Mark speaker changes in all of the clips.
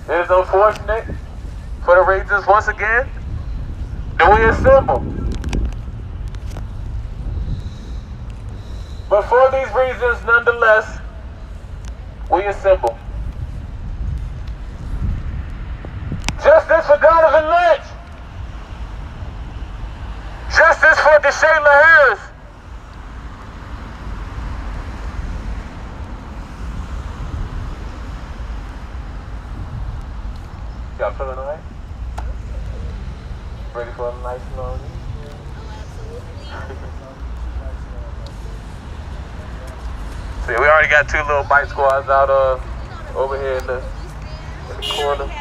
Speaker 1: It is unfortunate for the reasons, once again, that we assemble. But for these reasons, nonetheless, we assemble. Justice for Donovan Lynch. Justice for DeShayla Harris. Y'all feeling alright? Ready for a nice long evening? See, we already got two little bike squads out over here in the corner.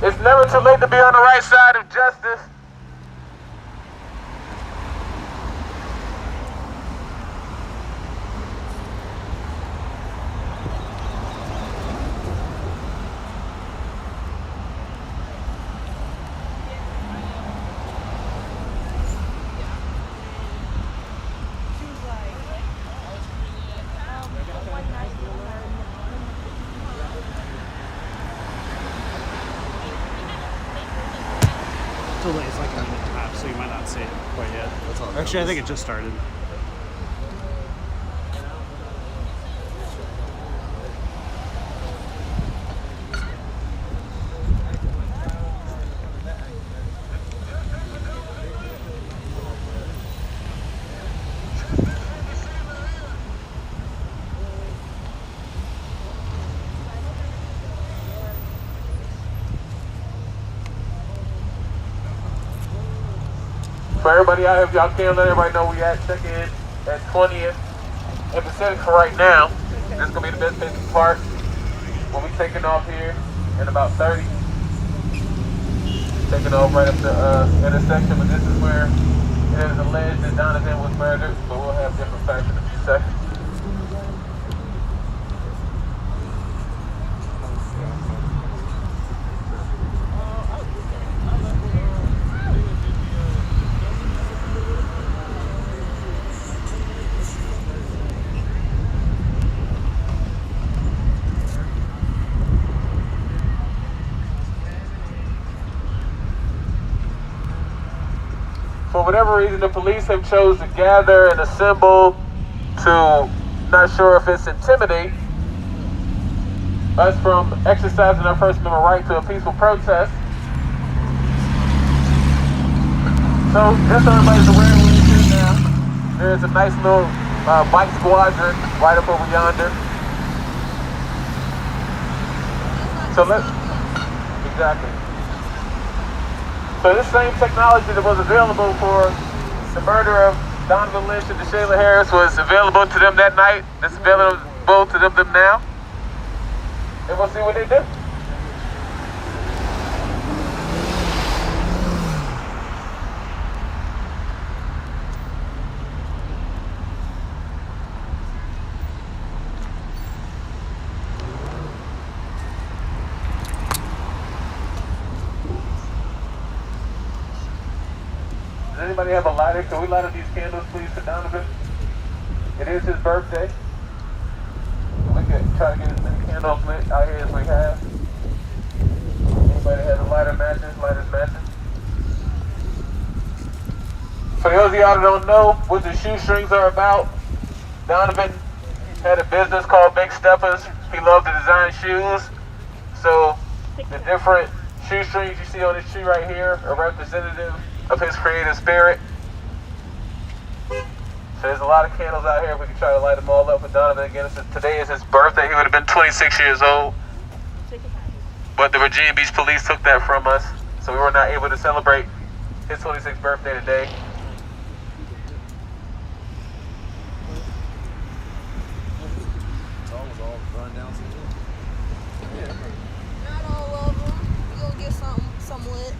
Speaker 1: It's never too late to be on the right side of justice.
Speaker 2: It's like a minute top, so you might not see it quite yet. Actually, I think it just started.
Speaker 1: For everybody out here, if y'all can let everybody know we at check-in at 20th and Pacific for right now. This is going to be the best place to park. We'll be taking off here in about 30. Taking off right up the intersection, but this is where it is alleged that Donovan was murdered, but we'll have different facts in a few seconds. For whatever reason, the police have chose to gather and assemble to, not sure if it's intimidate us from exercising our First Amendment right to a peaceful protest. So just so everybody's aware where we sit now, there's a nice little bike squadron right up over yonder. So exactly. So this same technology that was available for the murder of Donovan Lynch and DeShayla Harris was available to them that night. It's available to them now. And we'll see what they do. Does anybody have a lighter? Can we light up these candles, please, for Donovan? It is his birthday. We can try to get as many candles lit out here as we have. Anybody has a lighter matches, lighters matches? For those of y'all that don't know what the shoestrings are about, Donovan had a business called Big Steppers. He loved to design shoes. So the different shoestrings you see on this tree right here are representative of his creative spirit. So there's a lot of candles out here. We can try to light them all up for Donovan. Again, today is his birthday. He would have been 26 years old. But the Virginia Beach police took that from us. So we were not able to celebrate his 26th birthday today.
Speaker 3: Not all of them. We're going to get some lit.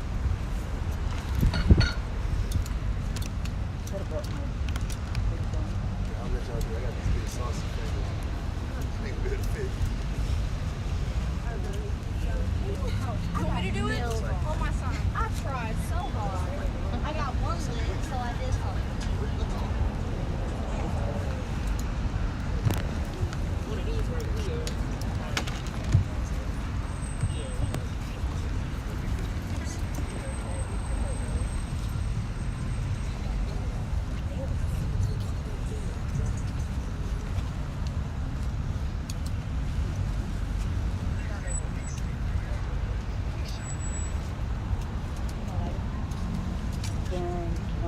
Speaker 3: You want me to do it? Oh my son. I tried so hard. I got one lit, so I did something.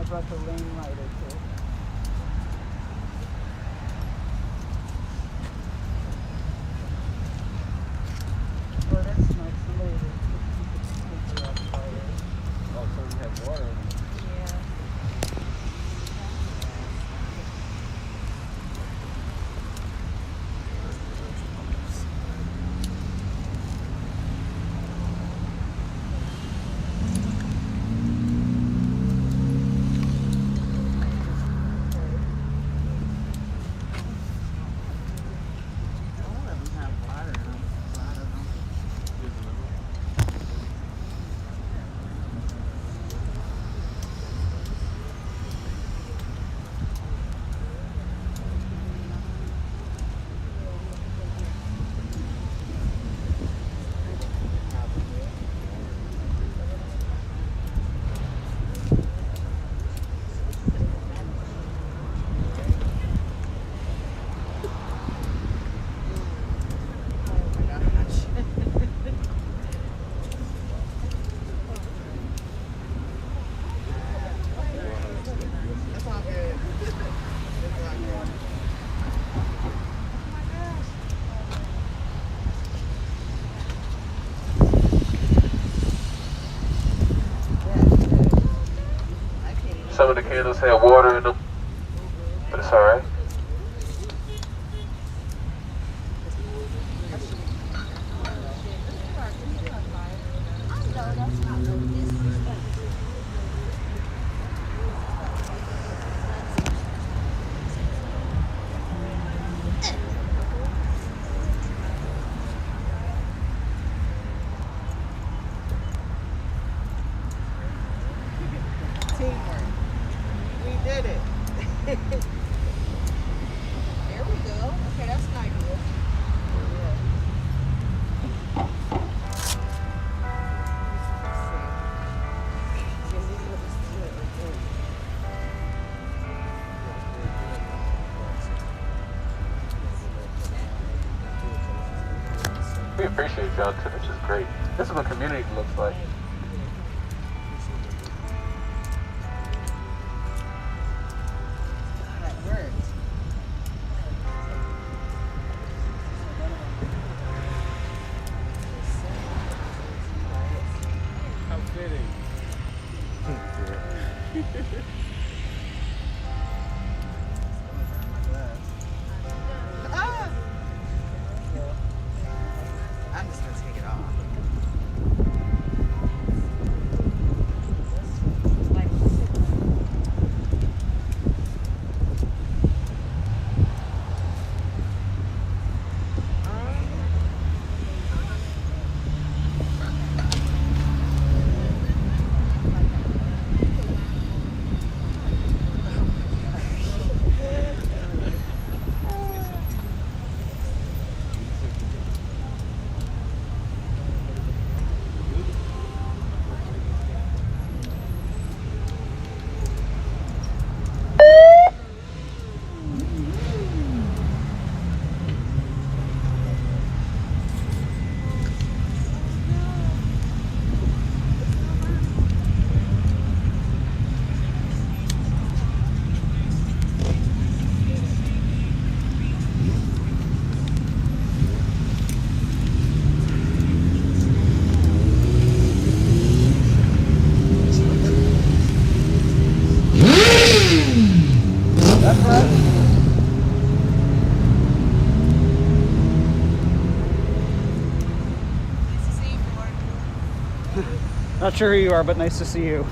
Speaker 4: brought the lane lighter too. Well, that's nice. Somebody that could keep it outside.
Speaker 5: Oh, so we have water in it.
Speaker 4: Yeah.
Speaker 1: Some of the candles had water in them, but it's alright.
Speaker 4: Teamwork. We did it.
Speaker 3: There we go. Okay, that's an idea.
Speaker 1: We appreciate y'all too. This is great. This is what community looks like.
Speaker 4: That worked.
Speaker 5: How fitting.
Speaker 4: Ah! I'm just gonna take it off.
Speaker 2: Not sure who you are, but nice to see you.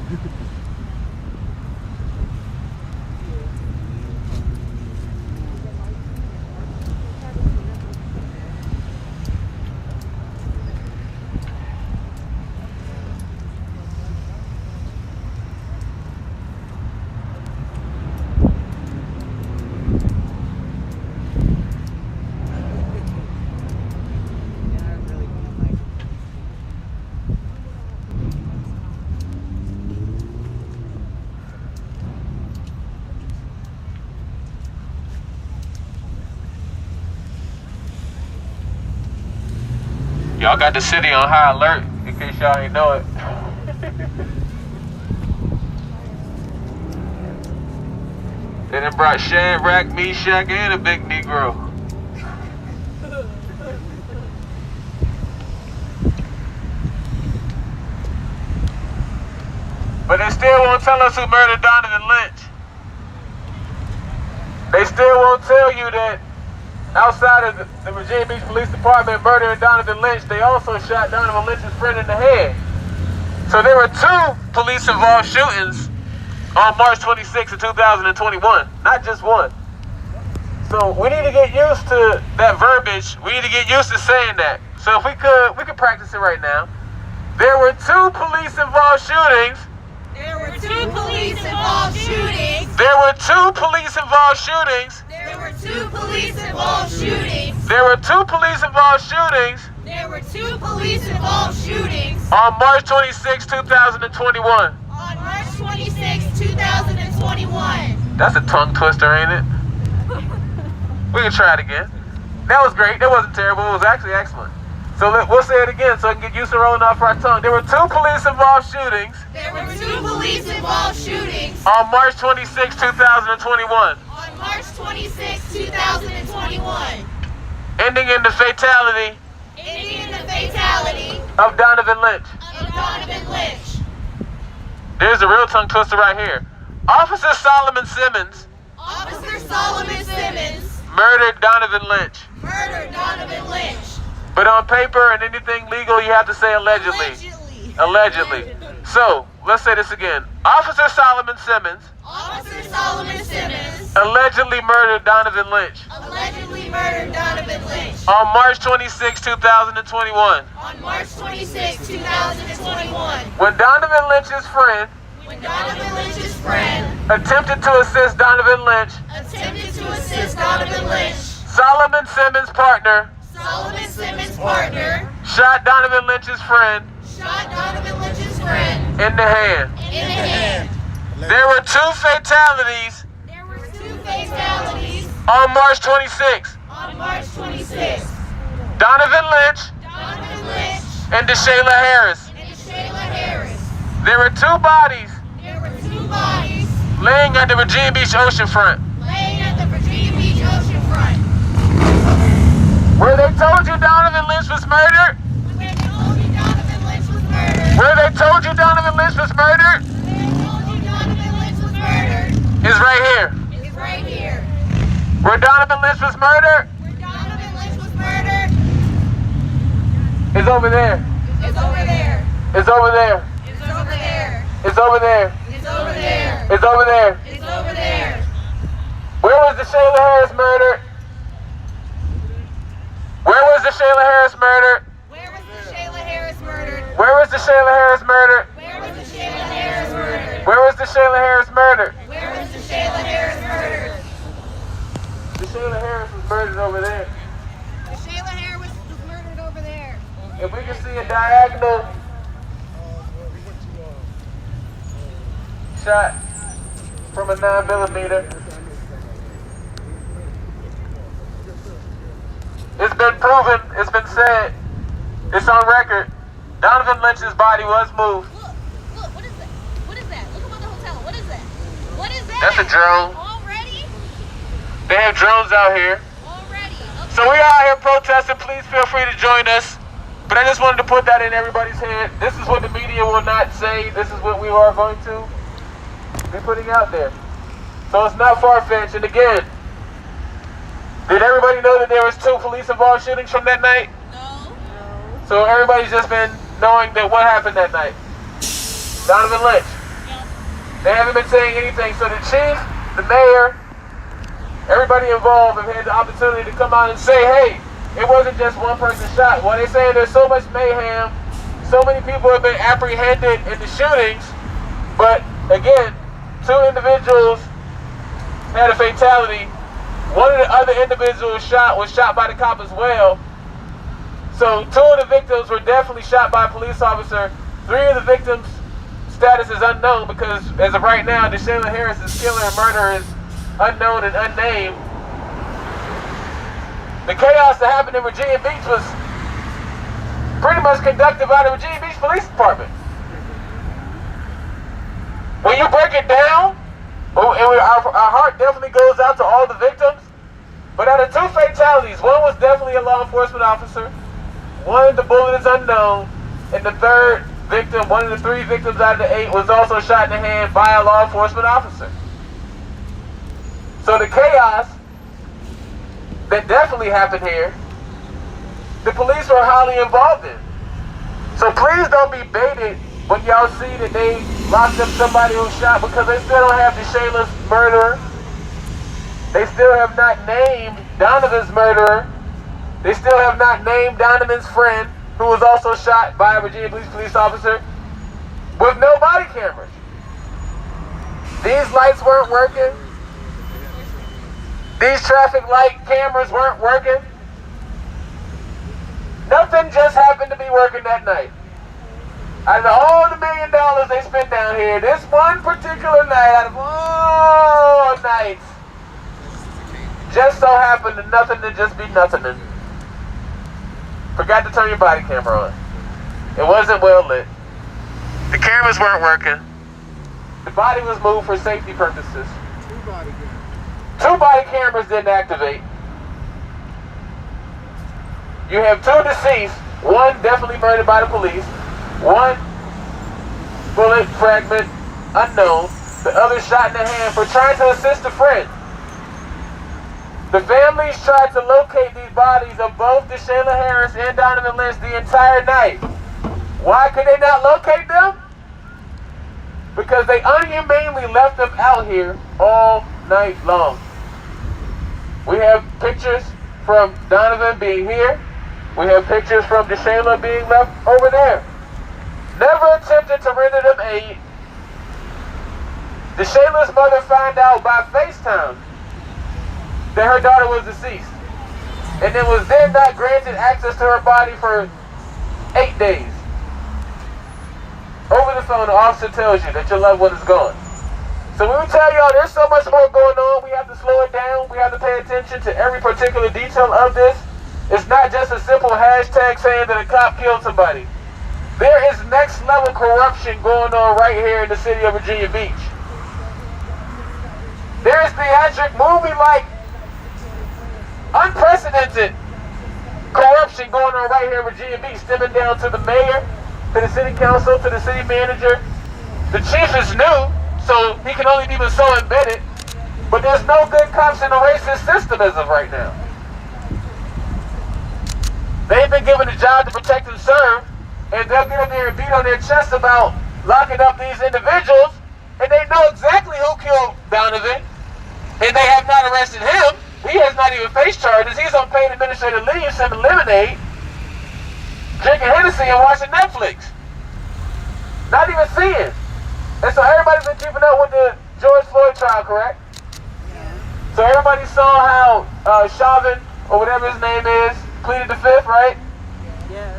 Speaker 1: Y'all got the city on high alert, in case y'all ain't know it. They done brought Shadrach, Meshach, and a big Negro. But they still won't tell us who murdered Donovan Lynch. They still won't tell you that outside of the Virginia Beach Police Department murdering Donovan Lynch, they also shot Donovan Lynch's friend in the head. So there were 2 police-involved shootings on March 26th of 2021, not just one. So we need to get used to that verbiage. We need to get used to saying that. So if we could practice it right now. There were 2 police-involved shootings.
Speaker 3: There were 2 police-involved shootings.
Speaker 1: There were 2 police-involved shootings.
Speaker 3: There were 2 police-involved shootings.
Speaker 1: There were 2 police-involved shootings.
Speaker 3: There were 2 police-involved shootings.
Speaker 1: On March 26, 2021.
Speaker 3: On March 26, 2021.
Speaker 1: That's a tongue twister, ain't it? We can try it again. That was great. That wasn't terrible. It was actually excellent. So we'll say it again so I can get used to rolling off our tongue. There were 2 police-involved shootings.
Speaker 3: There were 2 police-involved shootings.
Speaker 1: On March 26, 2021.
Speaker 3: On March 26, 2021.
Speaker 1: Ending in the fatality.
Speaker 3: Ending in the fatality.
Speaker 1: Of Donovan Lynch.
Speaker 3: Of Donovan Lynch.
Speaker 1: There's a real tongue twister right here. Officer Solomon Simmons.
Speaker 3: Officer Solomon Simmons.
Speaker 1: Murdered Donovan Lynch.
Speaker 3: Murdered Donovan Lynch.
Speaker 1: But on paper and anything legal, you have to say allegedly. Allegedly. So, let's say this again. Officer Solomon Simmons.
Speaker 3: Officer Solomon Simmons.
Speaker 1: Allegedly murdered Donovan Lynch.
Speaker 3: Allegedly murdered Donovan Lynch.
Speaker 1: On March 26, 2021.
Speaker 3: On March 26, 2021.
Speaker 1: When Donovan Lynch's friend.
Speaker 3: When Donovan Lynch's friend.
Speaker 1: Attempted to assist Donovan Lynch.
Speaker 3: Attempted to assist Donovan Lynch.
Speaker 1: Solomon Simmons' partner.
Speaker 3: Solomon Simmons' partner.
Speaker 1: Shot Donovan Lynch's friend.
Speaker 3: Shot Donovan Lynch's friend.
Speaker 1: In the hand.
Speaker 3: In the hand.
Speaker 1: There were 2 fatalities.
Speaker 3: There were 2 fatalities.
Speaker 1: On March 26.
Speaker 3: On March 26.
Speaker 1: Donovan Lynch.
Speaker 3: Donovan Lynch.
Speaker 1: And DeShayla Harris.
Speaker 3: And Shayla Harris.
Speaker 1: There were 2 bodies.
Speaker 3: There were 2 bodies.
Speaker 1: Laying at the Virginia Beach oceanfront.
Speaker 3: Laying at the Virginia Beach oceanfront.
Speaker 1: Where they told you Donovan Lynch was murdered.
Speaker 3: Where they told you Donovan Lynch was murdered.
Speaker 1: Where they told you Donovan Lynch was murdered.
Speaker 3: Where they told you Donovan Lynch was murdered.
Speaker 1: Is right here.
Speaker 3: Is right here.
Speaker 1: Where Donovan Lynch was murdered.
Speaker 3: Where Donovan Lynch was murdered.
Speaker 1: Is over there.
Speaker 3: Is over there.
Speaker 1: Is over there.
Speaker 3: Is over there.
Speaker 1: It's over there.
Speaker 3: Is over there.
Speaker 1: It's over there.
Speaker 3: Is over there.
Speaker 1: Where was DeShayla Harris murdered? Where was DeShayla Harris murdered?
Speaker 3: Where was Shayla Harris murdered?
Speaker 1: Where was DeShayla Harris murdered?
Speaker 3: Where was Shayla Harris murdered?
Speaker 1: Where was DeShayla Harris murdered?
Speaker 3: Where was Shayla Harris murdered?
Speaker 1: DeShayla Harris was murdered over there.
Speaker 3: Shayla Harris was murdered over there.
Speaker 1: If we can see a diagonal shot from a 9mm. It's been proven, it's been said, it's on record. Donovan Lynch's body was moved.
Speaker 3: Look, what is that? What is that? Look above the hotel. What is that? What is that?
Speaker 1: That's a drone.
Speaker 3: Already?
Speaker 1: They have drones out here.
Speaker 3: Already. Okay.
Speaker 1: So we are out here protesting. Please feel free to join us. But I just wanted to put that in everybody's head. This is what the media will not say. This is what we are going to be putting out there. So it's not far-fetched. And again, did everybody know that there was 2 police-involved shootings from that night?
Speaker 3: No.
Speaker 1: So everybody's just been knowing that what happened that night. Donovan Lynch.
Speaker 3: Yes.
Speaker 1: They haven't been saying anything. So the chief, the mayor, everybody involved have had the opportunity to come out and say, hey, it wasn't just one person shot. Well, they're saying there's so much mayhem, so many people have been apprehended in the shootings, but again, 2 individuals had a fatality. One of the other individuals was shot by the cop as well. So 2 of the victims were definitely shot by a police officer. 3 of the victims' status is unknown because as of right now, DeShayla Harris's killer and murderer is unknown and unnamed. The chaos that happened in Virginia Beach was pretty much conducted by the Virginia Beach Police Department. When you break it down, Our heart definitely goes out to all the victims. But out of 2 fatalities, one was definitely a law enforcement officer. One, the bullet is unknown. And the third victim, one of the 3 victims out of the 8, was also shot in the hand by a law enforcement officer. So the chaos that definitely happened here, the police were highly involved in. So please don't be baited when y'all see that they locked up somebody who shot, because they still don't have DeShayla's murderer. They still have not named Donovan's murderer. They still have not named Donovan's friend, who was also shot by a Virginia police officer with no body cameras. These lights weren't working. These traffic light cameras weren't working. Nothing just happened to be working that night. Out of all the $1 million they spent down here, this one particular night, out of all nights, just so happened to nothing to just be nothing. Forgot to turn your body camera on. It wasn't well lit. The cameras weren't working. The body was moved for safety purposes. 2 body cameras didn't activate. You have 2 deceased, one definitely murdered by the police, one bullet fragment unknown, the other shot in the hand for trying to assist a friend. The families tried to locate these bodies of both DeShayla Harris and Donovan Lynch the entire night. Why could they not locate them? Because they unhumanely left them out here all night long. We have pictures from Donovan being here. We have pictures from DeShayla being left over there. Never attempted to render them aid. DeShayla's mother found out by FaceTime that her daughter was deceased, and then was then not granted access to her body for 8 days. Over the phone, the officer tells you that your loved one is gone. So when we tell y'all there's so much more going on, we have to slow it down. We have to pay attention to every particular detail of this. It's not just a simple hashtag saying that a cop killed somebody. There is next level corruption going on right here in the city of Virginia Beach. There is theatric movie-like unprecedented corruption going on right here in Virginia Beach, stemming down to the mayor, to the city council, to the city manager. The chief is new, so he can only be so embedded, but there's no good cops in the racist system as of right now. They've been given a job to protect and serve, and they'll get up there and beat on their chest about locking up these individuals, and they know exactly who killed Donovan, and they have not arrested him. He has not even faced charges. He's on paid administrative leave, sipping lemonade, drinking Hennessy and watching Netflix. Not even seeing. And so everybody's been keeping up with the George Floyd trial, correct? Yeah. So everybody saw how Chauvin, or whatever his name is, pleaded the fifth, right?
Speaker 4: Yeah.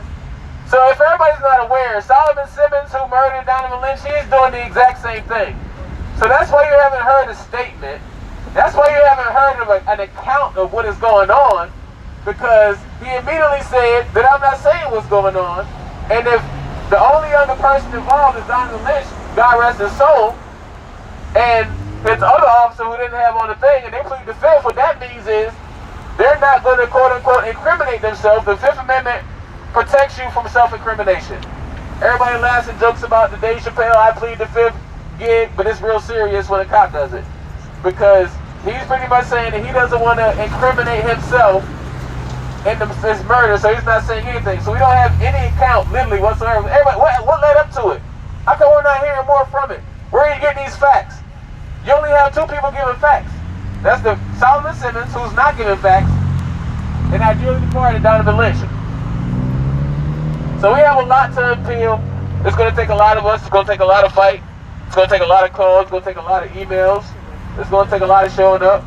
Speaker 1: So if everybody's not aware, Solomon Simmons, who murdered Donovan Lynch, he's doing the exact same thing. So that's why you haven't heard a statement. That's why you haven't heard of an account of what is going on, because he immediately said that I'm not saying what's going on. And if the only other person involved is Donovan Lynch, God rest his soul, and his other officer who didn't have on the thing, and they plead the fifth, what that means is they're not going to quote-unquote incriminate themselves. The Fifth Amendment protects you from self-incrimination. Everybody laughs and jokes about the Dave Chappelle, I plead the fifth gig, but it's real serious when a cop does it. Because he's pretty much saying that he doesn't want to incriminate himself in his murder, so he's not saying anything. So we don't have any account, literally, whatsoever. Everybody, what led up to it? How come we're not hearing more from it? Where are you getting these facts? You only have 2 people giving facts. That's the Solomon Simmons, who's not giving facts, and our duly departed Donovan Lynch. So we have a lot to appeal. It's going to take a lot of us. It's going to take a lot of fight. It's going to take a lot of calls. It's going to take a lot of emails. It's going to take a lot of showing up.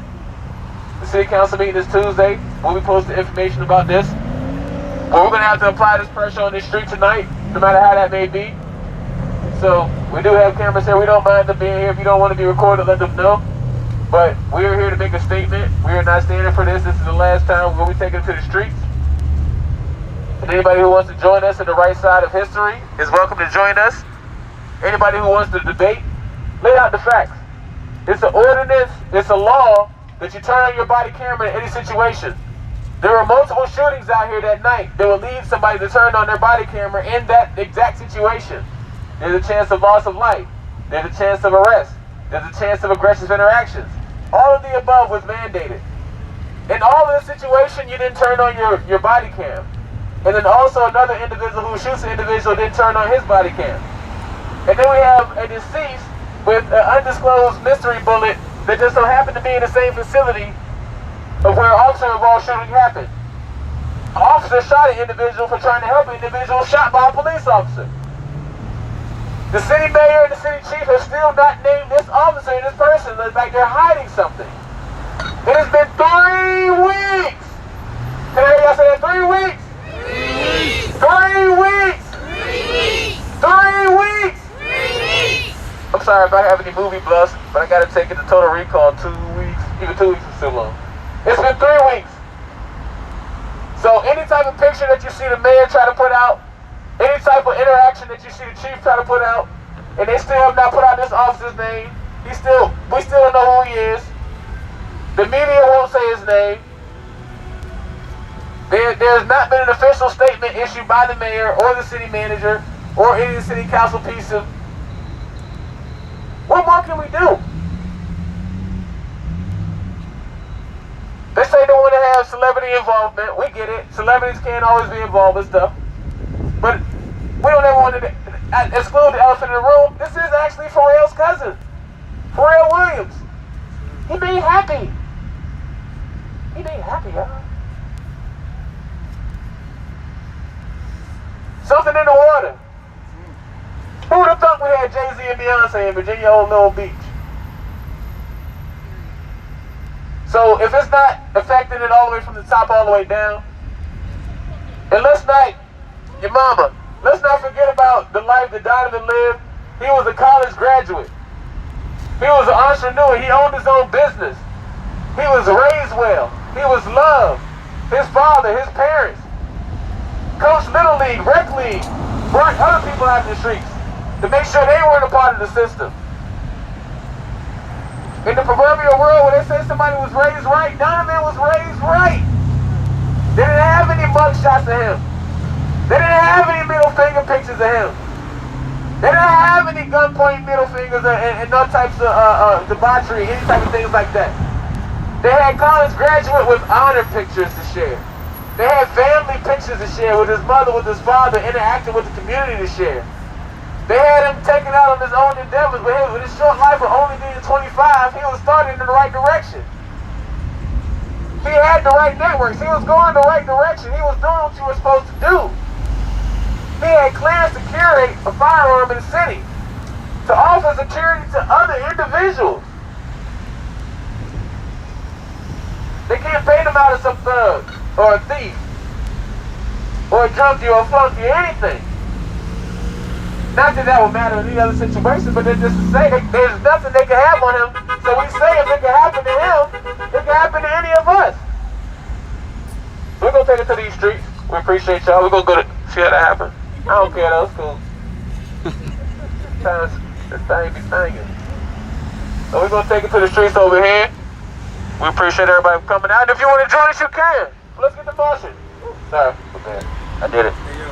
Speaker 1: The city council meeting is Tuesday. We'll be posting information about this. But we're going to have to apply this pressure on the street tonight, no matter how that may be. So we do have cameras here. We don't mind them being here. If you don't want to be recorded, let them know. But we are here to make a statement. We are not standing for this. This is the last time we'll be taking it to the streets. And anybody who wants to join us on the right side of history is welcome to join us. Anybody who wants to debate, lay out the facts. It's an ordinance, it's a law that you turn on your body camera in any situation. There were multiple shootings out here that night that would lead somebody to turn on their body camera in that exact situation. There's a chance of loss of life. There's a chance of arrest. There's a chance of aggressive interactions. All of the above was mandated. In all of this situation, you didn't turn on your body cam. And then also another individual who shoots an individual didn't turn on his body cam. And then we have a deceased with an undisclosed mystery bullet that just so happened to be in the same facility of where officer-involved shooting happened. An officer shot an individual for trying to help an individual shot by a police officer. The city mayor and the city chief have still not named this officer and this person. It's like they're hiding something. It has been 3 weeks. Can I hear y'all say that? 3 weeks? 3 weeks. 3 weeks. 3 weeks. I'm sorry if I have any movie buffs, but I got to take it to Total Recall 2 weeks. Even 2 weeks is too long. It's been 3 weeks. So any type of picture that you see the mayor try to put out, any type of interaction that you see the chief try to put out, and they still have not put out this officer's name. We still don't know who he is. The media won't say his name. There's not been an official statement issued by the mayor or the city manager or any of the city council piece of. What more can we do? They say they want to have celebrity involvement. We get it. Celebrities can't always be involved with stuff. But we don't ever want to exclude the elephant in the room. This is actually Pharrell's cousin, Pharrell Williams. He made happy. He made happy, y'all. Something in the water. Who would have thought we had Jay-Z and Beyonce in Virginia on Little Beach? So if it's not affecting it all the way from the top all the way down, and let's not, your mama, let's not forget about the life that Donovan lived. He was a college graduate. He was an entrepreneur. He owned his own business. He was raised well. He was loved. His father, his parents, coached Little League, Rec League, brought other people out in the streets to make sure they weren't a part of the system. In the proverbial world where they say somebody was raised right, Donovan was raised right. They didn't have any mug shots of him. They didn't have any middle finger pictures of him. They didn't have any gun-pointing middle fingers and no types of debauchery, any type of things like that. They had college graduate with honor pictures to share. They had family pictures to share with his mother, with his father, interacting with the community to share. They had him taken out on his own endeavors, but with his short life of only being 25, he was starting in the right direction. He had the right networks. He was going the right direction. He was doing what you were supposed to do. He had clearance to carry a firearm in the city, to offer security to other individuals. They can't paint him out as some thug, or a thief, or a junkie, or a flunky, or anything. Not that that would matter in any other situation, but just to say there's nothing they can have on him. So we say if it can happen to him, it can happen to any of us. We're going to take it to these streets. We appreciate y'all. We're going to go to see how that happen. I don't care though, it's cool. Sometimes this thing be singing. So we're going to take it to the streets over here. We appreciate everybody coming out. And if you want to join us, you can. Let's get the motion. Sorry, okay. I did it.
Speaker 6: Hey, yo.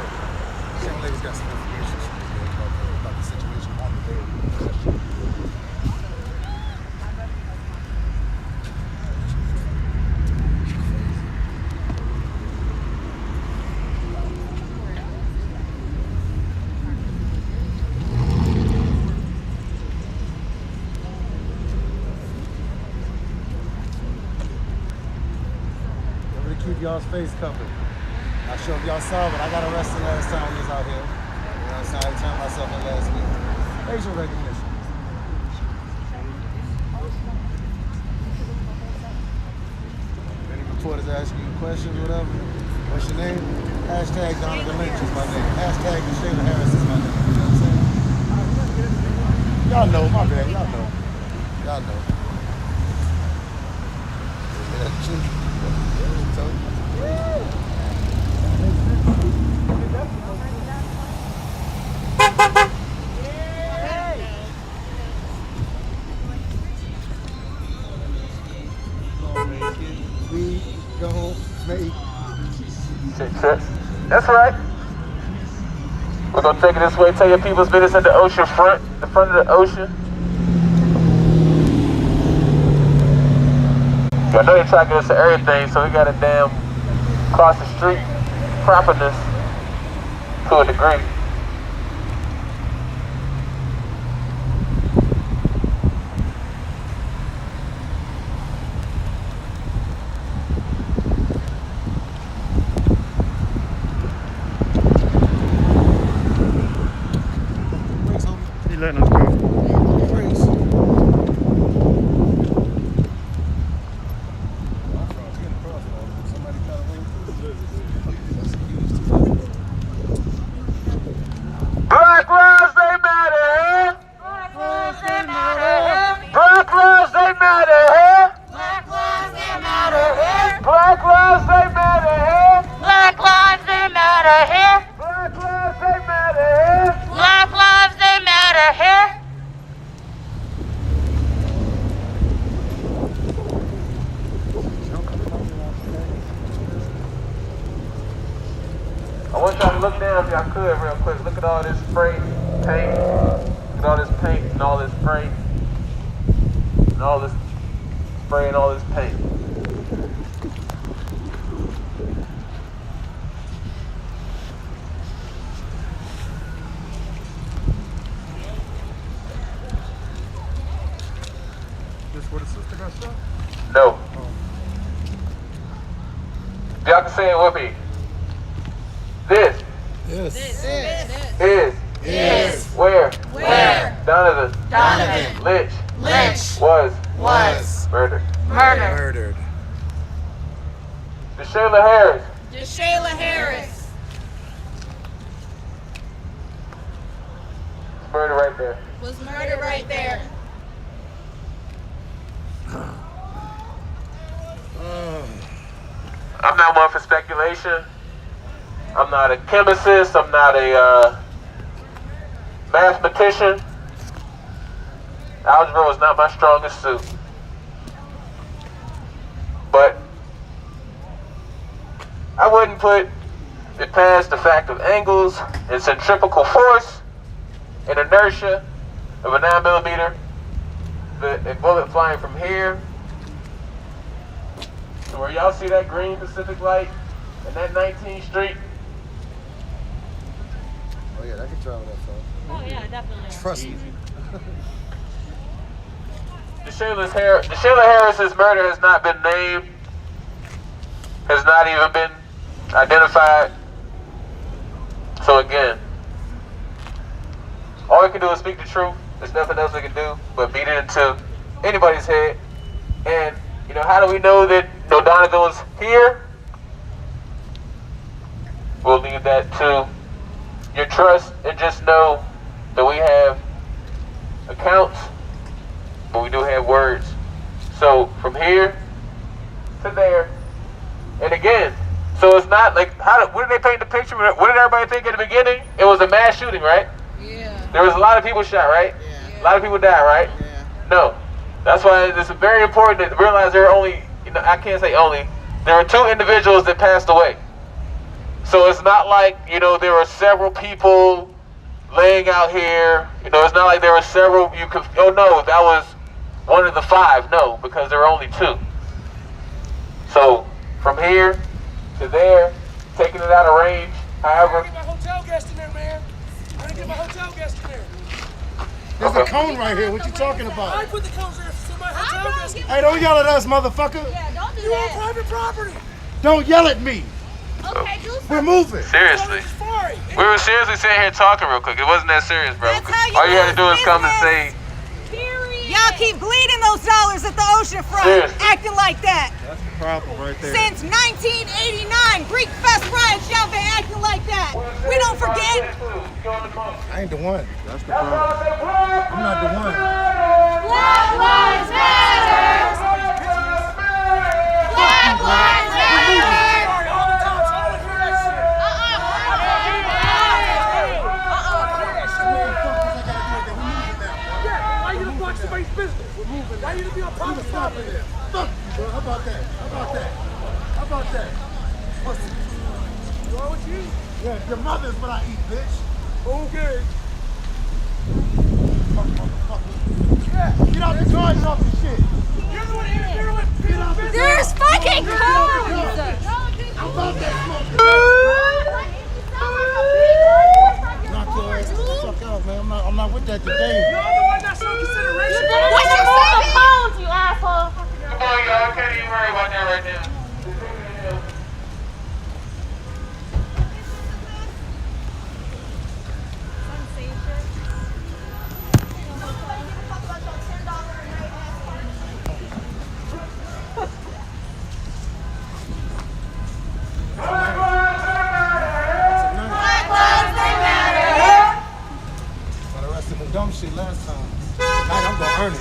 Speaker 6: Young lady's got some information about the situation on the day. Keep y'all's face covered. Not sure if y'all saw, but I got arrested last time we was out here. You know what I'm saying? I turned myself in last week. Facial recognition. Any reporters asking you questions or whatever? What's your name? Hashtag Donovan Lynch is my name. Hashtag Shayla Harris is my name. You know what I'm saying? Y'all know, my bad. Y'all know. Y'all know.
Speaker 1: Shit, shit. That's right. We're gonna take it this way. Tell your people's business at the ocean front, the front of the ocean. I know they try to get us to everything, so we got to damn cross the street properness to a degree.
Speaker 2: He letting us go.
Speaker 1: Black lives, they matter.
Speaker 3: Black lives, they matter.
Speaker 1: Black lives, they matter.
Speaker 3: Black lives, they matter here.
Speaker 1: Black lives, they matter.
Speaker 3: Black lives, they matter here.
Speaker 1: Black lives, they matter.
Speaker 3: Black lives, they matter here.
Speaker 1: I want y'all to look down if y'all could real quick. Look at all this spray paint. Look at all this paint and all this spray. And all this spray and all this paint.
Speaker 2: This where the sister got shot?
Speaker 1: No. Y'all can say it with me. This is where Donovan Lynch was murdered.
Speaker 3: Murdered.
Speaker 1: DeShayla Harris
Speaker 3: DeShayla Harris
Speaker 1: was murdered right there.
Speaker 3: was murdered right there.
Speaker 1: I'm not one for speculation. I'm not a chemist. I'm not a mathematician. Algebra was not my strongest suit. But I wouldn't put it past the fact of angles and centrifugal force and inertia of a 9mm, a bullet flying from here to where y'all see that green Pacific light and that 19th Street.
Speaker 6: Oh yeah, that can travel that far.
Speaker 3: Oh yeah, definitely.
Speaker 6: Trust me.
Speaker 1: DeShayla Harris's murder has not been named, has not even been identified. So again, all we can do is speak the truth. There's nothing else we can do but beat it into anybody's head. And you know, how do we know that Donovan was here? We'll leave that to your trust, and just know that we have accounts, but we do have words. So from here to there, and again, so it's not like, what did they paint the picture? What did everybody think at the beginning? It was a mass shooting, right?
Speaker 4: Yeah.
Speaker 1: There was a lot of people shot, right?
Speaker 4: Yeah.
Speaker 1: A lot of people died, right?
Speaker 4: Yeah.
Speaker 1: No. That's why it's very important to realize there are only, I can't say only, there are 2 individuals that passed away. So it's not like, there were several people laying out here. It's not like there were several, oh no, that was one of the 5. No, because there were only 2. So from here to there, taking it out of range, however.
Speaker 5: I didn't get my hotel guest in there, man. I didn't get my hotel guest in there.
Speaker 6: There's a cone right here. What you talking
Speaker 5: I
Speaker 6: about?
Speaker 5: put the cones there for my hotel guest.
Speaker 6: Hey, don't yell at us, motherfucker.
Speaker 3: Yeah, don't do
Speaker 5: You on
Speaker 3: that.
Speaker 5: private property.
Speaker 6: Don't yell at me.
Speaker 3: Okay, do
Speaker 6: We're moving.
Speaker 1: Seriously.
Speaker 5: Safari.
Speaker 1: We were seriously sitting here talking real quick. It wasn't that serious, bro.
Speaker 7: That's how you
Speaker 1: All you had to do
Speaker 7: lose
Speaker 1: is come and
Speaker 7: business.
Speaker 1: say,
Speaker 3: Period.
Speaker 7: Y'all keep bleeding those dollars at the ocean front,
Speaker 1: Seriously.
Speaker 7: acting like that.
Speaker 2: That's the problem right there.
Speaker 7: Since 1989, Greek Fest riots, y'all been acting like that. We don't forget.
Speaker 6: I ain't the one.
Speaker 2: That's the problem.
Speaker 6: I'm not the one.
Speaker 3: Black lives matter. Black lives matter.
Speaker 5: Sorry, all the cops. I don't want to hear that shit. Yeah, why you to block somebody's business? Why you to be on private property?
Speaker 6: Fuck you, bro. How about that? How about that? How about that?
Speaker 5: Wrong with you?
Speaker 6: Yeah, your mother's what I eat, bitch.
Speaker 5: Okay.
Speaker 6: Motherfucker. Yeah, get out the car and off the shit.
Speaker 5: You're the one interfering with people's business.
Speaker 7: There's fucking cones!
Speaker 6: I'm about that smoke. Knock your ass the fuck out, man. I'm not with that today.
Speaker 5: You're the one that's on consideration.
Speaker 7: What's your cones, you asshole?
Speaker 1: Come on, y'all. I can't even worry about that right now.
Speaker 6: Dumb shit last time. Tonight I'm gonna earn it.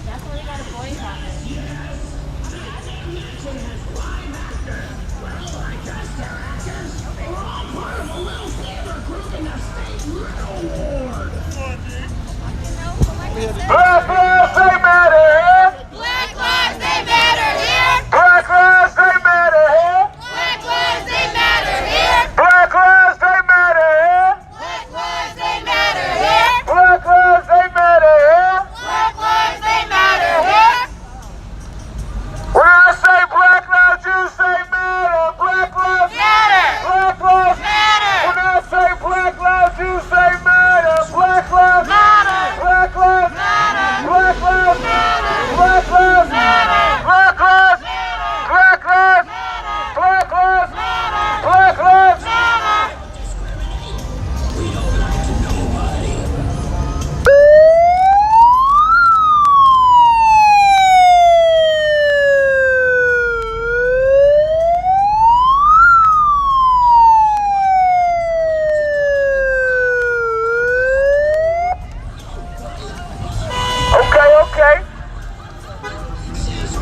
Speaker 3: That's why you got a boycott it.
Speaker 1: Black lives, they matter here.
Speaker 7: Black lives, they matter here!
Speaker 1: Black lives, they matter here.
Speaker 7: Black lives, they matter here!
Speaker 1: Black lives, they matter here.
Speaker 7: Black lives, they matter here!
Speaker 1: Black lives, they matter here.
Speaker 7: Black lives, they matter here!
Speaker 1: When I say black lives, you say matter. Black lives
Speaker 7: Matter!
Speaker 1: Black lives
Speaker 7: Matter!
Speaker 1: When I say black lives, you say matter. Black lives
Speaker 7: Matter!
Speaker 1: Black lives
Speaker 7: Matter!
Speaker 1: Black lives
Speaker 7: Matter!
Speaker 1: Black lives
Speaker 7: Matter!
Speaker 1: Black lives Black lives Black lives Black lives Okay.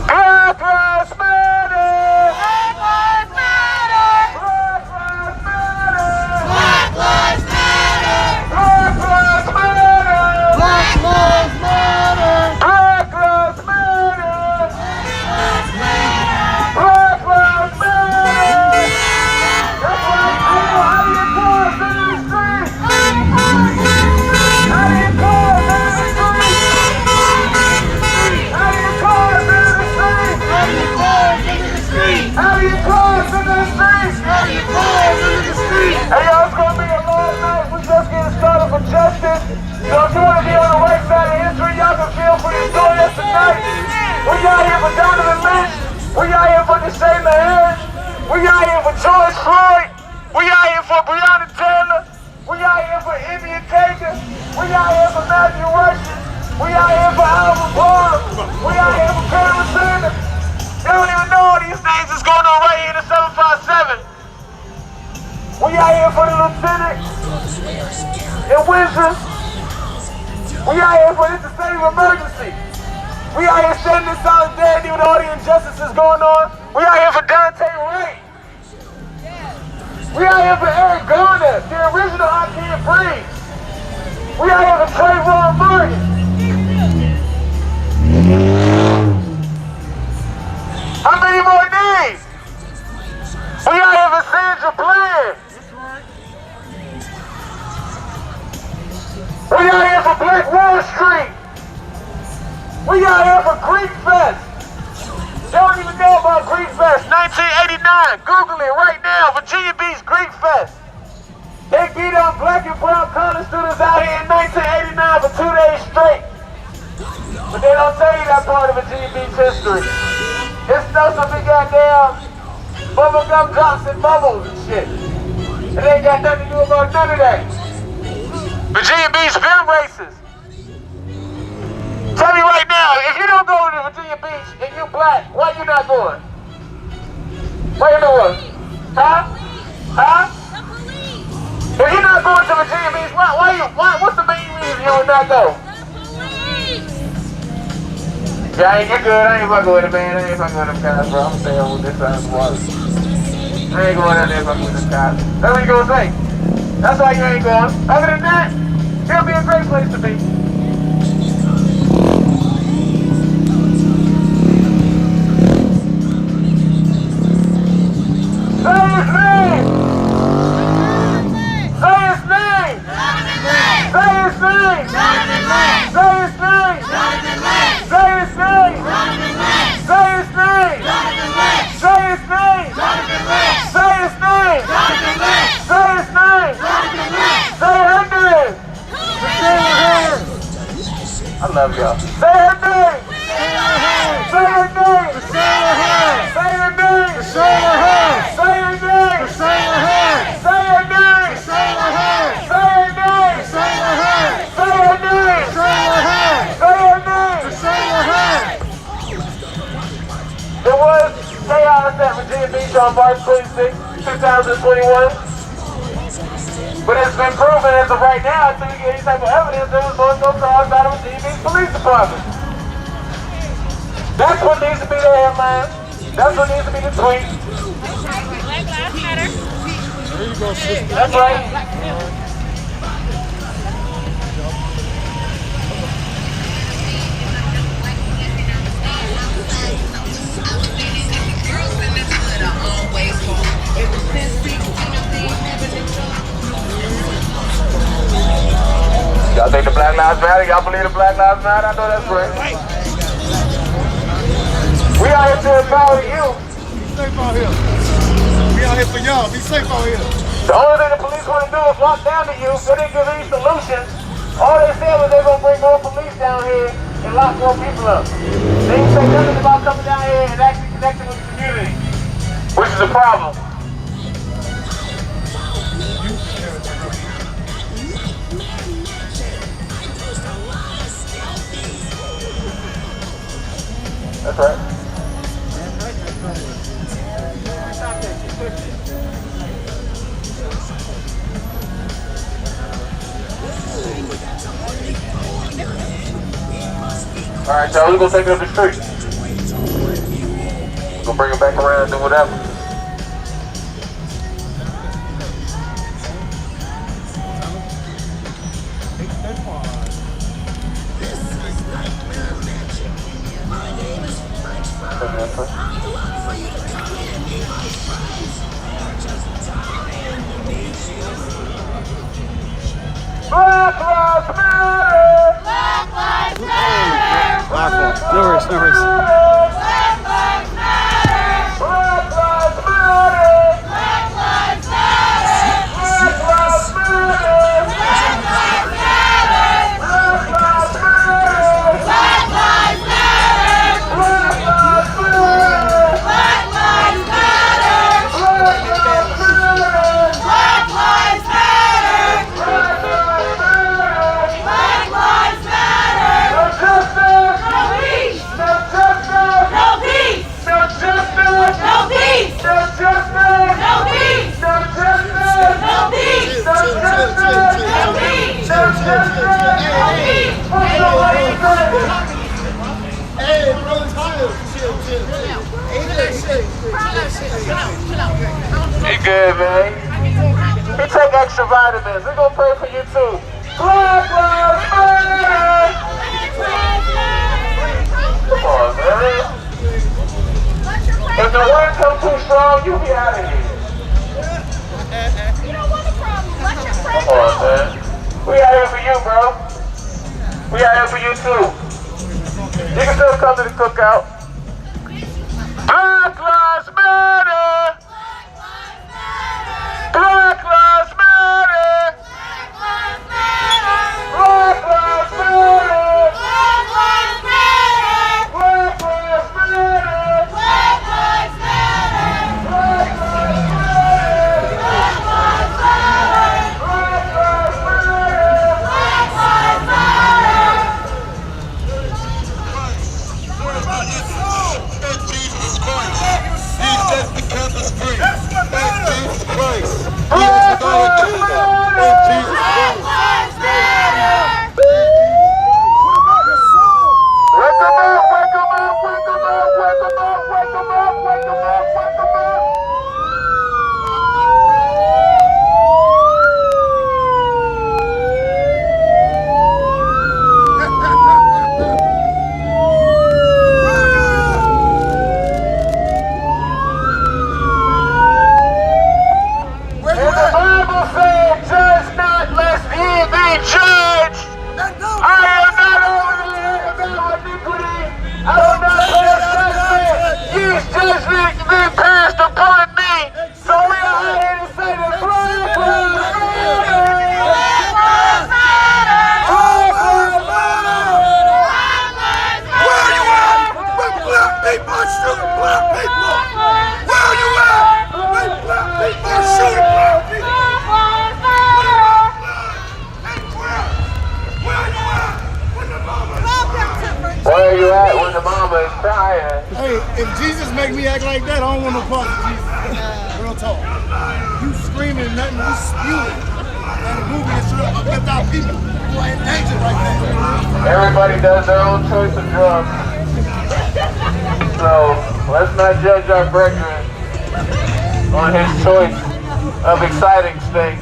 Speaker 1: Black lives matter.
Speaker 7: Black lives matter!
Speaker 1: Black lives matter.
Speaker 7: Black lives matter!
Speaker 1: Black lives matter.
Speaker 7: Black lives matter!
Speaker 1: Black lives matter. Black lives matter. That's why I know how do you cause in the street? How do you cause in the street? How do you cause in the street? How do you cause in the street?
Speaker 7: How do you cause into the street?
Speaker 1: How do you cause in the street?
Speaker 7: How do you cause into the street?
Speaker 1: Hey, y'all, it's gonna be a long night. We just getting started for justice. So if you want to be on the right side of history, y'all can feel free to join us tonight. We out here for Donovan Lynch. We out here for Deshaina Harris. We out here for George Floyd. We out here for Breonna Taylor. We out here for Indian Kagan. We out here for Matthew Russian. We out here for Alvin Barr. We out here for Cameron Sanders. You don't even know all these things that's going on right here in the 757. We out here for the lieutenant in Windsor. We out here for this state of emergency. We out here standing in solidarity with all the injustices going on. We out here for Dante Ray. We out here for Eric Garner, the original I Can't Breathe. We out here for Trayvon Martin. How many more names? We out here for Sandra Bland. We out here for Black Wall Street. We out here for Greek Fest. They don't even know about Greek Fest. 1989. Google it right now. Virginia Beach Greek Fest. They beat up black and brown college students out here in 1989 for 2 days straight. But they don't tell you that part of Virginia Beach history. It's no some big goddamn bubblegum drops and bubbles and shit. It ain't got nothing to do about none of that. Virginia Beach film races. Tell me right now, if you don't go to Virginia Beach and you black, why you not going? Why you not going? Huh? Huh?
Speaker 3: The police!
Speaker 1: If you're not going to Virginia Beach, what's the main reason you would not go?
Speaker 3: The police!
Speaker 1: Yeah, you're good. I ain't fucking with it, man. I ain't fucking with them guys, bro. I'm staying on this side of the water. I ain't going out there fucking with them guys. That's what you gonna say. That's why you ain't going. Other than that, it'll be a great place to be. Save me! love y'all. Say her name! Say her name! Say her name! Say her name! Say her name! Say her name! Say her name! Say her name! Say her name! Say her name! Say her name! Say her name! There was chaos at Virginia Beach on March 26, 2021. But it's been proven as of right now, until we get any type of evidence, there was no cause out of Virginia Beach Police Department. That's what needs to be the headline. That's what needs to be the tweet.
Speaker 3: Black Lives Matter.
Speaker 6: There you go, sister.
Speaker 1: That's right. Y'all think the Black Lives Matter? Y'all believe the Black Lives Matter? I know that's right. We out here to empower you.
Speaker 6: Be safe out here. We out here for y'all. Be safe out here.
Speaker 1: The only thing the police want to do is lock down the youth. They didn't give any solutions. All they said was they're going to bring more police down here and lock more people up. They didn't say nothing about coming down here and actually connecting with the community, which is a problem. That's right. All right, y'all, we're gonna take it up the street. We're gonna bring it back around and do whatever. Black Lives Matter!
Speaker 3: Black Lives Matter!
Speaker 2: No worries, no worries.
Speaker 3: Black Lives Matter!
Speaker 1: Black Lives Matter!
Speaker 3: Black Lives Matter!
Speaker 1: Black Lives Matter!
Speaker 3: Black Lives Matter!
Speaker 1: Black Lives Matter!
Speaker 3: Black Lives Matter!
Speaker 1: Black Lives Matter!
Speaker 3: Black Lives Matter!
Speaker 1: Black Lives Matter!
Speaker 3: Black Lives Matter!
Speaker 1: Black Lives Matter!
Speaker 3: Black Lives Matter!
Speaker 1: No justice!
Speaker 3: No peace!
Speaker 1: No justice!
Speaker 3: No peace!
Speaker 1: No justice!
Speaker 3: No peace!
Speaker 1: No justice!
Speaker 3: No peace!
Speaker 1: No justice!
Speaker 3: No peace!
Speaker 1: No justice!
Speaker 3: No peace!
Speaker 1: No justice! What's the way you say?
Speaker 6: Hey, bro, chill.
Speaker 1: You good, man? You take extra vitamins. We're gonna pray for you too. Black Lives Matter! Come on, man. If the word comes too strong, you'll be out of here.
Speaker 3: You don't want a problem. Let your friend
Speaker 1: Come on, man. We out here for you, bro. We out here for you too. You can still come to the cookout. Black Lives Matter! Black Lives Matter! Black Lives Matter!
Speaker 3: Black Lives Matter!
Speaker 1: Black Lives Matter!
Speaker 3: Black Lives Matter!
Speaker 1: Black Lives Matter!
Speaker 3: Black Lives Matter!
Speaker 1: Black Lives Matter!
Speaker 3: Black Lives Matter!
Speaker 8: What about your soul? In Jesus Christ. He set the campus free. In Jesus Christ. He is the God of Judah. In Jesus
Speaker 3: Black
Speaker 8: Christ.
Speaker 3: Lives Matter!
Speaker 5: What about your soul?
Speaker 1: Wake 'em up! Wake 'em up! Wake 'em up! Wake 'em up! Wake 'em up! Wake 'em up! Wake 'em up! And the Bible said, judge not lest ye be judged. I am not over the land of iniquity. I will not pass judgment. Ye's judgment be passed upon me. So we are out here to say that Black Lives Matter.
Speaker 3: Black Lives Matter!
Speaker 1: Black Lives Matter.
Speaker 6: If Jesus make me act like that, I don't want no part of Jesus. Real talk. You screaming and nothing, you spewing. And the movie is trying to uplift our people who are in danger right now.
Speaker 1: Everybody does their own choice of drugs. So let's not judge our brethren on his choice of exciting things.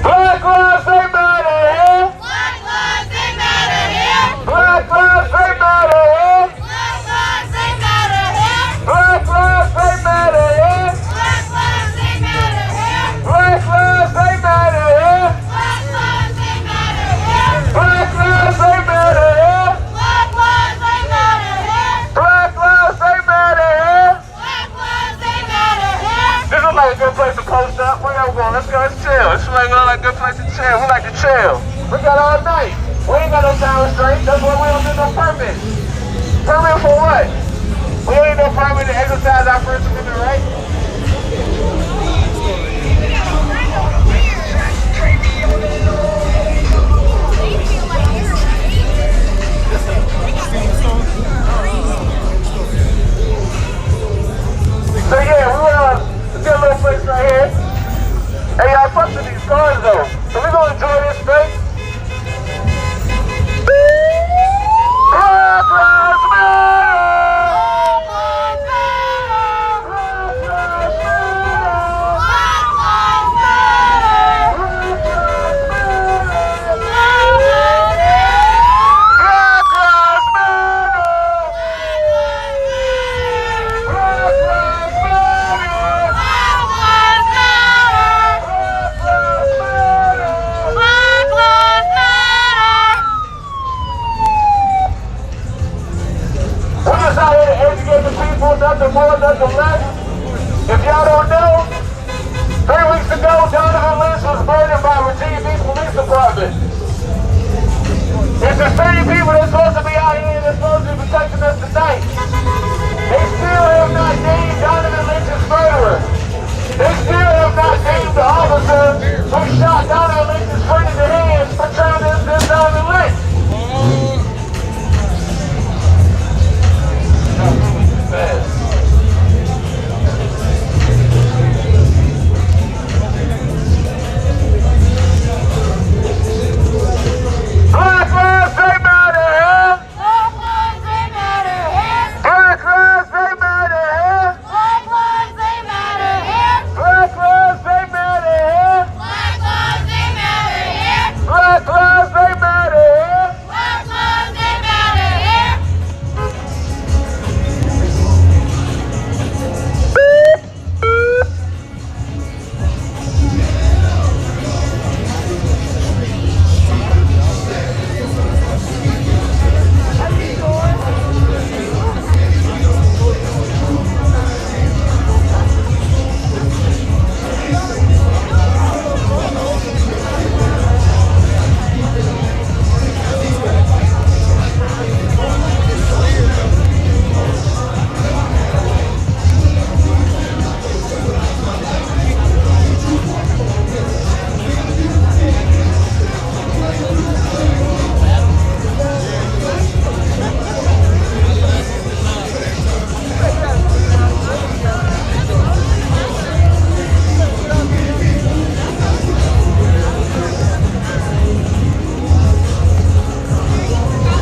Speaker 1: Black lives, they matter here.
Speaker 3: Black lives, they matter here.
Speaker 1: Black lives, they matter here.
Speaker 3: Black lives, they matter here.
Speaker 1: Black lives, they matter here.
Speaker 3: Black lives, they matter here.
Speaker 1: Black lives, they matter here.
Speaker 3: Black lives, they matter here.
Speaker 1: Black lives, they matter here.
Speaker 3: Black lives, they matter here.
Speaker 1: Black lives, they matter here.
Speaker 3: Black lives, they matter here.
Speaker 1: This looks like a good place to post up. Where y'all going? Let's go, let's chill. This looks like a good place to chill. We like to chill. We got all night. We ain't got no time restraints. That's why we don't get no permit. Permit for what? We ain't no permit to exercise our First Amendment right. So yeah, we went on a good little place right here. Hey, y'all fuck with these cars though. So we gonna enjoy this space. Black lives matter. Black lives matter.
Speaker 3: Black lives matter.
Speaker 1: Black lives matter. Black lives matter.
Speaker 3: Black lives matter.
Speaker 1: Black lives matter.
Speaker 3: Black lives matter.
Speaker 1: We're just out here to educate the people, nothing more, nothing less. If y'all don't know, 3 weeks ago, Donovan Lynch was murdered by Virginia Beach Police Department. It's the same people that's supposed to be out here that's supposed to be protecting us tonight. They still have not named Donovan Lynch's murderer. They still have not named the officer who shot Donovan Lynch's friend in the head for trying to assist Donovan Lynch. Fast. Black lives, they matter here.
Speaker 3: Black lives, they matter here.
Speaker 1: Black lives, they matter here.
Speaker 3: Black lives, they matter here.
Speaker 1: Black lives, they matter here.
Speaker 3: Black lives, they matter here.
Speaker 1: Black lives, they matter here.
Speaker 3: Black lives, they matter here.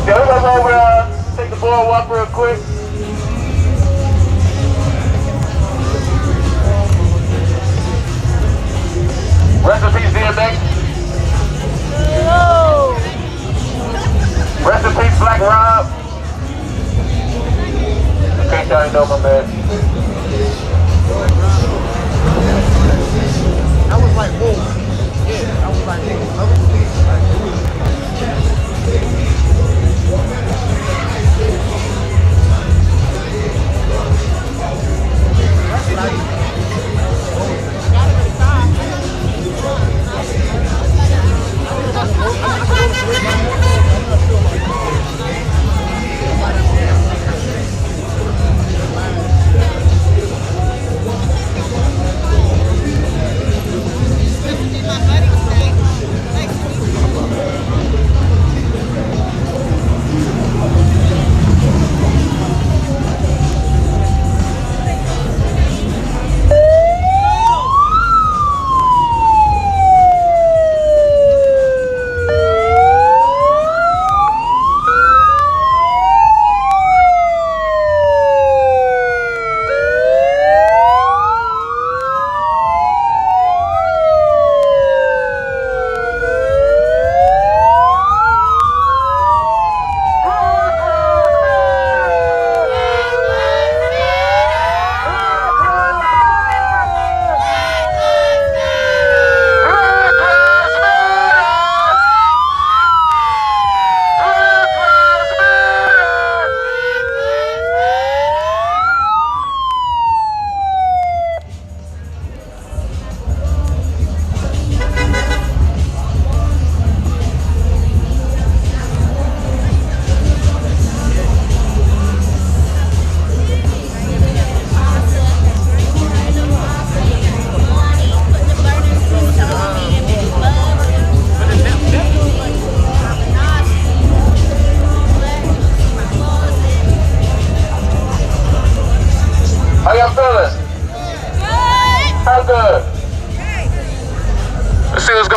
Speaker 3: Yeah, we're gonna go over, take the boardwalk real quick. Rest in peace, DMX. Rest in peace, Black Rob. In case y'all ain't know my man.
Speaker 6: I was like, whoa. Yeah, I was like,
Speaker 7: My buddy was saying,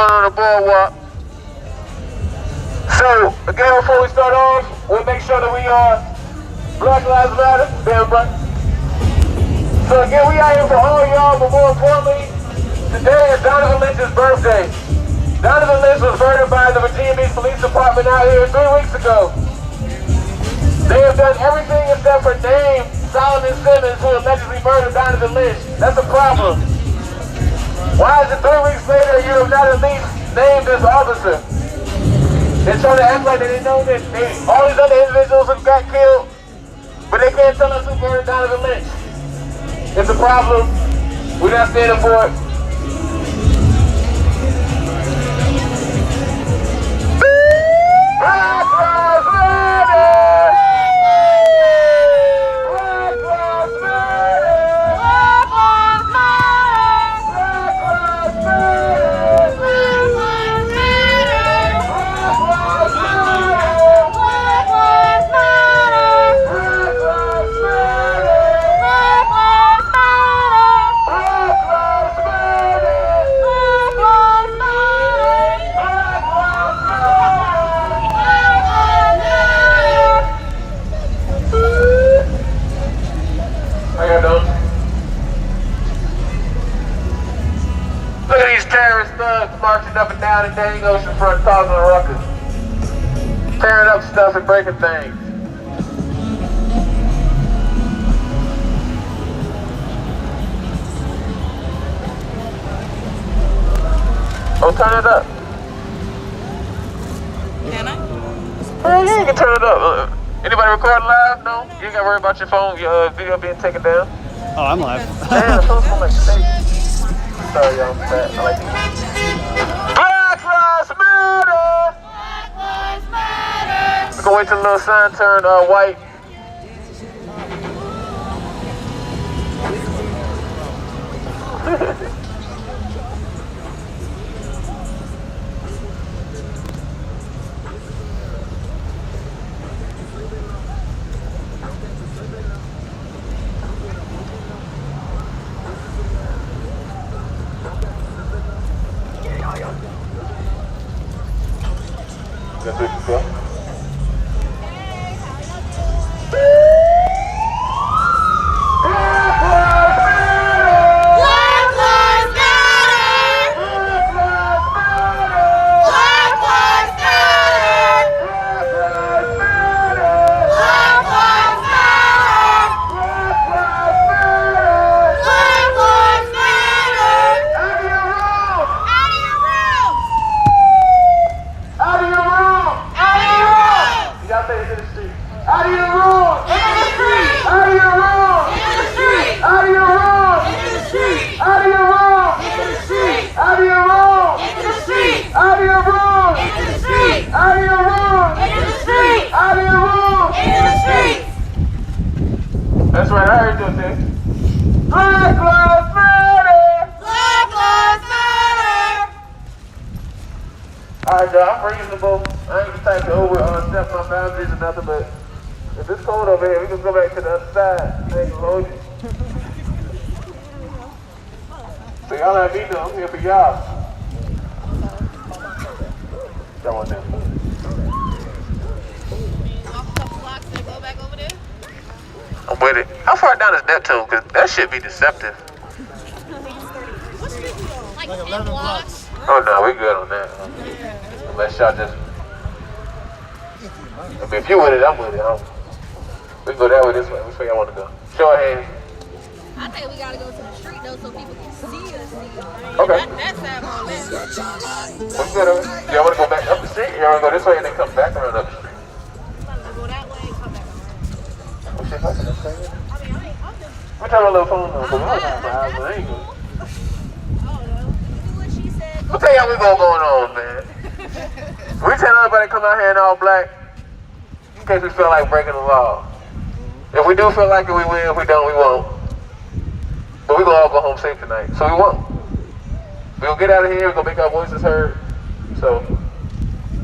Speaker 1: going on the boardwalk. So, again, before we start off, we'll make sure that we Black Lives Matter, damn right. So again, we out here for all y'all, but more importantly, today is Donovan Lynch's birthday. Donovan Lynch was murdered by the Virginia Beach Police Department out here 3 weeks ago. They have done everything except for name Solomon Simmons, who allegedly murdered Donovan Lynch. That's a problem. Why is it 3 weeks later you have not at least named this officer? They're trying to act like they didn't know that all these other individuals who got killed, but they can't tell us who murdered Donovan Lynch. It's a problem. We're not standing for it. Black Lives Matter! Black Lives Matter! Black Lives Matter! Black Lives Matter! Black Lives Matter! Black Lives Matter! Black Lives Matter! Black Lives Matter! Black Lives Matter! Black Lives Matter! Black Lives Matter! How y'all doing? Look at these terrorist thugs marching up and down the dang ocean front causing a ruckus. Tearing up stuff and breaking things. Oh, turn it up.
Speaker 7: Can I?
Speaker 1: Oh, yeah, you can turn it up. Anybody recording live? No? You ain't got to worry about your phone, your video being taken down.
Speaker 2: Oh, I'm live.
Speaker 1: Damn, so I'm like, sorry, y'all. I like it. Black Lives Matter! Black Lives Matter! We're gonna wait till the little sign turn white. That's what you feel? That's right, I heard you say. Black Lives Matter! Black Lives Matter! Alright, y'all, I'm reasonable. I ain't the type to overstep my boundaries or nothing, but if it's cold over here, we can go back to the other side. I ain't gonna hold you. So y'all let me know, I'm here for y'all. Y'all want that?
Speaker 3: Walk a couple blocks and go back over there.
Speaker 1: I'm with it. How far down is Neptune? Because that should be deceptive.
Speaker 3: What street you on? Like 10 blocks.
Speaker 1: Oh no, we good on that. Unless y'all just... I mean, if you with it, I'm with it. We can go that way, this way. Which way y'all want to go? Show of hands.
Speaker 3: I think we gotta go to the street though so people can see us.
Speaker 1: Okay.
Speaker 3: That's that all that.
Speaker 1: What's good over here? Y'all want to go back up the street? Y'all want to go this way and then come back around up the street?
Speaker 3: Go that way and come back around.
Speaker 1: What's your question? I'm saying?
Speaker 3: I'm just...
Speaker 1: We're talking about a little phone though, but we don't have my eyes, but I ain't good.
Speaker 3: Do what she said.
Speaker 1: I'll tell y'all we going on, man. We tell everybody to come out here in all black in case we feel like breaking the law. If we do feel like it, we will. If we don't, we won't. But we gonna all go home safe tonight, so we won't. We gonna get out of here, we gonna make our voices heard. So,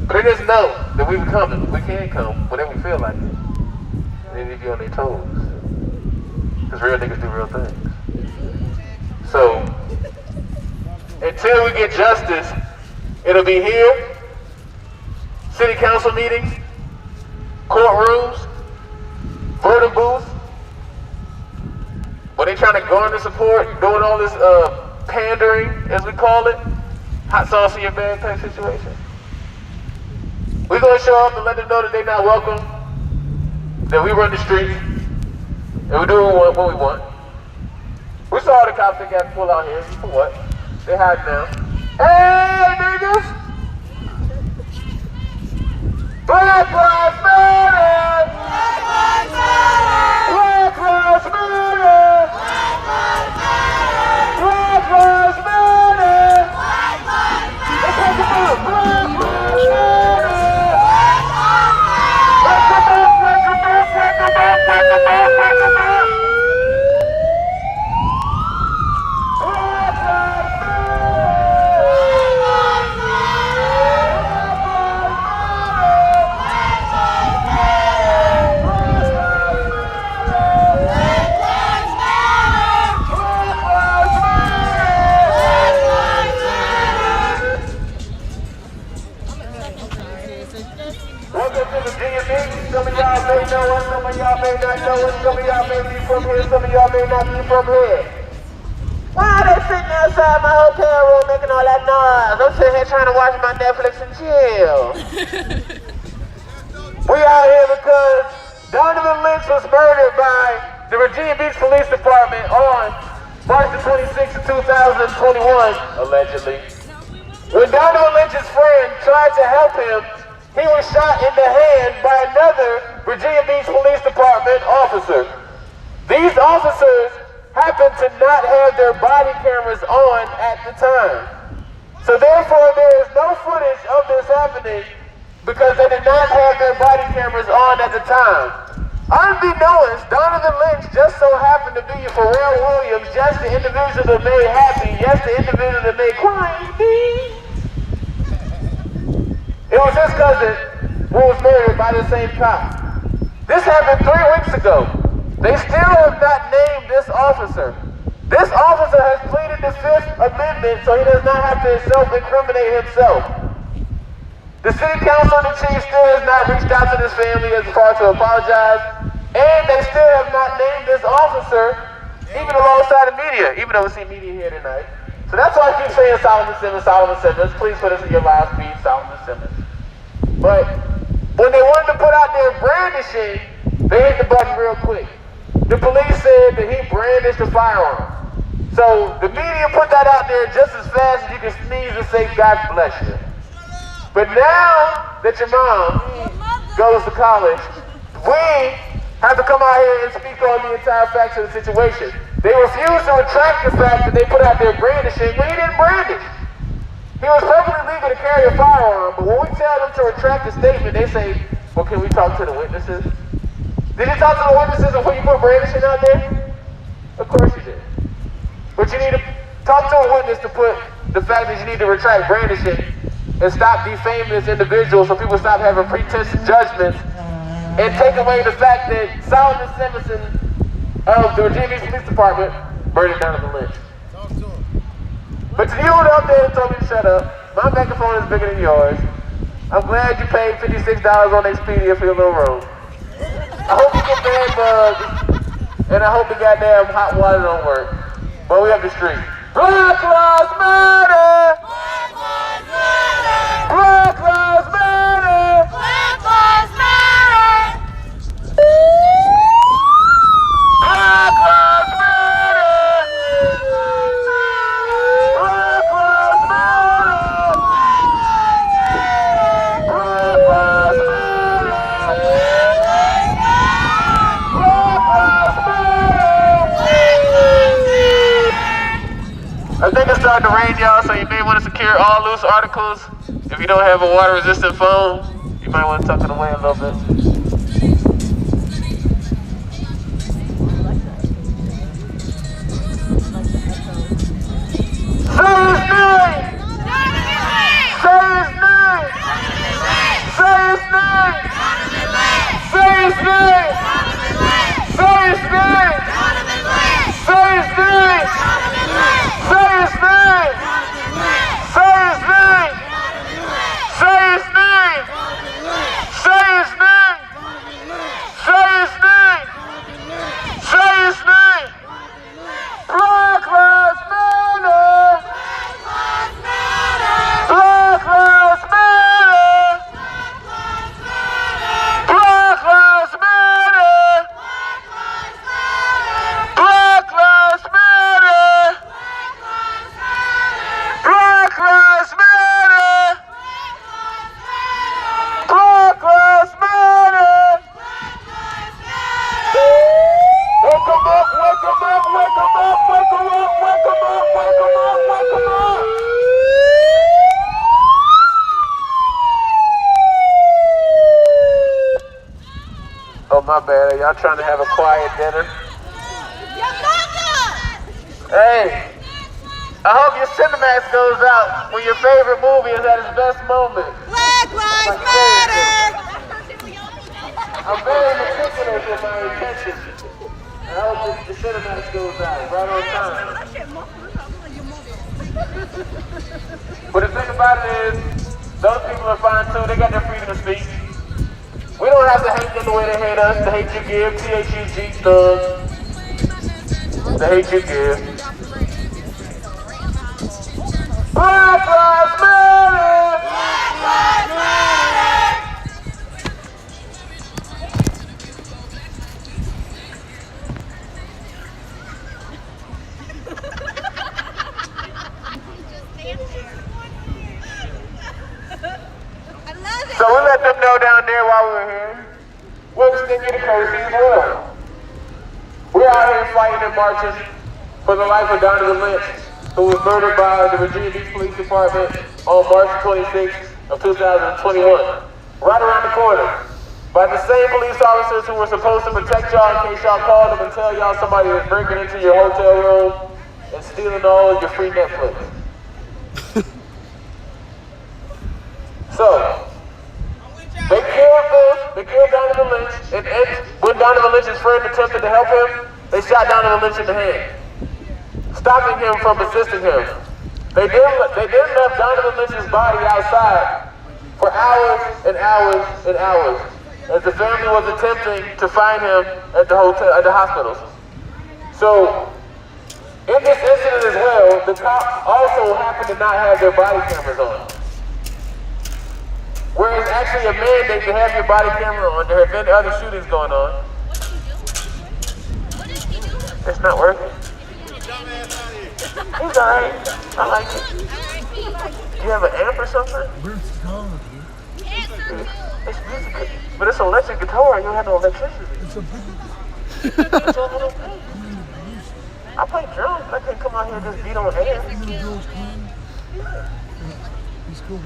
Speaker 1: but they just know that we be coming. We can come whenever we feel like it. They need to be on their toes. Because real niggas do real things. So, until we get justice, It'll be here, city council meetings, courtrooms, voting booths, where they trying to garner support, doing all this pandering, as we call it, hot sauce in your bag type situation. We're gonna show up and let them know that they're not welcome, that we run the streets, and we do what we want. We saw the cops that got pulled out here, for what? They hide now. Hey, niggas! Black Lives Matter! Black Lives Matter! Black Lives Matter! Black Lives Matter! Black Lives Matter! Black Lives Matter! Black Lives Matter! Some of y'all may know us, some of y'all may not know us, some of y'all may be from here, some of y'all may not be from here. Why are they sitting outside my hotel room making all that noise? I'm sitting here trying to watch my Netflix and chill. We out here because Donovan Lynch was murdered by the Virginia Beach Police Department on March the 26th of 2021, allegedly. When Donovan Lynch's friend tried to help him, he was shot in the hand by another Virginia Beach Police Department officer. These officers happened to not have their body cameras on at the time. So therefore, there is no footage of this happening because they did not have their body cameras on at the time. Unbeknownst, Donovan Lynch just so happened to be Pharrell Williams, just the individual that made Happy, yes, the individual that made Crying. It was his cousin who was murdered by the same cop. This happened 3 weeks ago. They still have not named this officer. This officer has pleaded the Fifth Amendment so he does not have to self-incriminate himself. The city council and the chief still has not reached out to this family as far to apologize, and they still have not named this officer even alongside the media, even though we see media here tonight. So that's why I keep saying Solomon Simmons, Solomon Simmons. Please put us in your live feed, Solomon Simmons. But when they wanted to put out their brandishing, they hit the button real quick. The police said that he brandished a firearm. So the media put that out there just as fast as you can sneeze and say, God bless you. But now that your mom goes to college, we have to come out here and speak on the entire facts of the situation. They refused to retract the fact that they put out their brandishing when he didn't brandish. He was perfectly legal to carry a firearm, but when we tell them to retract the statement, they say, well, can we talk to the witnesses? Did you talk to the witnesses before you put brandishing out there? Of course you did. But you need to talk to a witness to put the fact that you need to retract brandishing and stop defaming this individual so people stop having pretentious judgments and take away the fact that Solomon Simmons of the Virginia Beach Police Department murdered Donovan Lynch. But to you out there that told me to shut up, my microphone is bigger than yours. I'm glad you paid $56 on Expedia for your little room. I hope you get bed bugs, and I hope the goddamn hot water don't work. But we have the street. Black Lives Matter! Black Lives Matter! Black Lives Matter!
Speaker 3: Black Lives Matter!
Speaker 1: Black Lives Matter! Black Lives Matter! Black Lives Matter! I think it's starting to rain, y'all, so you may want to secure all loose articles. If you don't have a water-resistant phone, you might want to tuck it away a little bit. Say his name! Say his name! Say his name! Say his name! Say his name! Say his name! Say his name! Say his name! Y'all trying to have a quiet dinner? Hey, I hope your Cinemax goes out when your favorite movie is at its best moment.
Speaker 7: Black Lives Matter!
Speaker 1: I'm very meticulous with my intentions. I hope the Cinemax goes out right on time. But the thing about it is, those people are fine too. They got their freedom of speech. We don't have to hate them the way they hate us. The hate you give, THUG thugs. The hate you give. Black Lives Matter! Black Lives Matter! So we let them know down there while we were here. We'll extend you the courtesy as well. We're out here fighting and marching for the life of Donovan Lynch, who was murdered by the Virginia Beach Police Department on March 26th of 2021. Right around the corner. By the same police officers who were supposed to protect y'all in case y'all called them and tell y'all somebody was breaking into your hotel room and stealing all of your free Netflix. So, they killed Donovan Lynch, and when Donovan Lynch's friend attempted to help him, they shot Donovan Lynch in the hand, stopping him from assisting him. They then left Donovan Lynch's body outside for hours and hours and hours, as the family was attempting to find him at the hospitals. So, in this incident as well, the cops also happened to not have their body cameras on. Where it's actually a mandate to have your body camera on. There have been other shootings going on. It's not working. He's alright. I like it. Do you have an amp or something? It's music, but it's an electric guitar. You don't have no electricity. I play drums, but I can't come out here and just beat on air.
Speaker 6: He's cool.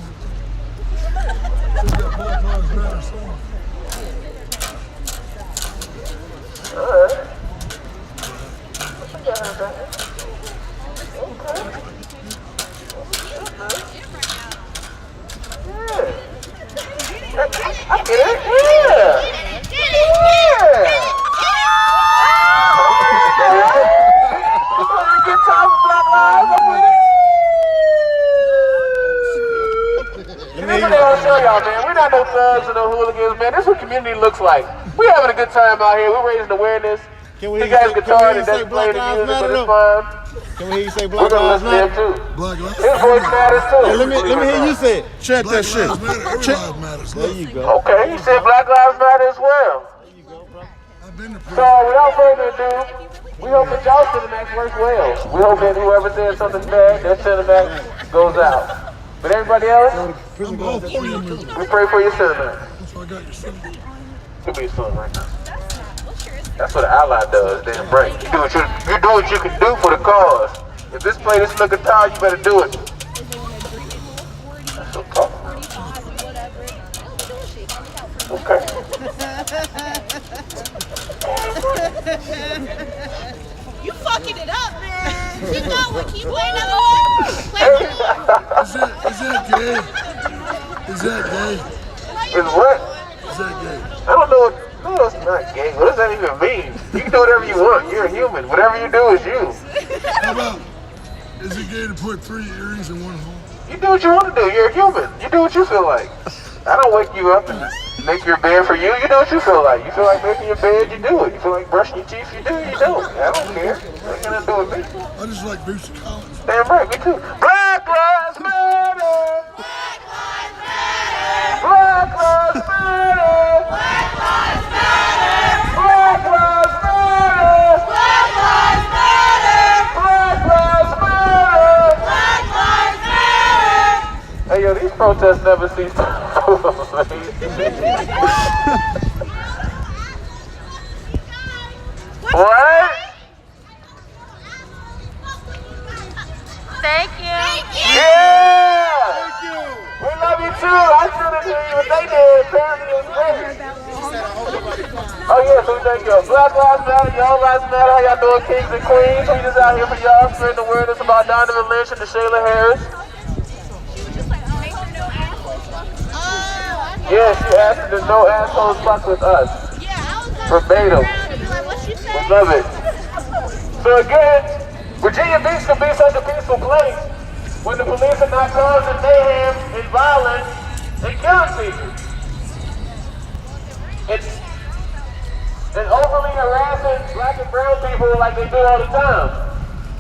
Speaker 1: Alright. I get it. Yeah. Good time for Black Lives. I'm with it. This is what I'll show y'all, man. We're not no thugs or no hooligans, man. This is what community looks like. We're having a good time out here. We're raising awareness. He got his guitar and doesn't play the music, but it's fun.
Speaker 6: Can we hear you say Black Lives Matter?
Speaker 1: Too. His voice matters too.
Speaker 6: Hey, let me hear you say it. Chant that shit. There you go.
Speaker 1: Okay, he said Black Lives Matter as well.
Speaker 6: There you go, bro.
Speaker 1: So without further ado, we hope that y'all Cinemax works well. We hope that whoever said something bad, their Cinemax goes out. But everybody else, we pray for your Cinemax. Could be something right now. That's what an ally does, damn right. You do what you can do for the cause. If this play this little guitar, you better do it. That's so tough. Okay.
Speaker 7: You fucking it up, man. Keep going. Keep playing another one. Play another one.
Speaker 5: Is that gay? Is that gay?
Speaker 1: Is what?
Speaker 5: Is that gay?
Speaker 1: I don't know what. No, it's not gay. What does that even mean? You can do whatever you want. You're a human. Whatever you do is you.
Speaker 5: How about, is it gay to put 3 earrings in one hole?
Speaker 1: You do what you want to do. You're a human. You do what you feel like. I don't wake you up and make your bed for you. You do what you feel like. You feel like making your bed, you do it. You feel like brushing your teeth, you do it. You do it. I don't care. It ain't gonna do with me.
Speaker 5: I just like Booster Collins.
Speaker 1: Damn right, me too. Black Lives Matter!
Speaker 7: Black Lives Matter.
Speaker 1: Black Lives Matter!
Speaker 7: Black Lives Matter.
Speaker 1: Black Lives Matter!
Speaker 7: Black Lives Matter.
Speaker 1: Black Lives Matter!
Speaker 7: Black Lives Matter.
Speaker 1: Hey yo, these protests never cease to What?
Speaker 7: Thank you.
Speaker 1: Yeah! Thank you. We love you too. I shouldn't do what they did. Apparently it was great. Oh yeah, so thank you. lives matter, y'all lives matter. How y'all doing, kings and queens? We just out here for y'all, spreading awareness about Donovan Lynch and Shayla Harris. Yeah, she asked that no assholes fuck with us.
Speaker 7: Yeah, I was
Speaker 1: Verbatim.
Speaker 7: like, what she say?
Speaker 1: We love it. So again, Virginia Beach can be such a peaceful place when the police are not causing mayhem and violence and killing people. And overly harassing black and brown people like they do all the time.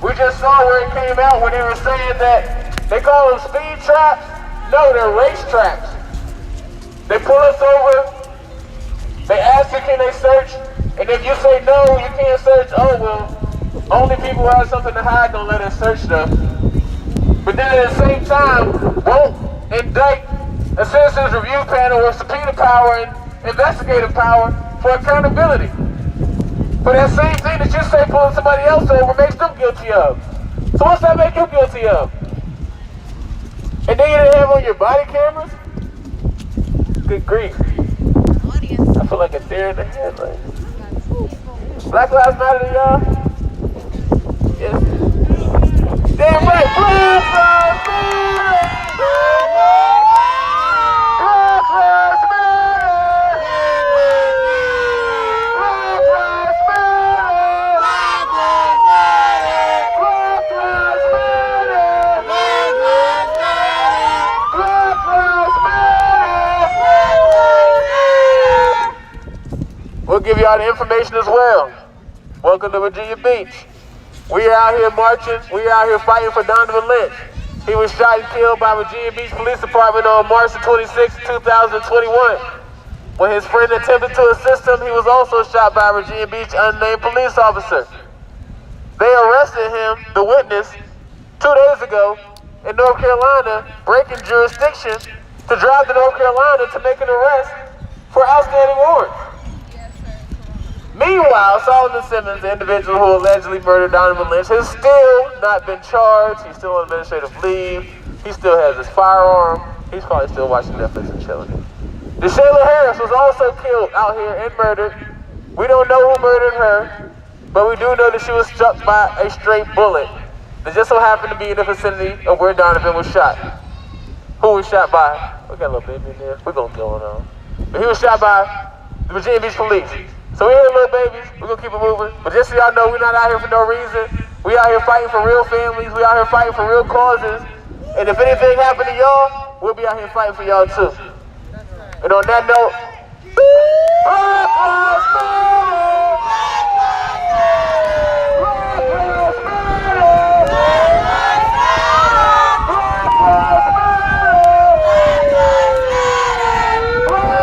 Speaker 1: We just saw where it came out when they were saying that they call them speed traps. No, they're race traps. They pull us over, they ask you can they search, and if you say no, you can't search, oh well, only people who have something to hide don't let us search stuff. But then at the same time, won't indict a citizens review panel with subpoena power and investigative power for accountability. For that same thing that you say pulling somebody else over makes them guilty of. So what's that make you guilty of? And then you didn't have on your body cameras? Good grief. I feel like a deer in the headlight. Black Lives Matter to y'all? Yes. Damn right. Black Lives Matter! Black Lives Matter! Black Lives Matter! Black Lives Matter! Black Lives Matter! Black Lives Matter! We'll give y'all the information as well. Welcome to Virginia Beach. We are out here marching. We are out here fighting for Donovan Lynch. He was shot and killed by Virginia Beach Police Department on March 26, 2021. When his friend attempted to assist him, he was also shot by a Virginia Beach unnamed police officer. They arrested him, the witness, 2 days ago in North Carolina, breaking jurisdiction to drive to North Carolina to make an arrest for outstanding warrants. Meanwhile, Solomon Simmons, the individual who allegedly murdered Donovan Lynch, has still not been charged. He's still on administrative leave. He still has his firearm. He's probably still watching Netflix and chilling. Shayla Harris was also killed out here and murdered. We don't know who murdered her, but we do know that she was struck by a stray bullet that just so happened to be in the vicinity of where Donovan was shot. Who was shot by? We got a little baby in there. We're going to go on. But he was shot by the Virginia Beach Police. So we're here, little babies. We're going to keep it moving. But just so y'all know, we're not out here for no reason. We out here fighting for real families. We out here fighting for real causes. And if anything happened to y'all, we'll be out here fighting for y'all too. And on that note, Black Lives Matter! Black Lives Matter! Black Lives Matter! Black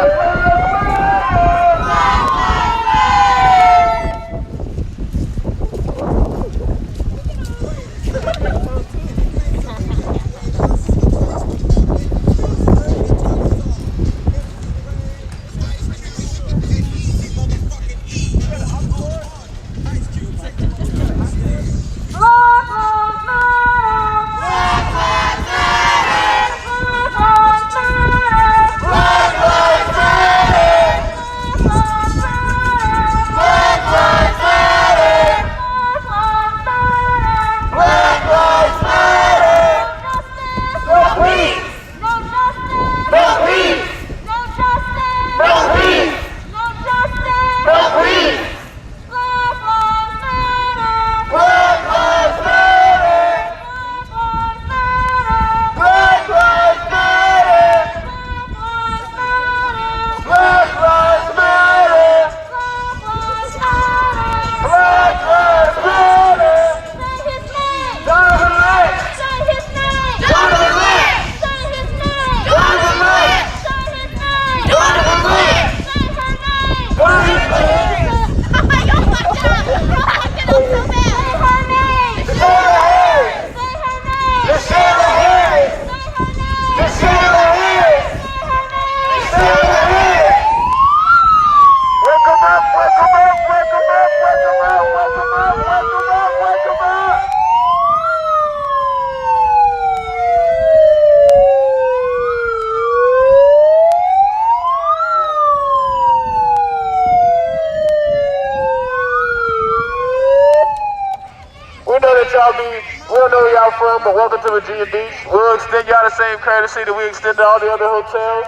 Speaker 1: y'all be, we don't know where y'all from, but welcome to Virginia Beach. We'll extend y'all the same courtesy that we extend to all the other hotels.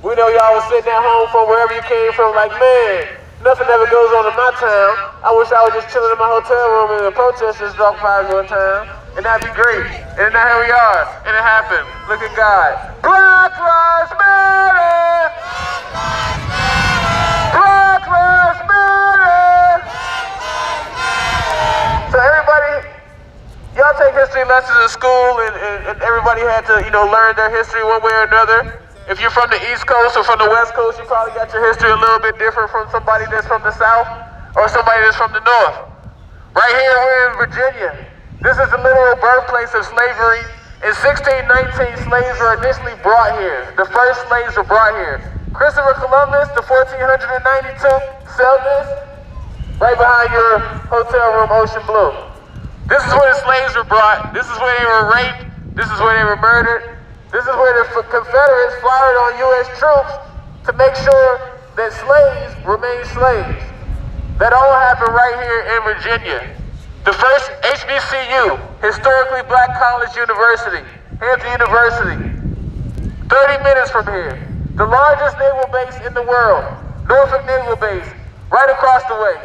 Speaker 1: We know y'all was sitting at home from wherever you came from like, man, nothing ever goes on in my town. I wish I was just chilling in my hotel room and the protesters dropped fires one time. And that'd be great. And now here we are. And it happened. Look at God. Black Lives Matter! Black Lives Matter! So everybody, y'all take history lessons in school and everybody had to, learn their history one way or another. If you're from the East Coast or from the West Coast, you probably got your history a little bit different from somebody that's from the South or somebody that's from the North. Right here, we're in Virginia. This is the literal birthplace of slavery. In 1619, slaves were initially brought here. The first slaves were brought here. Christopher Columbus, the 1492, sailed this right behind your hotel room, Ocean Blue. This is where the slaves were brought. This is where they were raped. This is where they were murdered. This is where the Confederates fired on U.S. troops to make sure that slaves remained slaves. That all happened right here in Virginia. The first HBCU, historically black college university, Hampton University, 30 minutes from here. The largest naval base in the world, Norfolk Naval Base, right across the way.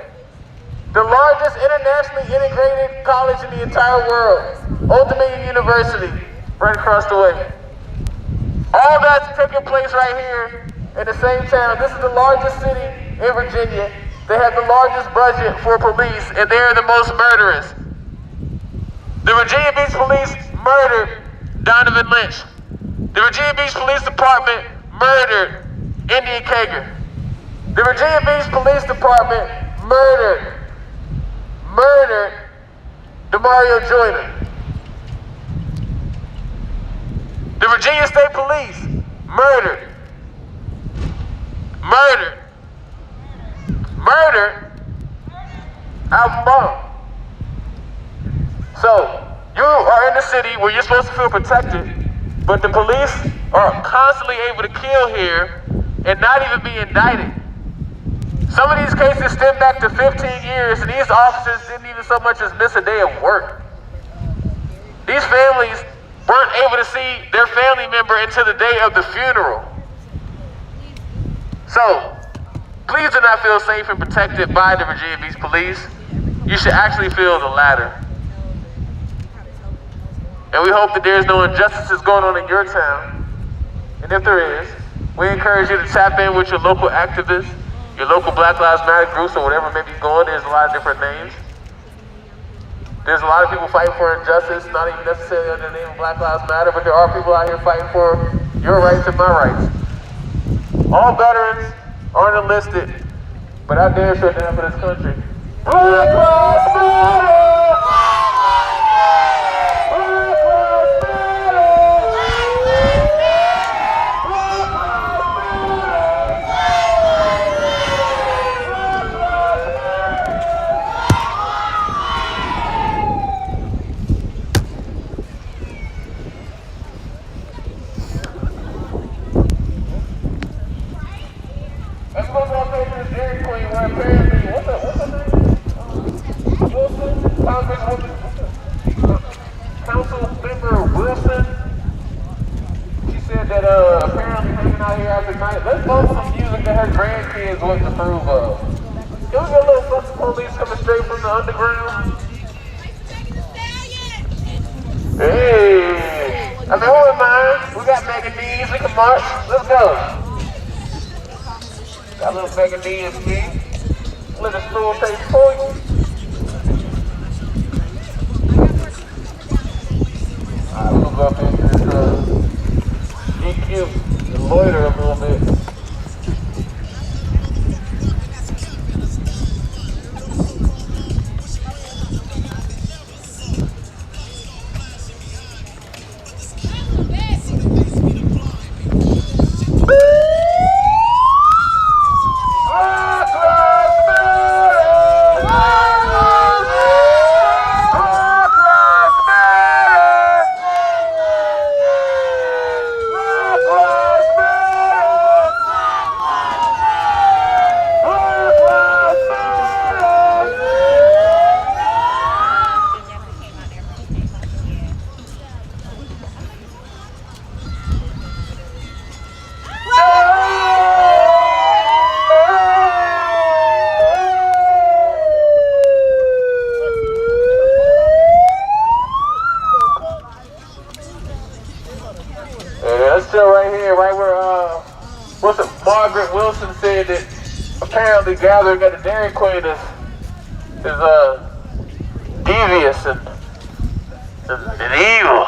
Speaker 1: The largest internationally integrated college in the entire world, Old Dominion University, right across the way. All that's taking place right here in the same town. This is the largest city in Virginia. They have the largest budget for police, and they are the most murderous. The Virginia Beach Police murdered Donovan Lynch. The Virginia Beach Police Department murdered Indian Kager. The Virginia Beach Police Department murdered Demario Joyner. The Virginia State Police murdered Alvin Baum. So, you are in the city where you're supposed to feel protected, but the police are constantly able to kill here and not even be indicted. Some of these cases stem back to 15 years, and these officers didn't even so much as miss a day of work. These families weren't able to see their family member until the day of the funeral. So, please do not feel safe and protected by the Virginia Beach Police. You should actually feel the latter. And we hope that there's no injustices going on in your town. And if there is, we encourage you to tap in with your local activists, your local Black Lives Matter groups, or whatever may be going. There's a lot of different names. There's a lot of people fighting for injustice, not even necessarily under the name of Black Lives Matter, but there are people out here fighting for your rights and my rights. All veterans aren't enlisted, but I dare sure stand for this country. Black Lives Matter! Black Lives Matter! Black Let's go to this Dairy Queen where apparently, what's her name? Wilson? Council member Wilson? She said that apparently hanging out here after night, let's vote some music that her grandkids wouldn't approve of. Can we get a little fucking police coming straight from the underground? Hey! I mean, who am I? We got Megan D's, we can march. Let's go. Got a little Megan D and me. Let the stool take point. Alright, we're gonna go up into this DQ and loiter a little bit. Black Lives Matter! Margaret Wilson said that apparently gathering at the Dairy Queen is devious and evil.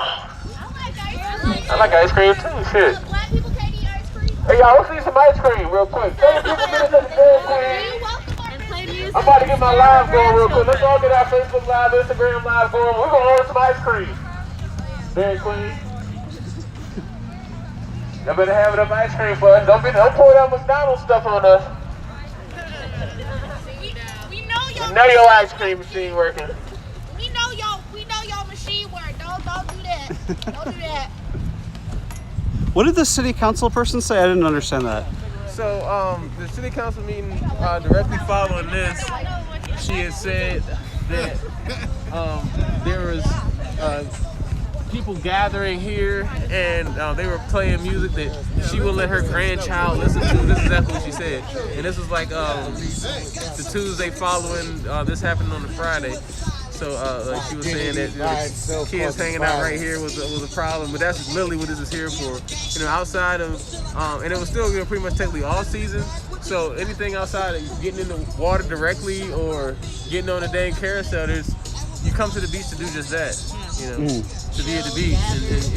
Speaker 1: I like ice cream too, shit.
Speaker 3: Black people can't eat ice cream.
Speaker 1: Hey y'all, let's eat some ice cream real quick. 30 minutes at the Dairy Queen. I'm about to get my live going real quick. Let's all get our Facebook Live, Instagram Live going. We're gonna order some ice cream. Dairy Queen. Y'all better have enough ice cream for us. Don't pour that McDonald's stuff on us.
Speaker 3: We know
Speaker 1: You know your ice cream machine working.
Speaker 3: We know y'all machine work. Don't do that. Don't do that.
Speaker 2: What did the city council person say? I didn't understand that.
Speaker 1: So, the city council meeting directly following this, she had said that there was people gathering here and they were playing music that she would let her grandchild listen to. This is exactly what she said. And this was like the Tuesday following this happened on the Friday. So like she was saying that kids hanging out right here was a problem, but that's literally what this is here for. You know, outside of, and it was still pretty much technically all season. So anything outside of getting in the water directly or getting on a dang carousel, you come to the beach to do just that. You know, to be at the beach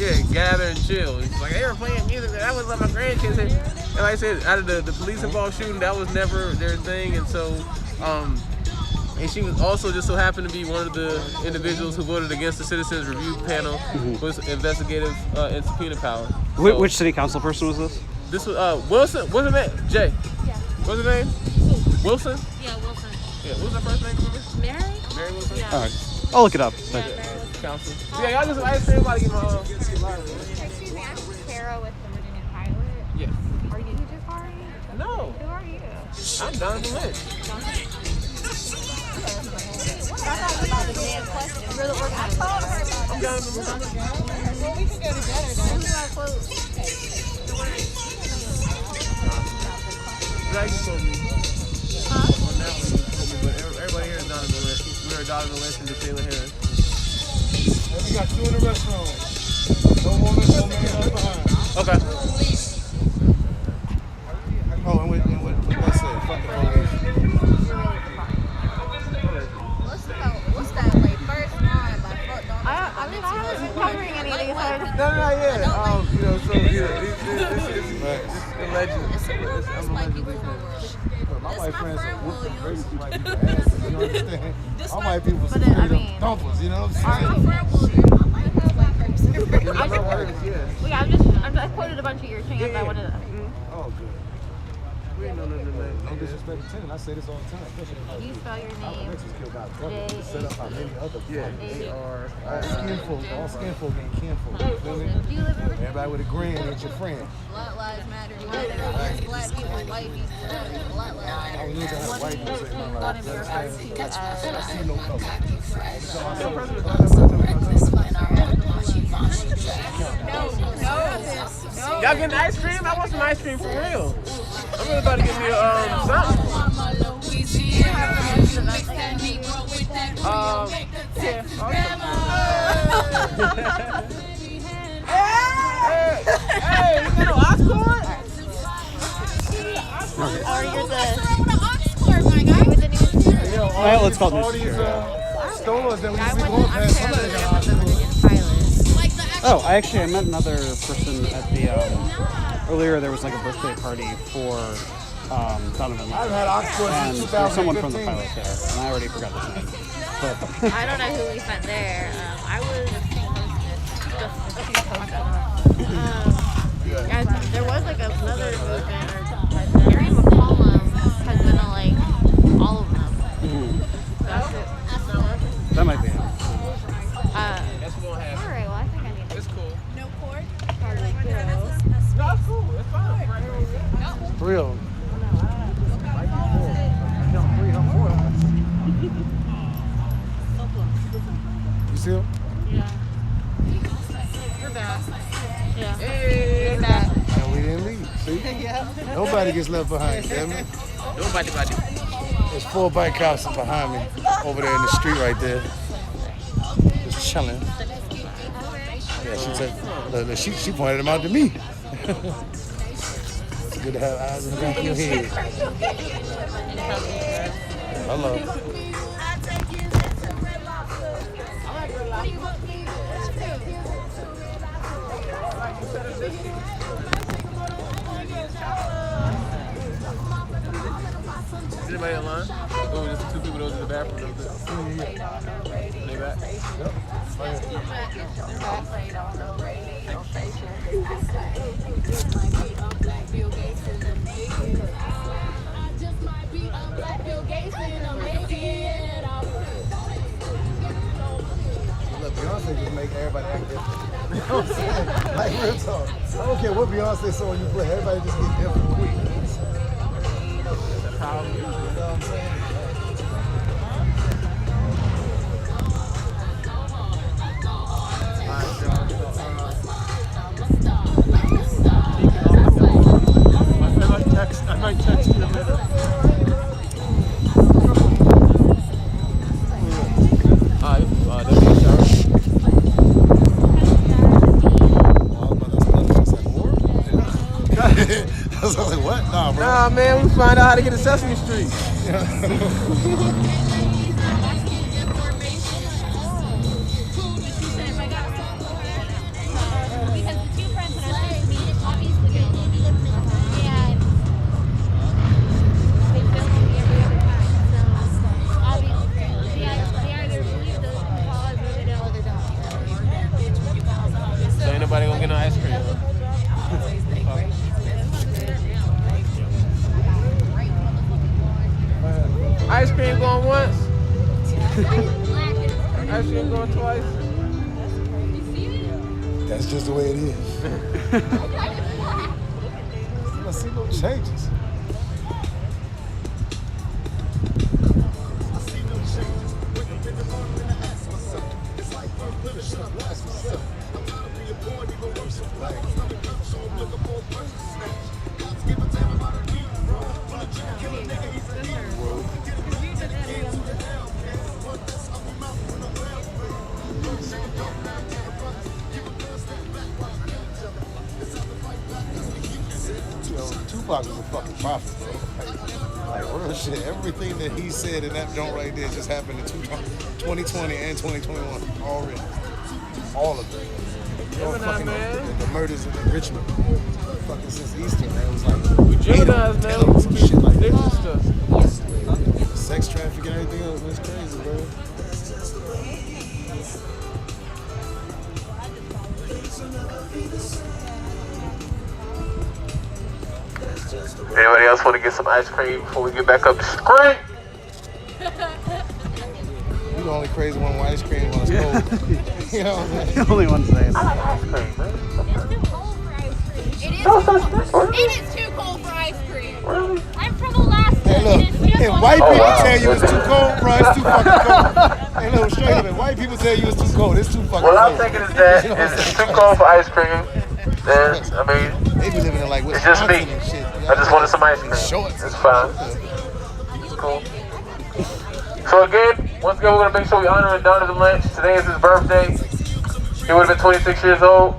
Speaker 1: and gather and chill. It's like they were playing music that was like my grandkids. And like I said, out of the police involved shooting, that was never their thing. And so. And she was also just so happened to be one of the individuals who voted against the Citizens Review panel with investigative and subpoena power. So,
Speaker 2: Which city council person was this?
Speaker 1: This was Wilson. What's her name? Jay.
Speaker 3: Yeah.
Speaker 1: What's her name? Wilson?
Speaker 3: Yeah, Wilson.
Speaker 1: Yeah. What's her first name? Remember?
Speaker 3: Mary?
Speaker 1: Mary Wilson?
Speaker 3: Yeah.
Speaker 2: All right. I'll look it up.
Speaker 3: Yeah, Mary Wilson.
Speaker 1: Council. Yeah, y'all just ice cream. About to get my
Speaker 3: Excuse me, I'm Sarah with the Virginia Pilot.
Speaker 1: Yeah.
Speaker 3: Are you Jafari?
Speaker 1: No.
Speaker 3: Who are you?
Speaker 1: I'm Donovan Lynch.
Speaker 3: I thought about the damn question. I told her about
Speaker 1: I'm Donovan Lynch.
Speaker 3: well, we can go together then. Who's our quote?
Speaker 1: That you told me. On that one, you told me, but everybody here is Donovan Lynch. We are Donovan Lynch and Jayla Harris.
Speaker 6: And we got 2 in the restaurant. No woman, no man left behind.
Speaker 1: Okay.
Speaker 6: Oh, and what that said? Fuck the police.
Speaker 3: What's that like first line by fuck don't I wasn't covering any of these.
Speaker 1: No, yeah. You know, so it's alleged. I'm allegedly.
Speaker 6: My white friends are whooping racist white people ass. You know what I'm saying? All white people
Speaker 3: But
Speaker 6: some
Speaker 3: then, I
Speaker 6: straight
Speaker 3: mean,
Speaker 6: up dumpers. You know what I'm saying?
Speaker 3: I quoted a bunch of your chants. I wanted to.
Speaker 6: Oh, good.
Speaker 1: We ain't no nothing tonight.
Speaker 6: No disrespect to tenant. I say this all the time. Especially
Speaker 3: You spell your name.
Speaker 6: Alexis killed out brothers. It's set up by many other
Speaker 1: A-R.
Speaker 6: all skin folk ain't kin folk. You feel me?
Speaker 3: Do you live in
Speaker 6: Everybody with a grin ain't your friend.
Speaker 3: Black Lives Matter? Black people, white people, Black Lives Matter.
Speaker 6: I don't need to have white people say my life. I see no color.
Speaker 1: Y'all getting ice cream? I want some ice cream for real. I'm really about to get me something. Hey, you got no Oscorn?
Speaker 3: Or you're the Oxford, my guy. With the news.
Speaker 2: Well, it's called
Speaker 6: all
Speaker 2: News
Speaker 6: these
Speaker 2: Secure.
Speaker 6: stores that we
Speaker 3: I
Speaker 6: see
Speaker 3: went.
Speaker 6: going
Speaker 3: I'm
Speaker 6: past.
Speaker 3: Sarah
Speaker 6: Somebody
Speaker 3: with
Speaker 6: got
Speaker 3: the
Speaker 6: Oscorn.
Speaker 3: Virginia Pilot.
Speaker 2: Oh, I met another person at the earlier. There was like a birthday party for Donovan Lynch.
Speaker 6: I've had Oxford
Speaker 2: And
Speaker 6: since
Speaker 2: there was someone from the
Speaker 6: 2015.
Speaker 2: pilot there, and I already forgot his name. But
Speaker 3: I don't know who we met there. I was there was like another movement. Gary McCollum has been on like all of them. That's it.
Speaker 2: that might be him.
Speaker 1: That's what
Speaker 3: All right. Well, I think I need to
Speaker 1: It's cool.
Speaker 3: probably go.
Speaker 1: No, it's cool. It's fine.
Speaker 6: Three of them. You see him?
Speaker 3: Yeah. We're back. Yeah.
Speaker 1: Hey.
Speaker 3: We're back.
Speaker 6: And we didn't leave. See? Nobody gets left behind, damn it.
Speaker 1: Nobody.
Speaker 6: There's 4 bike cops behind me over there in the street right there. Just chilling. Yeah, she pointed them out to me. good to have eyes in the back of your head. Hello.
Speaker 1: Is anybody in line? Oh, just two people those in the bathroom. They back?
Speaker 6: Yep. Look, Beyonce just make everybody act different. You know what I'm saying? Like real talk. I don't care what Beyonce song you play, everybody just get different.
Speaker 1: That's how I'm
Speaker 6: You know what I'm saying?
Speaker 1: I might text you in a minute.
Speaker 6: I was like, what? Nah, bro.
Speaker 1: Nah, man, we find out how to get to Sesame Street. So ain't nobody gonna get no ice cream. Ice cream going once. Ice cream going twice.
Speaker 6: That's just the way it is. I see no changes. Tupac was a fucking prophet, bro. Like real shit. Everything that he said in that joint right there just happened in 2020 and 2021 already. All of it. The murders in Richmond. Fucking since Easter, man. It was like
Speaker 1: Gemini's, man.
Speaker 6: some shit like that.
Speaker 1: Stuff.
Speaker 6: Sex trafficking and everything else. It's crazy, bro.
Speaker 1: Anybody else want to get some ice cream before we get back up the street?
Speaker 6: You the only crazy one with ice cream when it's cold. You know what I'm saying?
Speaker 2: The only one saying that.
Speaker 1: Ice cream, man.
Speaker 7: It is too cold for ice cream. I'm from Alaska.
Speaker 6: Hey, look. If white people tell you it's too cold, bro, it's too fucking cold. Hey, look, straight up. If white people tell you it's too cold, it's too fucking cold.
Speaker 1: What I'm thinking is that it's too cold for ice cream. Then, I mean,
Speaker 6: they be living in like
Speaker 1: it's just me.
Speaker 6: Wisconsin and shit.
Speaker 1: I just wanted some ice cream.
Speaker 6: Shorts.
Speaker 1: It's fine. It's cool. So again, once again, we're gonna make sure we honor Donovan Lynch. Today is his birthday. He would have been 26 years old.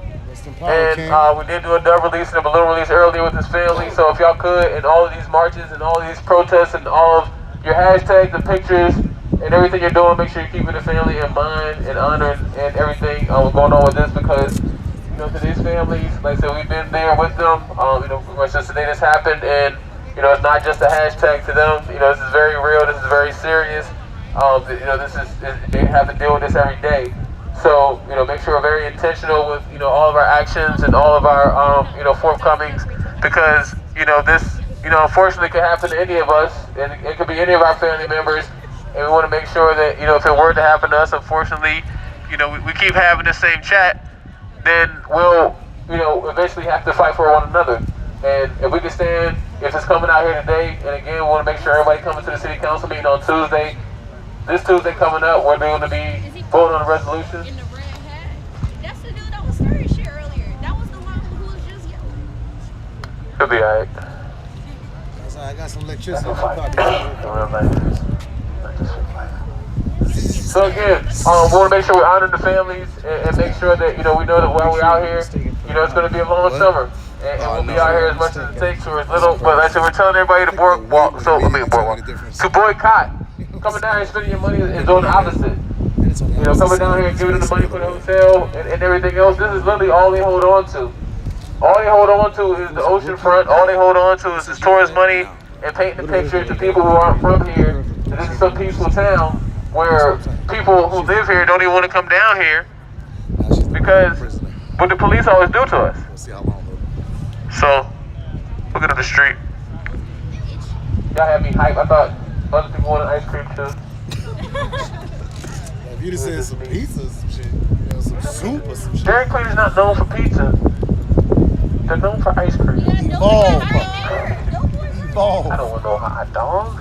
Speaker 1: And we did do a dub release and a balloon release earlier with his family. So if y'all could, in all of these marches and all of these protests and all of your hashtags and pictures and everything you're doing, make sure you're keeping the family in mind and honor and everything going on with this, because you know, to these families, like I said, we've been there with them. You know, since the day this happened, and you know, it's not just a hashtag to them. You know, this is very real. This is very serious. You know, this is they have to deal with this every day. So, you know, make sure we're very intentional with, you know, all of our actions and all of our, you know, forthcomings, because, you know, this, you know, unfortunately could happen to any of us, and it could be any of our family members, and we want to make sure that, you know, if it were to happen to us, unfortunately, you know, we keep having the same chat, then we'll, you know, eventually have to fight for one another. And if we can stand, if it's coming out here today, and again, we want to make sure everybody coming to the city council meeting on Tuesday. This Tuesday coming up, we're going to be voting on a resolution.
Speaker 7: In the red hat. That's the dude that was stirring shit earlier. That was the one who was just yelling.
Speaker 1: He'll be alright.
Speaker 6: I got some electricity.
Speaker 1: So again, we want to make sure we honor the families and make sure that, you know, we know that while we're out here, you know, it's going to be a long summer. and we'll be out here as much as it takes or as little. But like I said, we're telling everybody to to boycott. Coming down here and spending your money is doing the opposite. You know, coming down here and giving them the money for the hotel and everything else. This is literally all they hold on to. All they hold on to is the ocean front. All they hold on to is this tourist money and painting the picture to people who aren't from here. And this is some peaceful town where people who live here don't even want to come down here because what the police always do to us. So, look at the street. Y'all had me hyped. I thought other people wanted ice cream too.
Speaker 6: If you'd have said some pizza or some shit, you know, some soup or some shit.
Speaker 1: Dairy Queen is not known for pizza. They're known for ice cream.
Speaker 6: Evolve.
Speaker 1: I don't want no hot dog.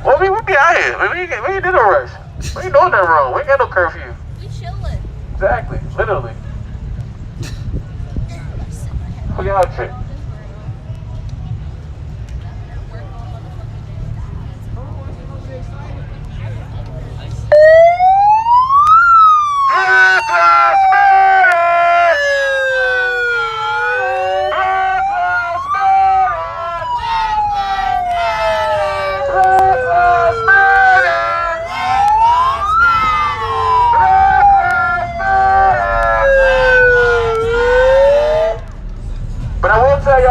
Speaker 1: Well, we be out here. We ain't did no rush. We ain't doing nothing wrong. We ain't got no curfew.
Speaker 3: We chilling.
Speaker 1: Exactly. Literally. Who y'all trick?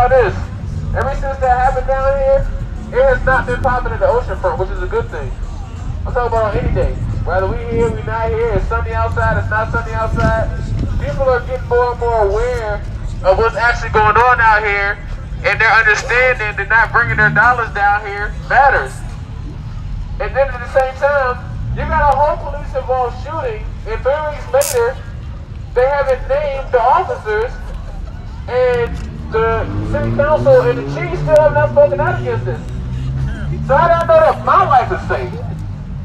Speaker 1: This. Ever since that happened down here, it has not been popping in the ocean front, which is a good thing. I'm talking about on any day. Whether we here, we not here, it's sunny outside, it's not sunny outside. People are getting more and more aware of what's actually going on out here, and they're understanding that not bringing their dollars down here matters. And then at the same time, you got a whole police involved shooting, and 3 weeks later, they haven't named the officers, and the city council and the chief still have not spoken out against this. So how do I know that my life is safe?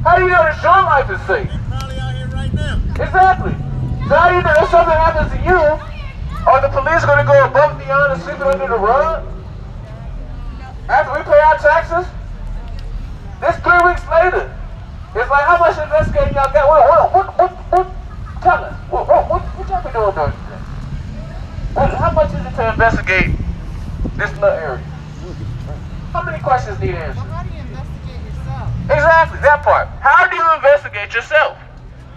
Speaker 1: How do you know that your life is safe?
Speaker 6: Probably out here right now.
Speaker 1: Exactly. So how do you know if something happens to you, are the police going to go above and beyond and sweep it under the rug? After we pay our taxes? This 3 weeks later. It's like, how much investigating y'all got? What? Tell us. What y'all be doing during this? How much is it to investigate this little area? How many questions need answered?
Speaker 4: How do you investigate yourself?
Speaker 1: Exactly, that part. How do you investigate yourself?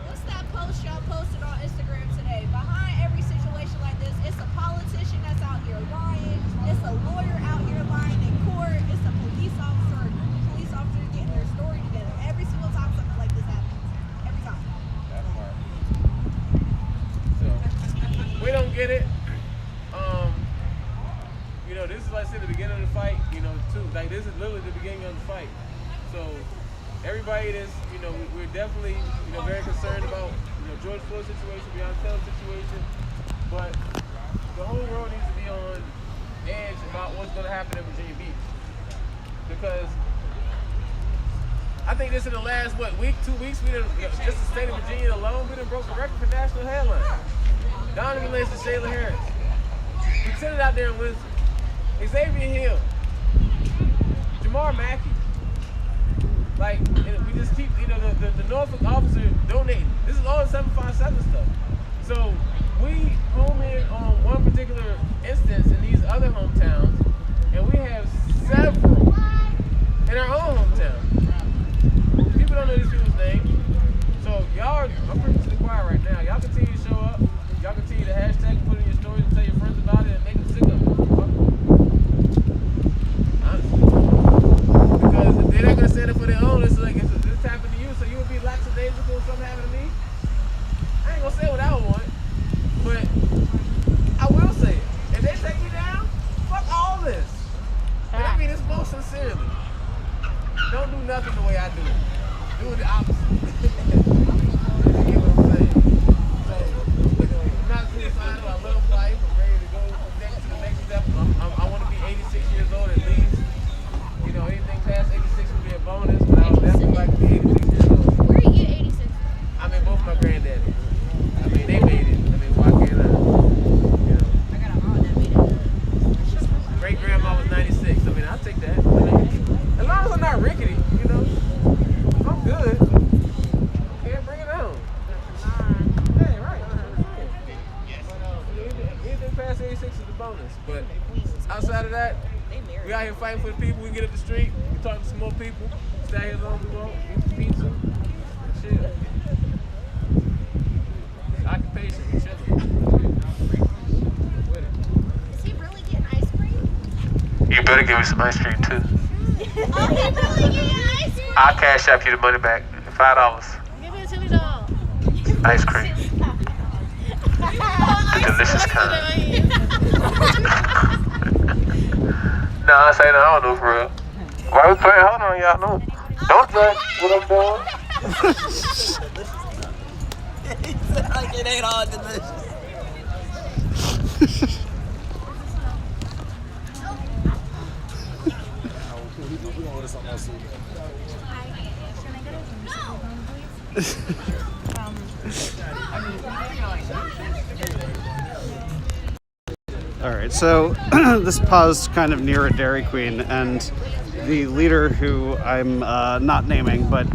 Speaker 7: What's that post y'all posted on Instagram today? Behind every situation like this, it's a politician that's out here lying. It's a lawyer out here lying in court. It's a police officer, a group of police officers getting their story together. Every single time something like this happens. Every time.
Speaker 1: So, we don't get it. You know, this is like I said, the beginning of the fight, you know, too. Like, this is literally the beginning of the fight. So, everybody that's, you know, we're definitely, you know, very concerned about, you know, George Floyd's situation, Breonna Taylor's situation. But the whole world needs to be on edge about what's going to happen in Virginia Beach. Because I think this in the last, week, 2 weeks, we done, just the state of Virginia alone, we done broke the record for national headlines. Donovan Lynch and Shayla Harris. Lieutenant out there in Windsor. Xavier Hill. Jamar Mackey. Like, we just keep, you know, the Norfolk officer donating. This is all the 757 stuff. So, we home in on one particular instance in these other hometowns, and we have several in our own hometown. People don't know these people's names. So, y'all, I'm pretty quiet right now. Y'all continue to show up. Y'all continue to hashtag and put in your stories and tell your friends about it and make them sick of it. Honestly. Because if they're not going to stand up for their own, it's like, if this happened to you, so you would be lackadaisical if something happened to me? I ain't going to say what I would want, but I will say it. If they take me down, fuck all this. And I mean this most sincerely. Don't do nothing the way I do it. Do it the opposite. You get what I'm saying? So, you know, I'm not suicidal. I love life. I'm ready to go next to the next step. I want to be 86 years old at least. You know, anything past 86 would be a bonus, but I would definitely like to be 86 years old.
Speaker 3: Where you get 86?
Speaker 1: I mean, both my granddaddy. I mean, they made it. I mean, why can't I? You know.
Speaker 3: I got an aunt that made it.
Speaker 1: Great grandma was 96. I mean, I'll take that. I mean, as long as I'm not rickety, you know. fighting for the people. We can get up the street. We can talk to some more people. Stay here as long as we want. Eat some pizza. And chill. Occupation. We chilling.
Speaker 7: Is he really getting ice cream?
Speaker 1: You better give me some ice cream too.
Speaker 7: Oh, he really getting ice cream?
Speaker 1: I'll cash out you the money back. $5.
Speaker 3: Give me a $20.
Speaker 1: Ice cream. The delicious kind. Nah, I say no, I don't know for real. Why we playing? Hold on, y'all know. Don't judge what I'm doing.
Speaker 9: He said like it ain't all delicious.
Speaker 2: All right, so this paused kind of near a Dairy Queen, and the leader, who I'm not naming, but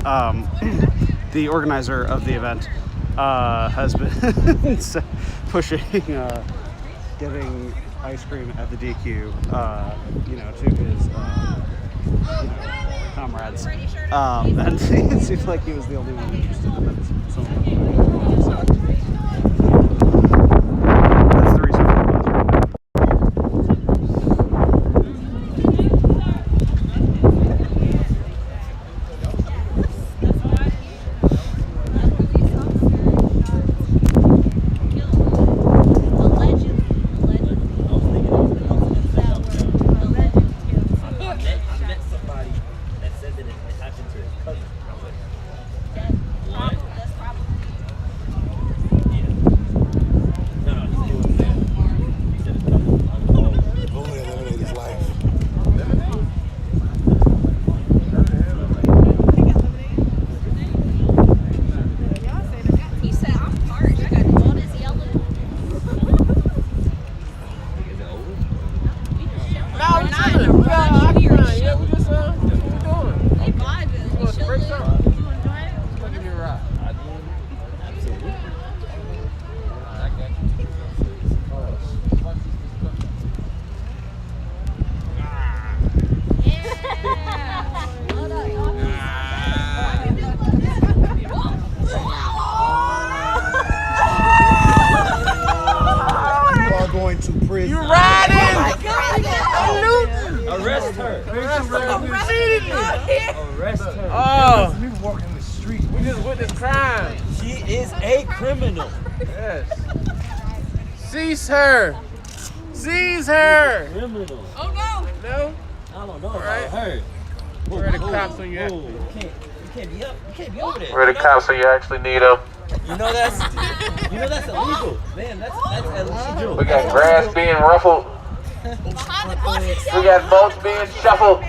Speaker 2: the organizer of the event, has been pushing giving ice cream at the DQ, to his comrades, and it seems like he was the only one interested in it. So that's the reason for the pause.
Speaker 1: Seize her! Seize her!
Speaker 9: Criminal.
Speaker 7: Oh no!
Speaker 1: No?
Speaker 9: I don't know
Speaker 1: All right.
Speaker 9: about her.
Speaker 1: Where are the cops when you
Speaker 9: You can't be over there.
Speaker 1: Where are the cops when you actually need them?
Speaker 9: You know that's illegal. Man, that's illegal.
Speaker 1: We got grass being ruffled. We got boats being shuffled.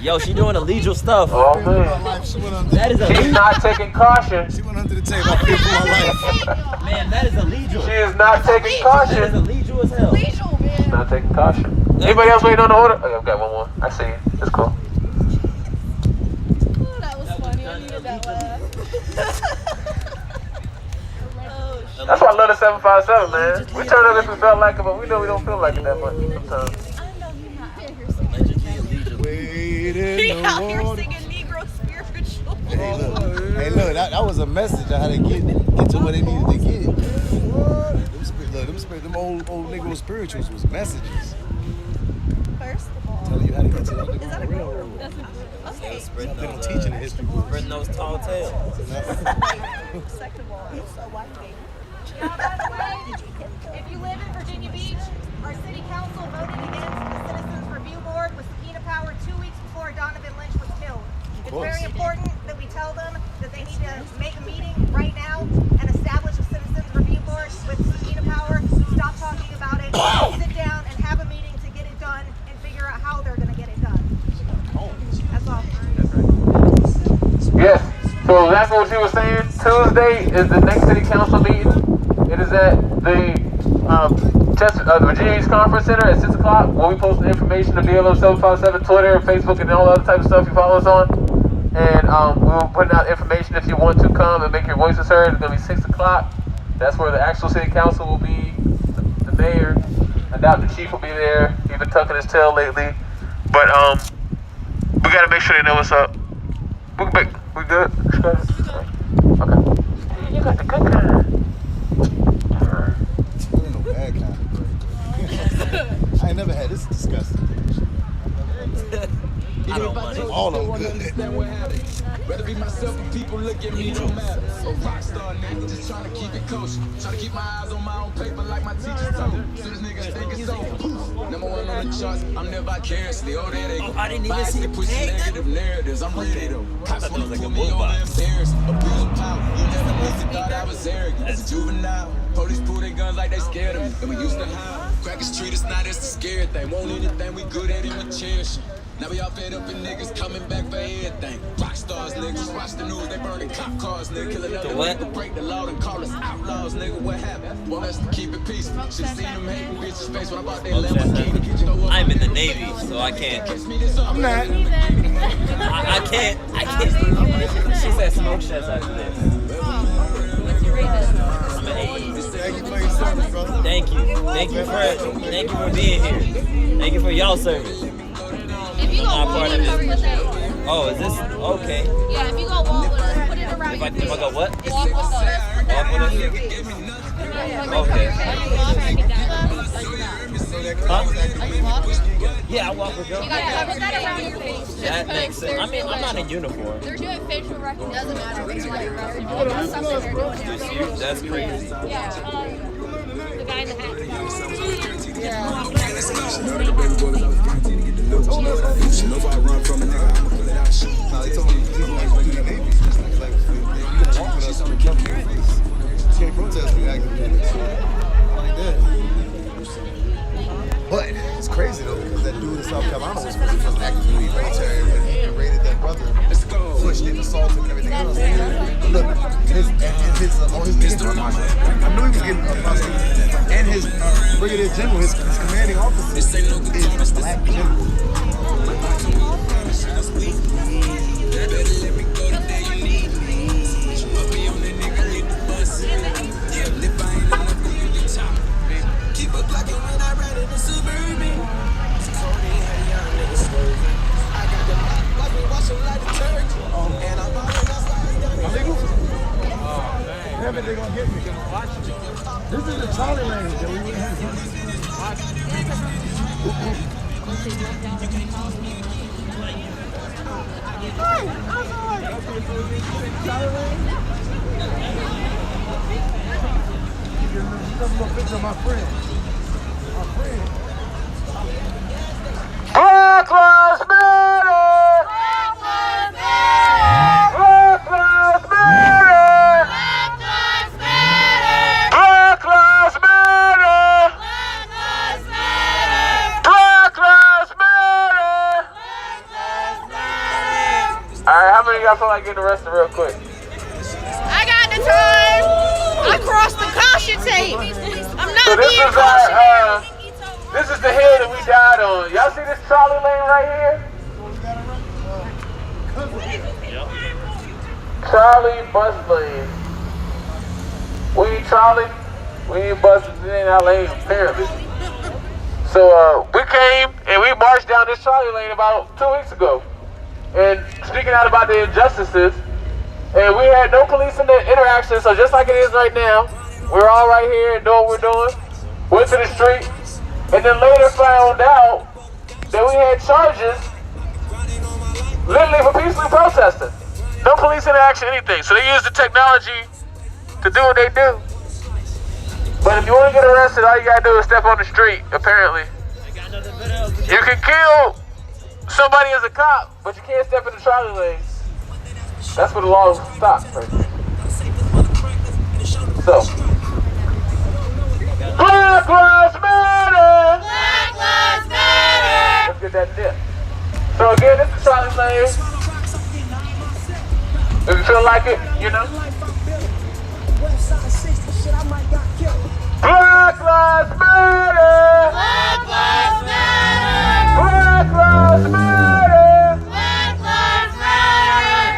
Speaker 9: Yo, she doing illegal stuff.
Speaker 1: Oh man.
Speaker 9: That is
Speaker 1: She's
Speaker 9: illegal.
Speaker 1: not taking caution.
Speaker 6: She went under the table. I fear for my life.
Speaker 9: Man, that is illegal.
Speaker 1: She is not taking
Speaker 9: That is
Speaker 1: caution.
Speaker 9: illegal as hell.
Speaker 7: Legal, man.
Speaker 1: Not taking caution. Anybody else waiting on the order? Oh, yeah, I've got one more. I see you. That's cool.
Speaker 7: Oh, that was funny. I needed that laugh. Oh, shit.
Speaker 1: That's why I love the 757, man. We turn up if we felt like it, but we know we don't feel like it that much sometimes.
Speaker 6: Wait in
Speaker 7: He
Speaker 6: the
Speaker 7: out here
Speaker 6: water.
Speaker 7: singing Negro spiritual.
Speaker 6: Hey, look, that was a message on how they get to where they needed to get. Them old Negro spirituals was messages.
Speaker 7: First of all,
Speaker 6: Telling you how to get to that
Speaker 7: is that a
Speaker 6: Negro
Speaker 7: girl?
Speaker 6: railroad.
Speaker 7: That's a okay.
Speaker 6: I've been teaching the history books.
Speaker 9: Spreading those tall tales.
Speaker 7: Second of all, it's a white baby.
Speaker 10: If you live in Virginia Beach, our city council voted against the Citizens Review Board with subpoena power 2 weeks before Donovan Lynch was killed. It's very important that we tell them that they need to make a meeting right now and establish a Citizens Review Board with subpoena power. Stop talking about it. Sit down and have a meeting to get it done and figure out how they're going to get it done. That's all.
Speaker 1: Yes. So that's what she was saying. Tuesday is the next city council meeting. It is at the Virginia Beach Conference Center at 6 o'clock. We'll be posting information to BLM757 Twitter, Facebook, and all the other type of stuff you follow us on. And we'll put out information if you want to come and make your voices heard. It's going to be 6 o'clock. That's where the actual city council will be, the mayor. I doubt the chief will be there. He's been tucking his tail lately. But we gotta make sure they know what's up. We good? Okay. You got the good kind.
Speaker 6: Ain't no bad kind of break. I ain't never had this disgusting.
Speaker 9: I don't want it.
Speaker 6: All of them good.
Speaker 8: Rather be myself and people look at me, don't matter. A rock star nigga, just trying to keep it kosher. Trying to keep my eyes on my own paper like my teacher told me. So this nigga think it's over. Poof. Number one on the charts, I'm never vicariously. Oh, there they go.
Speaker 9: I didn't even see
Speaker 8: Biasly pushing negative narratives. I'm ready though. Cops wanna
Speaker 9: like a
Speaker 8: pull me over
Speaker 9: boombox.
Speaker 8: embarrassed. Abuse of power. You never really thought I was arrogant. As a juvenile, police pull their guns like they scared of me. And we used to hide. Crackers treat us not as the scared thing. Won't anything we good at him and cherish. Now we all fed up and niggas coming back for everything. Rock stars, niggas, watch the news, they burning cop cars, nigga. Kill another nigga, break the law and call us outlaws, nigga. What happened? Want us to keep it peaceful. Should seen them hating bitches' face when I bought their Lamborghini.
Speaker 9: I'm in the Navy, so I can't.
Speaker 6: I'm not.
Speaker 9: I can't. She said smoke shots after this.
Speaker 3: What's your reason?
Speaker 9: I'm an 80.
Speaker 6: Thank you for your service, brother.
Speaker 9: Thank you for being here. Thank you for y'all service.
Speaker 3: If you go
Speaker 9: Not
Speaker 3: walk,
Speaker 9: part
Speaker 3: you
Speaker 9: of
Speaker 3: cover
Speaker 9: it.
Speaker 3: your face.
Speaker 9: Oh, is this okay?
Speaker 3: Yeah, if you go walk with us, put it around
Speaker 9: If
Speaker 3: your face.
Speaker 9: I go what?
Speaker 3: Walk with us.
Speaker 9: Walk with us? Okay.
Speaker 3: Are you walking with us?
Speaker 9: Huh?
Speaker 3: Are you walking?
Speaker 9: Yeah, I walk with y'all.
Speaker 3: You gotta cover that around your face.
Speaker 9: That makes sense. I mean, I'm not in uniform.
Speaker 3: They're doing facial recognition. Doesn't matter. It's like something they're doing now.
Speaker 9: That's crazy.
Speaker 3: Yeah. The guy in the hat.
Speaker 8: Nobody run from a nigga, I'ma pull it out.
Speaker 6: Nah, they told me people always went to the Navy. Like, you gonna walk with us, we cover your face. You can't protest me active duty. Like that. But it's crazy though, because that dude in South Carolina was supposed to be active duty military, but he raided that brother, pushed him, assaulted him, and everything else. Look, his I knew he was getting prosecuted. And his brigadier general, his commanding officer, is a black general. They're gonna get me. This is the Charlie lane that we went in. Picture of my friend.
Speaker 1: Black Lives Matter! Black Lives Matter! Black Lives Matter! Black Lives Matter! Black Lives Matter! Alright, how many of y'all feel like getting arrested real quick?
Speaker 7: I got the time. I crossed the caution tape. I'm not
Speaker 1: So this
Speaker 7: being
Speaker 1: is
Speaker 7: cautionary.
Speaker 1: this is the hill that we died on. Y'all see this trolley lane right here? Trolley bus lane. We ain't trolley, we ain't buses, it ain't our lane apparently. So we came and we marched down this trolley lane about 2 weeks ago and speaking out about the injustices, and we had no police interaction, so just like it is right now, we're all right here and doing what we're doing. Went to the street and then later found out that we had charges literally for peacefully protesting. No police interaction, anything. So they use the technology to do what they do. But if you want to get arrested, all you gotta do is step on the street, apparently. You can kill somebody as a cop, but you can't step in the trolley lane. That's where the law stops, right there. So, Black Lives Matter!
Speaker 3: Black Lives Matter!
Speaker 1: Let's get that dip. So again, this is the trolley lane. If you feel like it, you know. Black Lives Matter!
Speaker 3: Black Lives Matter!
Speaker 1: Black Lives Matter!
Speaker 3: Black Lives Matter!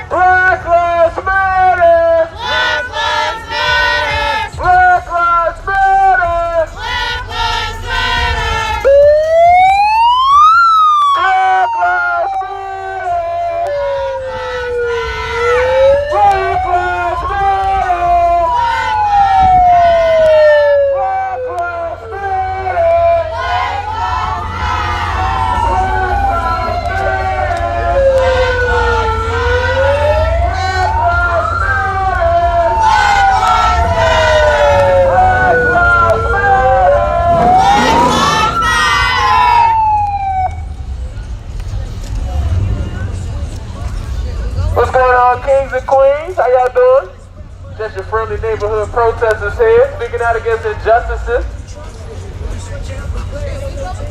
Speaker 1: Black Lives Matter!
Speaker 3: Black Lives Matter!
Speaker 1: Black Lives Matter!
Speaker 3: Black Lives Matter!
Speaker 1: Black your friendly neighborhood protesters here, speaking out against injustices.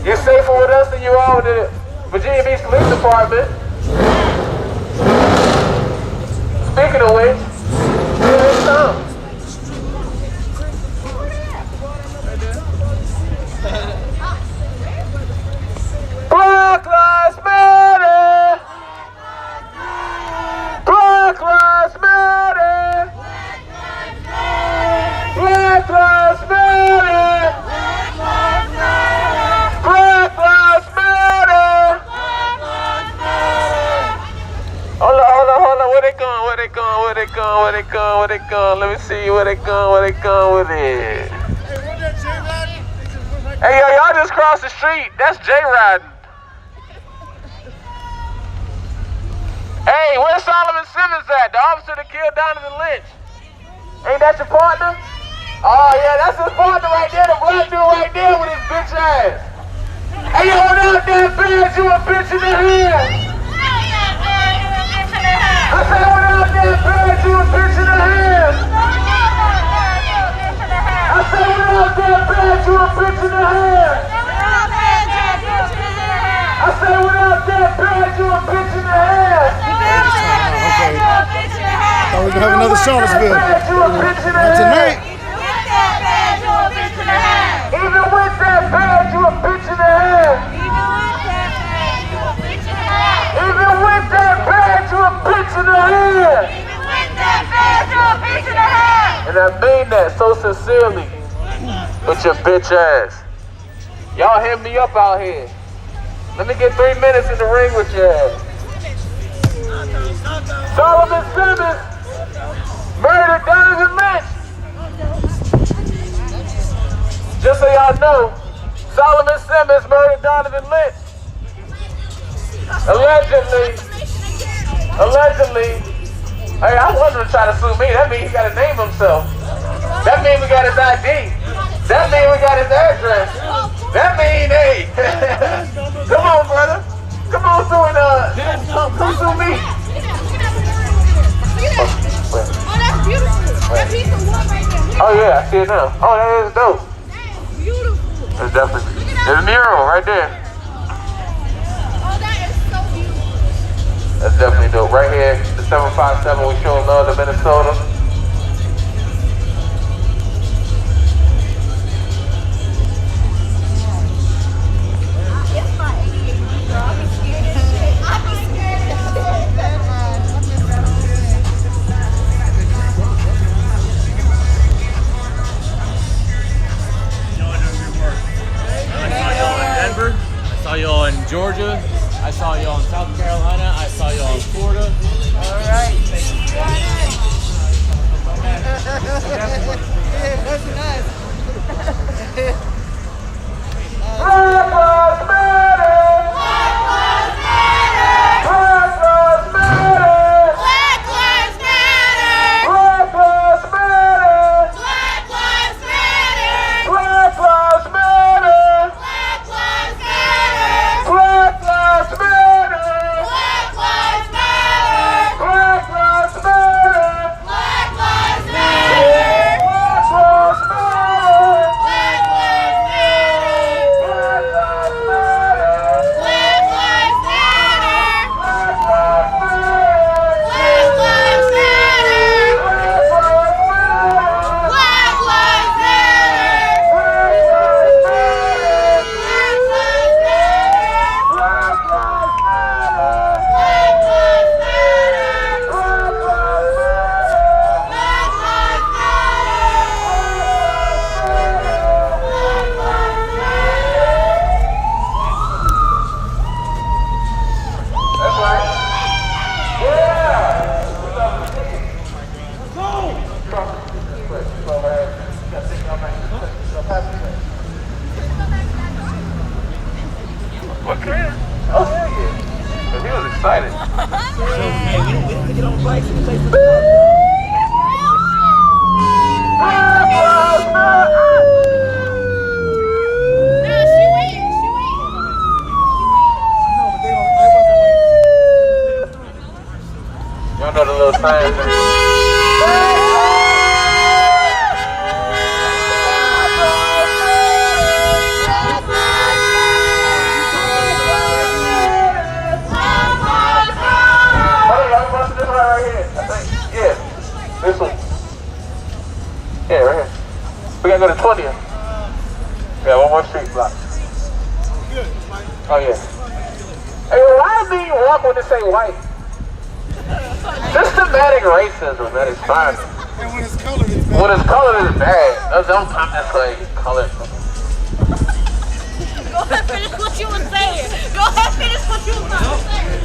Speaker 1: You're safer with us than you are with the Virginia Beach Police Department. Speaking of which, here they come. Black Lives Matter! Black Lives Matter! Black Lives Matter! Black Lives Matter! Hold on, where they going, where they going, where they going, where they going, where they going? Let me see where they going with it. Hey, yo, y'all just crossed the street. That's J-Riding. Hey, where's Solomon Simmons at? The officer that killed Donovan Lynch. Ain't that your partner? Oh, yeah, that's his partner right there. The black dude right there with his bitch ass. Hey, yo, without that badge, you a bitch in the head. I said, without that badge, you a bitch in the head. I said, without that badge, you a bitch in the head. I said, without that badge, you a bitch in the head.
Speaker 6: Thought we could have another Charlottesville. Not tonight.
Speaker 1: Even with that badge, you a bitch in the head. Even with that badge, you a bitch in the head. And I mean that so sincerely with your bitch ass. Y'all hit me up out here. Let me get 3 minutes in the ring with your ass. Solomon Simmons murdered Donovan Lynch. Just so y'all know, Solomon Simmons murdered Donovan Lynch. Allegedly. Hey, I want him to try to sue me. That means he got to name himself. That means we got his ID. That means we got his address. That means, hey, come on, brother. Come on, come sue me.
Speaker 7: Oh, that's beautiful. That piece of wood right there.
Speaker 1: Oh yeah, I see it now. Oh, that is dope.
Speaker 7: That's beautiful.
Speaker 1: It's definitely, there's a mural right there.
Speaker 7: Oh, that is so beautiful.
Speaker 1: That's definitely dope. Right here, the 757, we showing love to Minnesota.
Speaker 7: It's my 88, bro. I be scared as shit. I be scared as shit.
Speaker 9: I saw y'all in Georgia. I saw y'all in South Carolina. I saw y'all in Florida.
Speaker 7: All right.
Speaker 1: Yeah, right here. We gotta go to 20th. Yeah, one more street block. Oh, yeah. Hey, why do you walk when they say white? Systematic racism, that is fine.
Speaker 6: And when it's colored, it's bad.
Speaker 1: When it's colored, it's bad. Don't come this way, colored.
Speaker 7: Go ahead, finish what you were saying. Go ahead, finish what you were saying.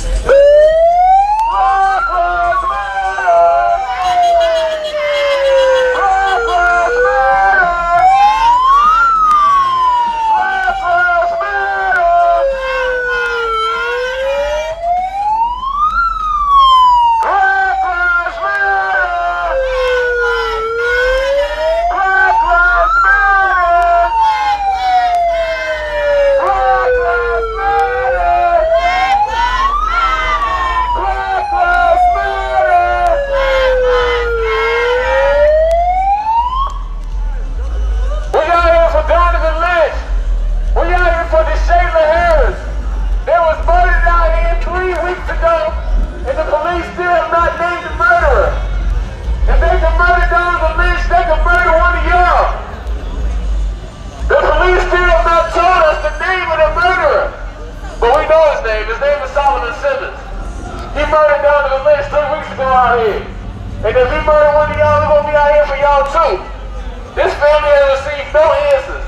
Speaker 1: Black Lives Matter! Black Lives Matter! Black Lives Matter! Black Lives Matter! Black Lives Matter! Black Lives Matter! Black Lives Matter! We out here for Donovan Lynch. We out here for Shayla Harris. They was murdered out here 3 weeks ago, and the police still have not named the murderer. If they can murder Donovan Lynch, they can murder one of y'all. The police still have not told us the name of the murderer. But we know his name. His name is Solomon Simmons. He murdered Donovan Lynch 3 weeks ago out here. And if he murdered one of y'all, we're gonna be out here for y'all too. This family has received no answers.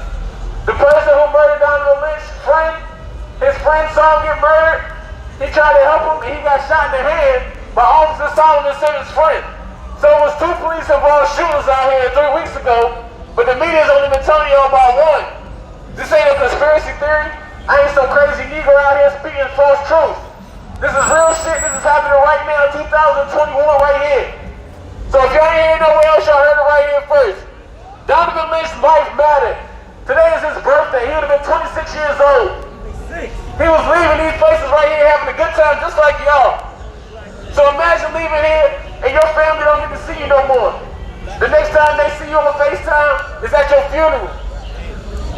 Speaker 1: The person who murdered Donovan Lynch's friend, his friend saw him get murdered. He tried to help him and he got shot in the hand by Officer Solomon Simmons' friend. So it was 2 police involved shooters out here 3 weeks ago, but the media's only been telling y'all about one. This ain't a conspiracy theory. I ain't some crazy Negro out here speaking false truth. This is real shit. This is happening right now, 2021 right here. So if y'all ain't heard nowhere else, y'all heard it right here first. Donovan Lynch's life mattered. Today is his birthday. He would have been 26 years old. He was leaving these places right here having a good time just like y'all. So imagine leaving here and your family don't get to see you no more. The next time they see you on FaceTime is at your funeral.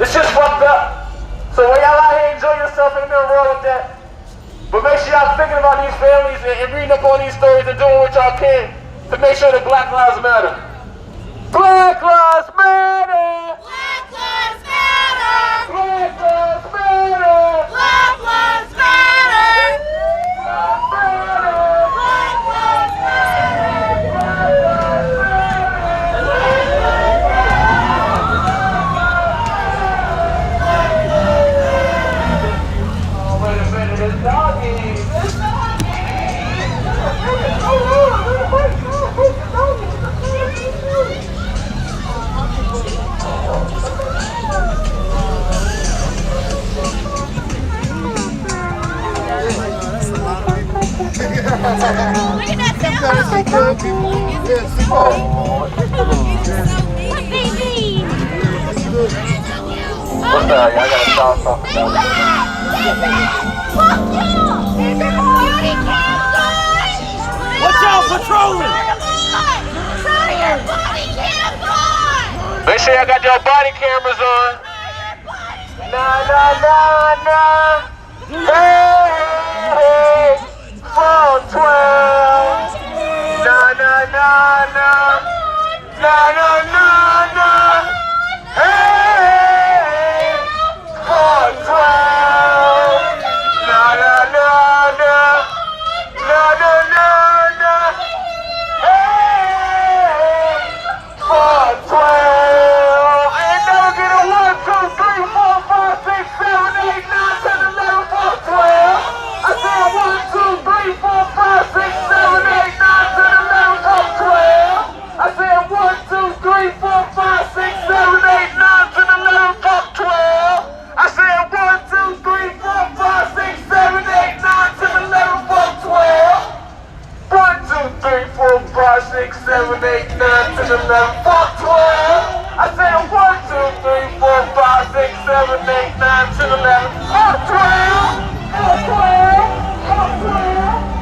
Speaker 1: It's just fucked up. So when y'all out here enjoy yourself, ain't nothing wrong with that. But make sure y'all thinking about these families and reading up on these stories and doing what y'all can to make sure that Black Lives Matter. Black Lives Matter!
Speaker 7: Black Lives Matter!
Speaker 1: Black Lives Matter!
Speaker 7: Black Lives Matter!
Speaker 1: Black Matter!
Speaker 7: Black Lives Matter!
Speaker 1: Oh, wait a minute, it's doggy. It's doggy.
Speaker 7: Look at that baby!
Speaker 1: What's up, y'all gotta stop talking about it.
Speaker 7: Fuck you! Beauty cams on!
Speaker 9: What y'all patrolling?
Speaker 7: Turn your body cams on!
Speaker 1: Make sure y'all got your body cameras on. Nah, nah, nah, nah. Hey, hey, 412. Nah, nah, nah, nah. Nah, nah, nah, nah. Hey, 412. Nah, nah, nah, nah. Nah, nah, nah, nah. Hey, 412. Ain't never get a 1, 2, 3, 4, 5, 6, 7, 8, 9, 10, 11, 412. I said 1, 2, 3, 4, 5, 6, 7, 8, 9, 10, 11, 412. I said 1, 2, 3, 4, 5, 6, 7, 8, 9, 10, 11, 412. I said 1, 2, 3, 4, 5, 6, 7, 8, 9, 10, 11, 412. 1, 2, 3, 4, 5, 6, 7, 8, 9, 10, 11, 412. I said 1, 2, 3, 4, 5, 6, 7, 8, 9, 10, 11, 412. 412. 412.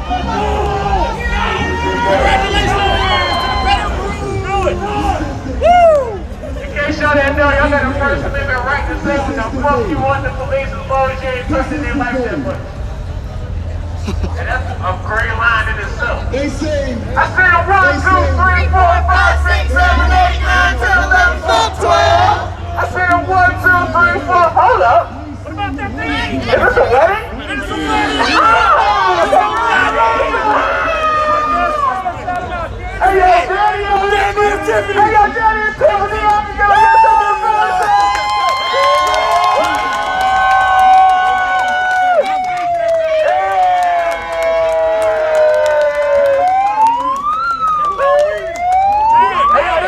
Speaker 1: In case y'all didn't know, y'all got a First Amendment right to say what the fuck you want the police as long as you ain't touching their life that much. And that's a great line in itself.
Speaker 6: They say,
Speaker 1: I said 1, 2, 3, 4, 5, 6, 7, 8, 9, 10, 11. Hey, yo, Johnny and Tiffany, I'm gonna get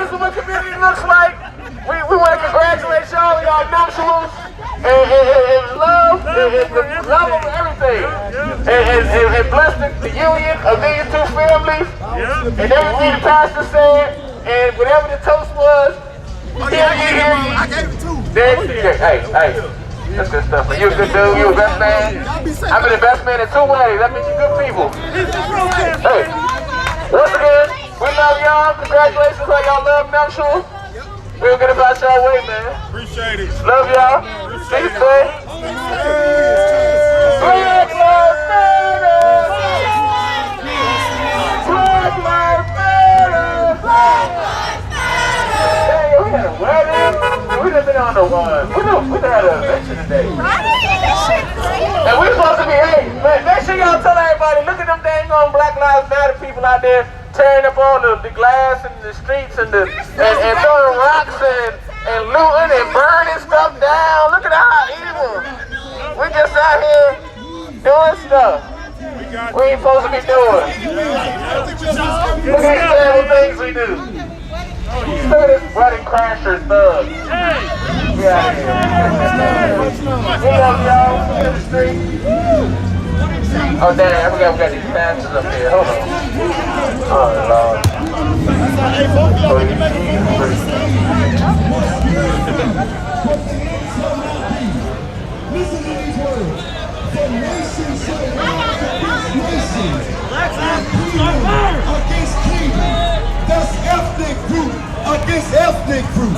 Speaker 1: some of the community looks like. We want to congratulate y'all on y'all nuptials and love and love of everything and bless the union of these two families and everything the pastor said and whatever the toast was.
Speaker 5: I gave it two.
Speaker 1: Hey, that's good stuff. You a good dude. You a best man. I've been the best man in 2 ways. That means you're good people. Hey, once again, we love y'all. Congratulations on y'all love nuptials. We'll get about y'all way, man.
Speaker 5: Appreciate it.
Speaker 1: Love y'all. Stay safe. Black Lives Matter. Black Lives Matter. Hey, we had a wedding. We done been on the one. We done had an event today. And we supposed to be, hey, make sure y'all tell everybody, look at them dang on Black Lives Matter people out there tearing up all the glass in the streets and throwing rocks and looting and burning stuff down. Look at how evil. We just out here doing stuff we ain't supposed to be doing. Look at these terrible things we do. Look at this wedding crasher thug. We out here. We love y'all. In the street. Oh damn, I forgot we got these pastors up here. Hold on. Oh Lord.
Speaker 11: Listen to these words. The nation against kingdom. That's ethnic group against ethnic group.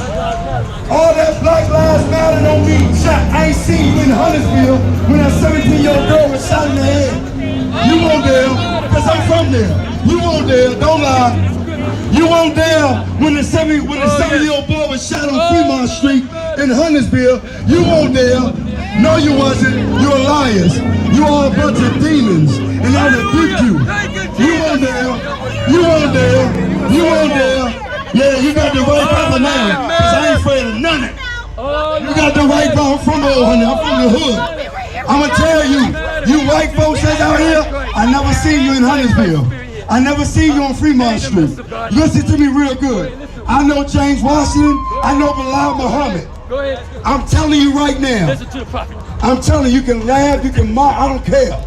Speaker 11: All that Black Lives Matter don't mean shot. I ain't seen you in Huntersville when that 17-year-old girl was shot in the head. You won't there, because I'm from there. You won't there, don't lie. You won't there when the 7-year-old boy was shot on Fremont Street in Huntersville. You won't there. No, you wasn't. You are liars. You are a bunch of demons, and I rebuke you. You won't there. You won't there. You won't there. Yeah, you got the right brother now, because I ain't afraid of none of it. You got the right brother. I'm from the old honey. I'm from the hood. I'm going to tell you, you white folks that's out here, I never seen you in Huntersville. I never seen you on Fremont Street. Listen to me real good. I know James Washington. I know Bilal Muhammad. I'm telling you right now. I'm telling you, you can laugh, you can mock, I don't care.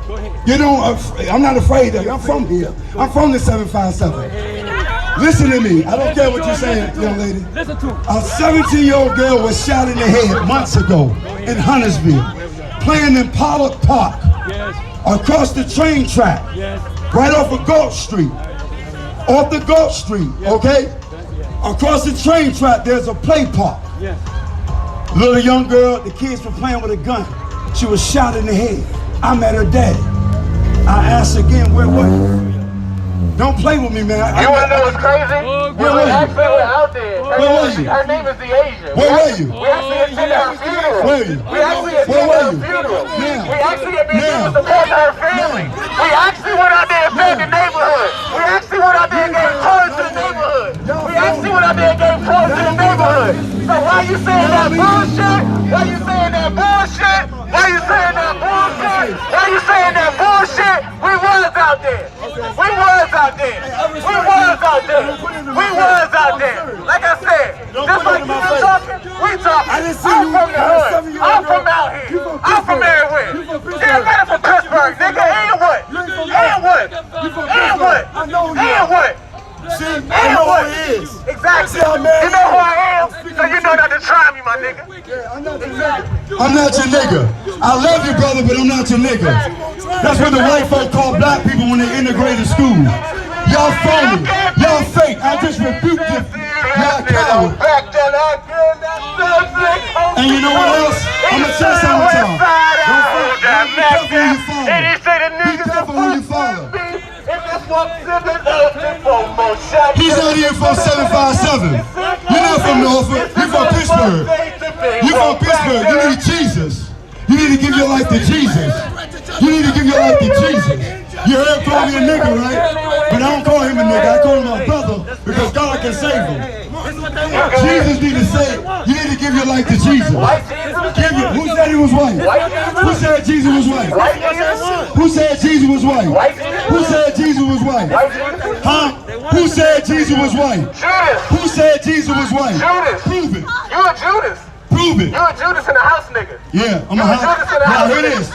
Speaker 11: You know, I'm not afraid of you. I'm from here. I'm from the 757. Listen to me. I don't care what you're saying, young lady. A 17-year-old girl was shot in the head months ago in Huntersville, playing in Pollard Park, across the train track, right off of Gulf Street. Off the Gulf Street, okay? Across the train track, there's a play park. Little young girl, the kids were playing with a gun. She was shot in the head. I met her daddy. I asked again, where were you? Don't play with me, man.
Speaker 1: You wanna know what's crazy? We actually were out there.
Speaker 11: Where were you?
Speaker 1: Her name is the Asian.
Speaker 11: Where were you?
Speaker 1: We actually attended her funeral.
Speaker 11: Where were you?
Speaker 1: We actually attended her funeral. We actually have been able to support her family. We actually went out there and fed the neighborhood. We actually went out there and gave toys to the neighborhood. We actually went out there and gave toys to the neighborhood. So why you saying that bullshit? Why you saying that bullshit? Why you saying that bullshit? Why you saying that bullshit? We was out there. We was out there. We was out there. We was out there. Like I said, just like you been talking, we talking. I'm from the hood. I'm from out here. I'm from everywhere. Yeah, I'm from Pittsburgh, nigga. And what? And what? And what? And what?
Speaker 11: See, I know who he is.
Speaker 1: Exactly. You know who I am, so you know not to try me, my nigga.
Speaker 11: I'm not your nigga. I'm not your nigga. I love you, brother, but I'm not your nigga. That's what the white folk call black people when they integrate in school. Y'all phony. Y'all fake. I just rebuked you. Y'all coward. And you know what else? I'm going to tell something to y'all. Be careful who you follow. Be careful who you follow. He's not here from 757. You're not from Norfolk. You're from Pittsburgh. You're from Pittsburgh. You need Jesus. You need to give your life to Jesus. You need to give your life to Jesus. You heard him call me a nigga, right? But I don't call him a nigga. I call him my brother. because God can save them. Jesus need to save. You need to give your life to Jesus. Who said he was white? Who said Jesus was white? Who said Jesus was white? Who said Jesus was white? Huh? Who said Jesus was white? Who said Jesus was white? Prove it.
Speaker 1: You a Judas.
Speaker 11: Prove it.
Speaker 1: You a Judas in the house nigga.
Speaker 11: Yeah, I'm a house. Y'all hear this?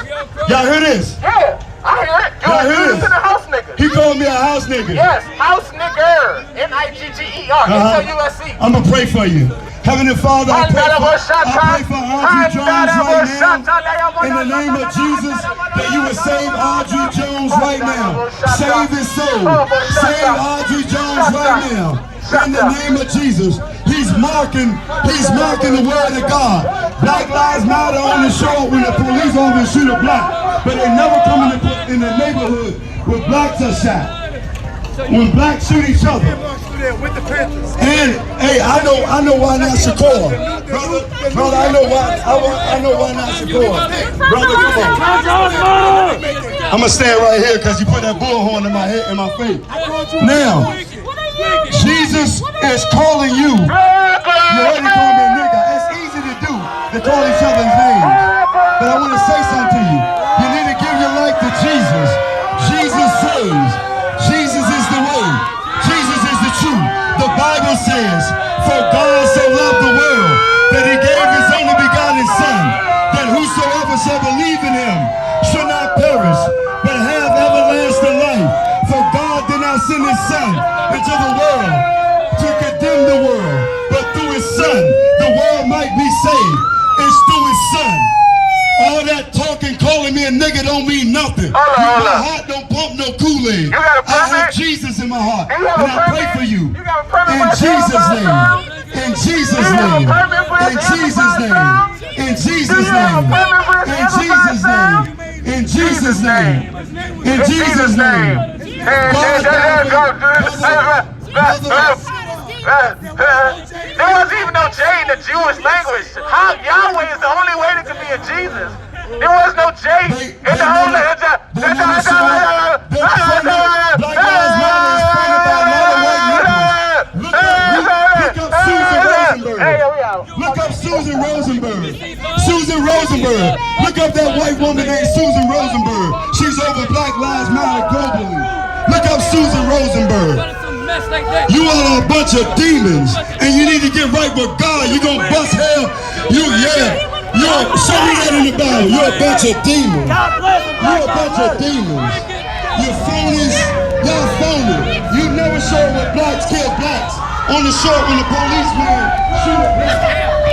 Speaker 11: Y'all hear this?
Speaker 1: Yeah, I hear it. You a Judas in the house nigga.
Speaker 11: He called me a house nigga.
Speaker 1: Yes, house nigger. N-I-G-G-E-R. H-O-U-S-E.
Speaker 11: I'm gonna pray for you. Heavenly Father, I pray for Audrey Jones right now. In the name of Jesus, that you would save Audrey Jones right now. Save his soul. Save Audrey Jones right now. In the name of Jesus. He's marking the word of God. Black Lives Matter on the show when the police officers shoot a black. But they never come in the neighborhood where blacks are shot. When blacks shoot each other. And hey, I know why not Shakur. Brother, I know why not Shakur. Brother, come on. I'm gonna stand right here because you put that bullhorn in my head, in my face. Now, Jesus is calling you. You heard him call me a nigga. It's easy to do to call each other's names. But I want to say something to you. You need to give your life to Jesus. Jesus saves. Jesus is the way. Jesus is the truth. The Bible says, for God so loved the world that he gave his only begotten Son, that whosoever shall believe in him shall not perish, but have everlasting life. For God did not send his Son into the world to condemn the world, but through his Son, the world might be saved. It's through his Son. All that talking, calling me a nigga don't mean nothing. My heart don't pump no Kool-Aid. I have Jesus in my heart, and I pray for you. In Jesus' name. In Jesus' name. In Jesus' name. In Jesus' name. In Jesus' name. In Jesus' name. In Jesus' name.
Speaker 1: There wasn't even no J in the Jewish language. How Yahweh is the only way that could be a Jesus. There was no J in the whole language.
Speaker 11: Black Lives Matter is funded by another white liberals. Look up Susan Rosenberg. Look up Susan Rosenberg. Susan Rosenberg. Look up that white woman named Susan Rosenberg. She's over Black Lives Matter globally. Look up Susan Rosenberg. You are a bunch of demons, and you need to get right with God. You're gonna bust hell. Show me that in the Bible. You're a bunch of demons. You're a bunch of demons. You're phonies. Y'all phony. You never showed when blacks kill blacks. On the show when the policeman shoot a black.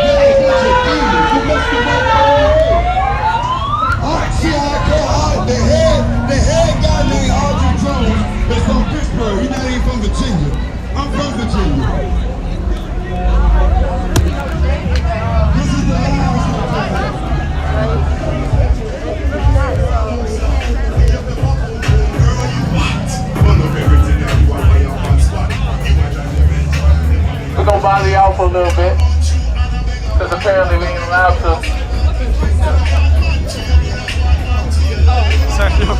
Speaker 11: You're a bunch of demons. You must have been see how I call the head guy named Audrey Jones is from Pittsburgh. He's not even from Virginia. I'm from Virginia. This is the house.
Speaker 1: We're gonna bother y'all for a little bit, because apparently we ain't allowed to.
Speaker 2: Sorry, no.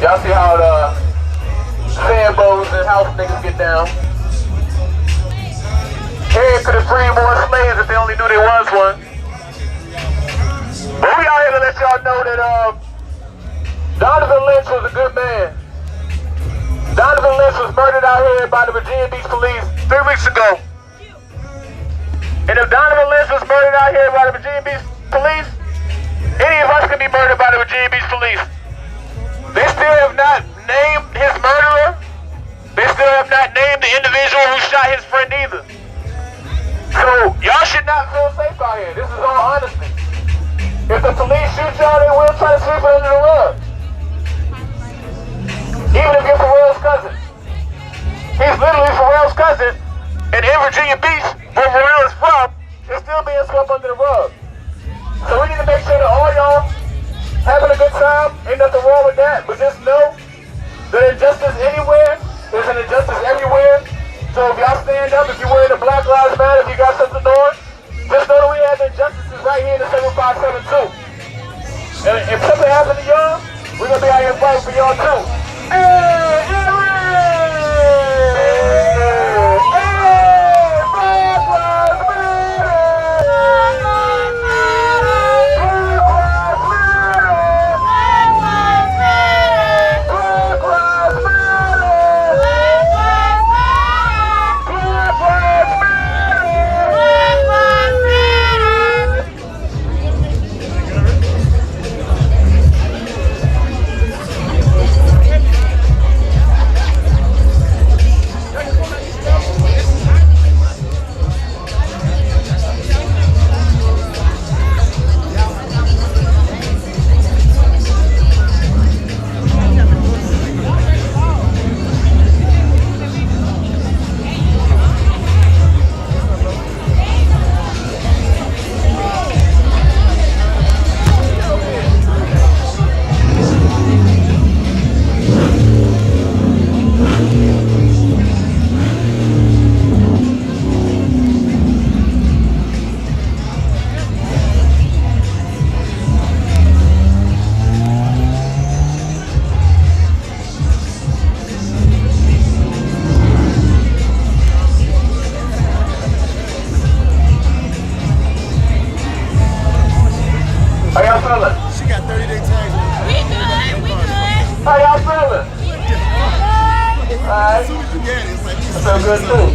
Speaker 1: Y'all see how the fanboys and house niggas get down? Head could have freed more slaves if they only knew there was one. But we out here to let y'all know that Donovan Lynch was a good man. Donovan Lynch was murdered out here by the Virginia Beach police 3 weeks ago. And if Donovan Lynch was murdered out here by the Virginia Beach police, any of us can be murdered by the Virginia Beach police. They still have not named his murderer. They still have not named the individual who shot his friend either. So y'all should not feel safe out here. This is all honesty. If the police shoot y'all, they will try to sweep it under the rug. Even if you're Pharrell's cousin. He's literally Pharrell's cousin, and in Virginia Beach, where Pharrell is from, it's still being swept under the rug. So we need to make sure that all y'all having a good time, ain't nothing wrong with that, but just know that injustice anywhere is an injustice everywhere. So if y'all stand up, if you're wearing the Black Lives Matter, if you got something on, just know that we have injustices right here in the 757 too. And if something happens to y'all, we're gonna be out here fighting for y'all too. Hey, how y'all feeling?
Speaker 6: She got 30-day tags.
Speaker 7: We good.
Speaker 1: How y'all feeling? Alright.
Speaker 6: As soon as you get it, it's like
Speaker 1: I feel good too.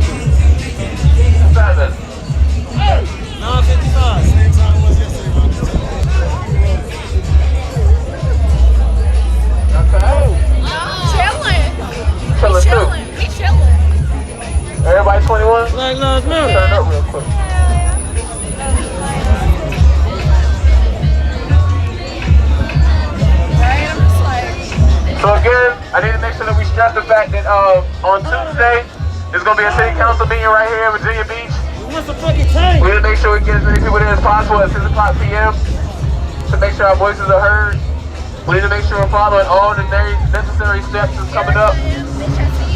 Speaker 1: 7.
Speaker 9: 9:55.
Speaker 6: same time it was yesterday, bro.
Speaker 1: Okay.
Speaker 7: Chilling.
Speaker 1: Chilling too.
Speaker 7: We chilling.
Speaker 1: Everybody 21?
Speaker 9: Black Lives Matter.
Speaker 1: Turn up real quick.
Speaker 7: Right? I'm just like,
Speaker 1: So again, I need to make sure that we stress the fact that on Tuesday, there's going to be a city council meeting right here in Virginia Beach.
Speaker 9: What's the fucking time?
Speaker 1: We need to make sure we get as many people there as possible at 6 o'clock p.m. to make sure our voices are heard. We need to make sure we're following all the necessary steps that's coming up.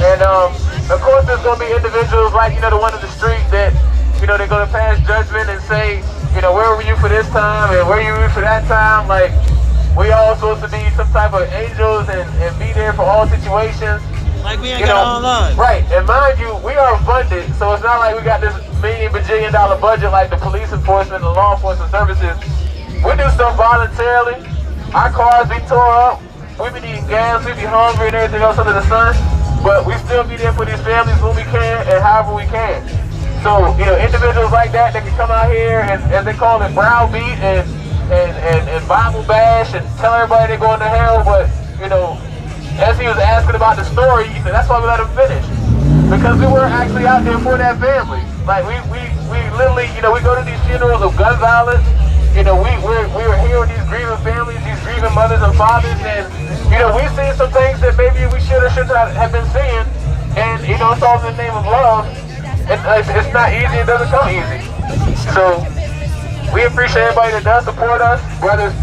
Speaker 1: And of course, there's going to be individuals like, the one in the street that, they're going to pass judgment and say, where were you for this time and where were you for that time? Like, we all supposed to be some type of angels and be there for all situations.
Speaker 9: Like we ain't got our own lives.
Speaker 1: Right, and mind you, we are funded, so it's not like we got this $1 billion budget like the police enforcement and law enforcement services. We do stuff voluntarily. Our cars be tore up. We be needing gas, we be hungry and everything else under the sun. But we still be there for these families when we can and however we can. So, individuals like that can come out here and, as they call it, browbeat and Bible bash and tell everybody they're going to hell. But, as he was asking about the story, he said, that's why we let him finish. Because we weren't actually out there for that family. Like, we literally, we go to these funerals of gun violence. We were here with these grieving families, these grieving mothers and fathers, and, we've seen some things that maybe we should or should not have been seeing. And, it's all in the name of love. It's not easy, it doesn't come easy. So, we appreciate everybody that does support us, whether it's,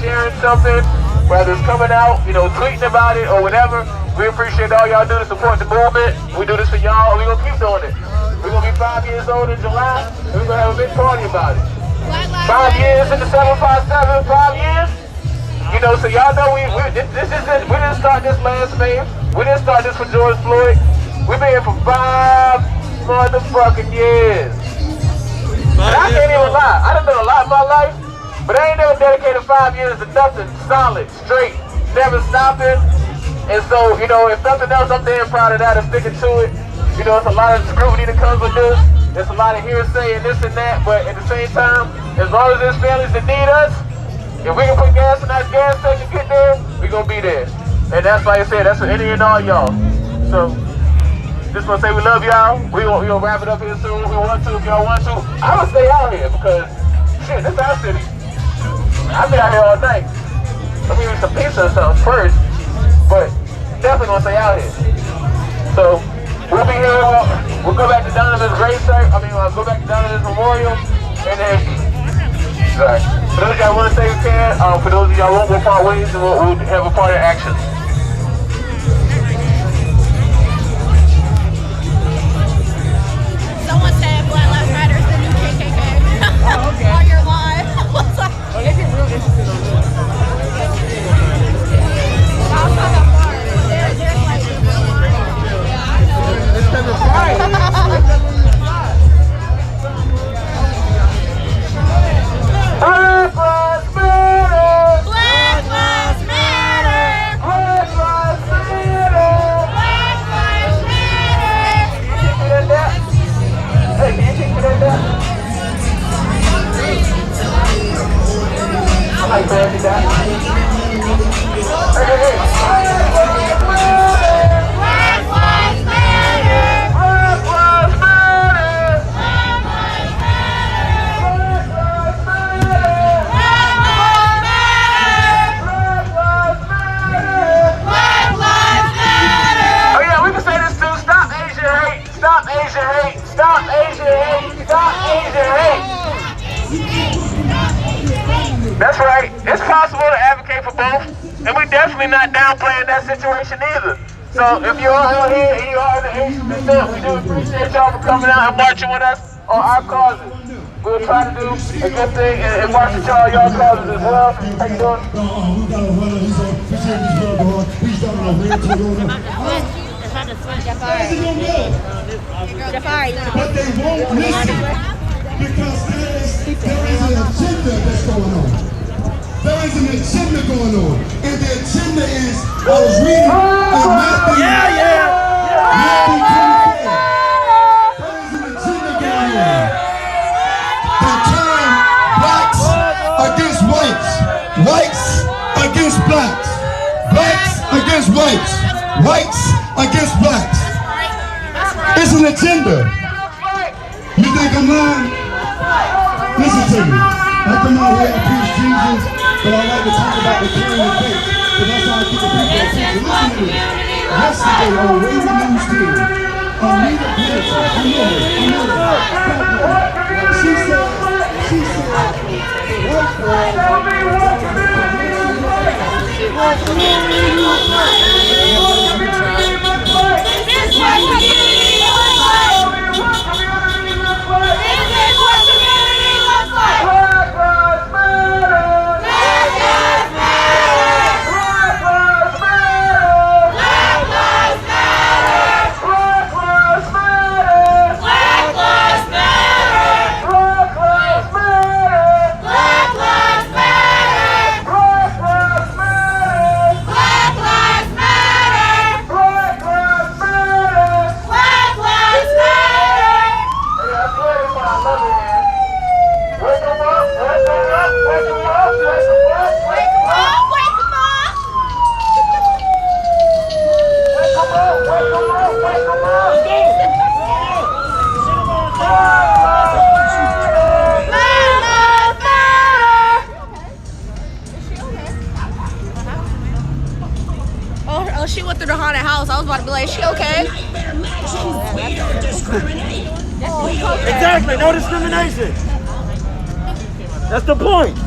Speaker 1: sharing something, whether it's coming out, tweeting about it or whatever. We appreciate all y'all do to support the movement. We do this for y'all, and we're going to keep doing it. We're going to be 5 years old in July, and we're going to have a big party about it. 5 years in the 757, 5 years. So y'all know we didn't start this last May. We didn't start this for George Floyd. We've been here for 5 motherfucking years. And I can't even lie. I done done a lot in my life, but I ain't never dedicated 5 years to nothing solid, straight, never stopping. And so, if nothing else, I'm damn proud of that and sticking to it. It's a lot of scrutiny that comes with this. There's a lot of hearsay and this and that, but at the same time, as long as there's families that need us, if we can put gas in that gas station, get there, we're going to be there. And that's like I said, that's for any and all y'all. So, just want to say we love y'all. We gonna wrap it up here soon if we want to, if y'all want to. I'm going to stay out here because, shit, this is our city. I've been out here all night. I'm gonna eat some pizza or something first, but definitely going to stay out here. So, we'll be here, we'll go back to Donovan's grave site, go back to Donovan's memorial, and then, sorry. For those of y'all want to say we can, for those of y'all won't, we'll part ways and we'll have a part of action.
Speaker 7: someone said Black Lives Matter is the new KKK.
Speaker 1: Oh, okay.
Speaker 7: On your live.
Speaker 1: Stop Asian hate! Stop Asian hate! Stop Asian hate! That's right. It's possible to advocate for both, and we're definitely not downplaying that situation either. So if you are out here and you are in the Asian descent, we do appreciate y'all for coming out and marching with us on our causes. We'll try to do a good thing and march with y'all causes as well. How you doing?
Speaker 11: But they won't listen because there is an agenda that's going on. There is an agenda going on. And the agenda is, I was reading in Matthew. Matthew 24. There is an agenda going on. They turn blacks against whites. Whites against blacks. Blacks against whites. Whites against blacks. It's an agenda. You think I'm lying? Listen to me. I come out here and preach Jesus, but I like to talk about the current events, because that's how I keep the people attention. Listen to me. Yesterday on Raven News 10, Anita Blanchard, she said,
Speaker 7: Oh, she went through the haunted house. I was about to be like, is she okay?
Speaker 5: Exactly, no discrimination. That's the point.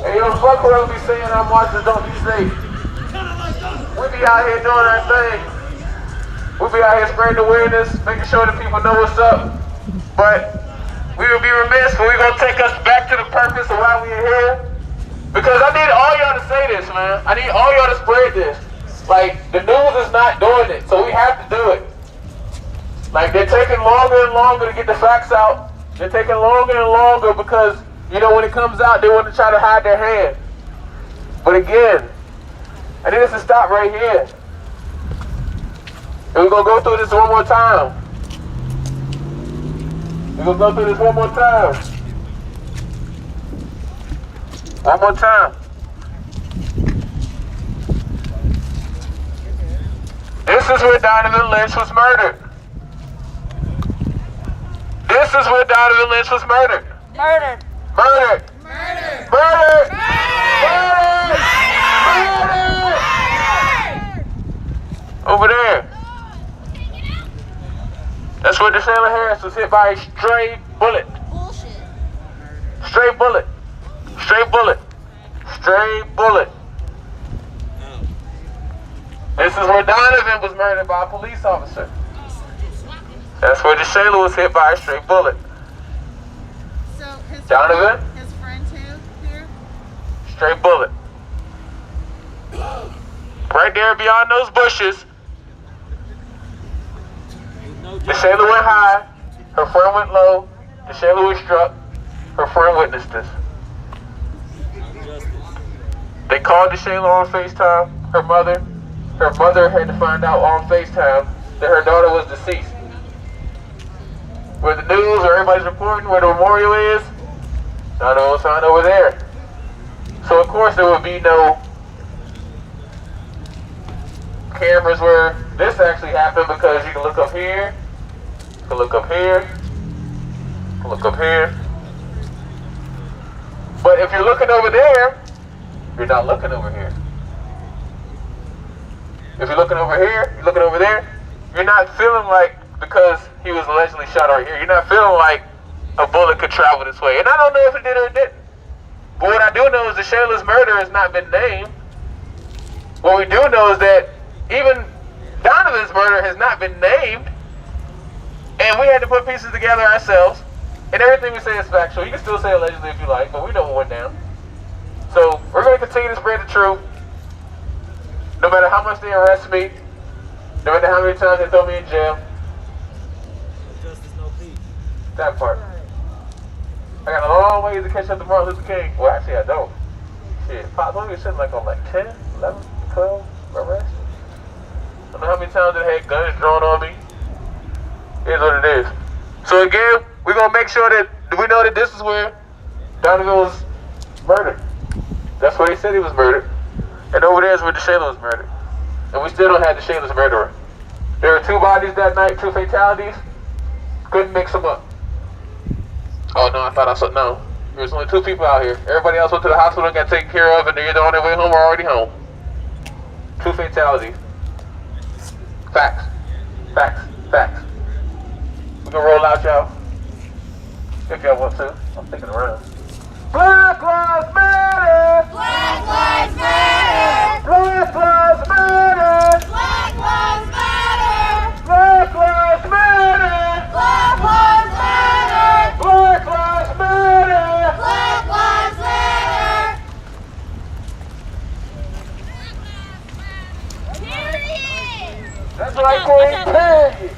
Speaker 1: Hey, yo, fuck whoever be saying our marches don't be safe. We be out here doing our thing. We be out here spreading awareness, making sure that people know what's up. But we would be remiss, but we're gonna take us back to the purpose of why we're here. Because I need all y'all to say this, man. I need all y'all to spread this. Like, the news is not doing it, so we have to do it. Like, they're taking longer and longer to get the facts out. They're taking longer and longer because, you know, when it comes out, they want to try to hide their hand. But again, I need us to stop right here. And we're going to go through this one more time. We're going to go through this one more time. One more time. This is where Donovan Lynch was murdered. This is where Donovan Lynch was murdered.
Speaker 7: Murdered.
Speaker 1: Murdered.
Speaker 7: Murdered.
Speaker 1: Murdered. Murdered. Over there. That's where DeShayla Harris was hit by a stray bullet.
Speaker 7: Bullshit.
Speaker 1: Stray bullet. Stray bullet. Stray bullet. This is where Donovan was murdered by a police officer. That's where DeShayla was hit by a stray bullet.
Speaker 10: So his
Speaker 1: Donovan?
Speaker 10: His friend too here?
Speaker 1: Stray bullet. Right there beyond those bushes. DeShayla went high, her friend went low, DeShayla was struck, her friend witnessed this. They called DeShayla on FaceTime, her mother. Her mother had to find out on FaceTime that her daughter was deceased. Where the news or everybody's reporting where the memorial is, Donovan was found over there. So of course there would be no cameras where this actually happened, because you can look up here, you can look up here, you can look up here. But if you're looking over there, you're not looking over here. If you're looking over here, you're looking over there, you're not feeling like, because he was allegedly shot right here, you're not feeling like a bullet could travel this way. And I don't know if it did or it didn't. But what I do know is that Shayla's murder has not been named. What we do know is that even Donovan's murder has not been named. And we had to put pieces together ourselves. And everything we say is factual. You can still say allegedly if you like, but we know what went down. So we're going to continue to spread the truth. No matter how much they arrest me, no matter how many times they throw me in jail.
Speaker 9: Justice, no peace.
Speaker 1: That part. I got a long way to catch up to Martin Luther King. Well, actually, I don't. Shit, Pop, don't even sitting like on like 10, 11, 12 arrests. I don't know how many times they had guns drawn on me. Here's what it is. So again, we're going to make sure that we know that this is where Donovan was murdered. That's where they said he was murdered. And over there is where DeShayla was murdered. And we still don't have DeShayla's murderer. There were 2 bodies that night, 2 fatalities. Couldn't mix them up. Oh no, I thought I saw, no. There was only 2 people out here. Everybody else went to the hospital and got taken care of, and they're either on their way home or already home. 2 fatalities. Facts. Facts. Facts. We can roll out, y'all. If y'all want to. I'm thinking around. Black Lives Matter!
Speaker 7: Black Lives Matter!
Speaker 1: Black Lives Matter!
Speaker 7: Black Lives Matter!
Speaker 1: Black Lives Matter!
Speaker 7: Black Lives Matter!
Speaker 1: Black Lives Matter!
Speaker 7: Black Lives Matter! Period!
Speaker 1: That's right, Queen. Period.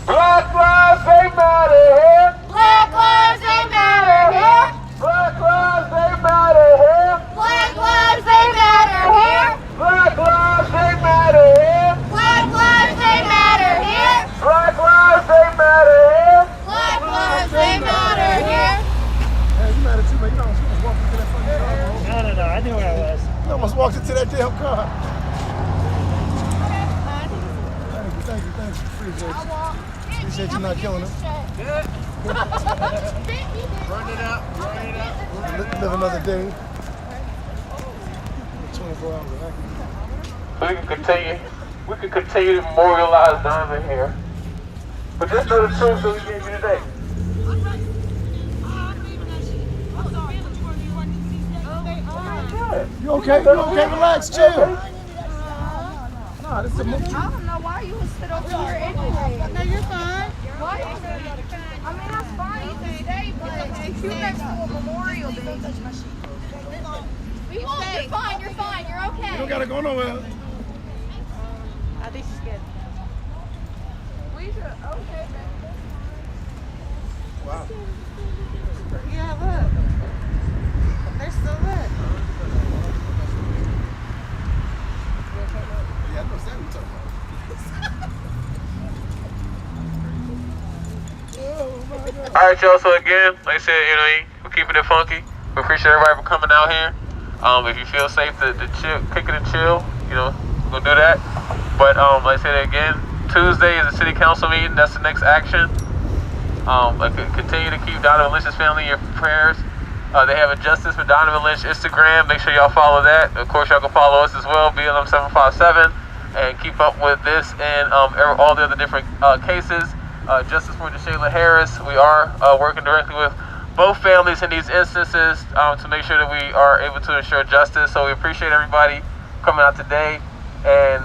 Speaker 1: Black lives, they matter here.
Speaker 7: Black lives, they matter here.
Speaker 1: Black lives, they matter here.
Speaker 7: Black lives, they matter here.
Speaker 1: Black lives, they matter here.
Speaker 7: Black lives, they matter here.
Speaker 1: Black lives, they matter here.
Speaker 7: Black lives, they matter here.
Speaker 6: Hey, you matter too, man. You almost walked into that fucking car.
Speaker 9: No, I knew where I was.
Speaker 6: You almost walked into that damn car. Thank you. Appreciate you. Appreciate you not killing him.
Speaker 1: Good. Run it up.
Speaker 6: Live another day. 24 hours of acting.
Speaker 1: So we can continue to memorialize Donovan here. But just know the truth that we gave you today.
Speaker 6: You okay? Relax, chill. Nah, this is a movie.
Speaker 10: I don't know why you would sit over here anyway. No, you're fine. Why? I mean, that's fine. You can stay, but you next to a memorial, baby.
Speaker 7: We won't. You're fine. You're okay.
Speaker 6: You don't gotta go nowhere.
Speaker 10: I think she's good. We should. Okay, baby.
Speaker 6: Wow.
Speaker 10: Yeah, look. They're still there.
Speaker 6: Yeah, I know exactly what you're talking about. Oh my God.
Speaker 1: All right, y'all. So again, like I said, we're keeping it funky. We appreciate everybody for coming out here. If you feel safe to chill, kick it and chill, we're gonna do that. But like I said again, Tuesday is a city council meeting. That's the next action. Continue to keep Donovan Lynch's family in your prayers. They have a Justice for Donovan Lynch Instagram. Make sure y'all follow that. Of course, y'all can follow us as well, BLM757, and keep up with this and all the other different cases. Justice for DeShayla Harris. We are working directly with both families in these instances to make sure that we are able to ensure justice. So we appreciate everybody coming out today, and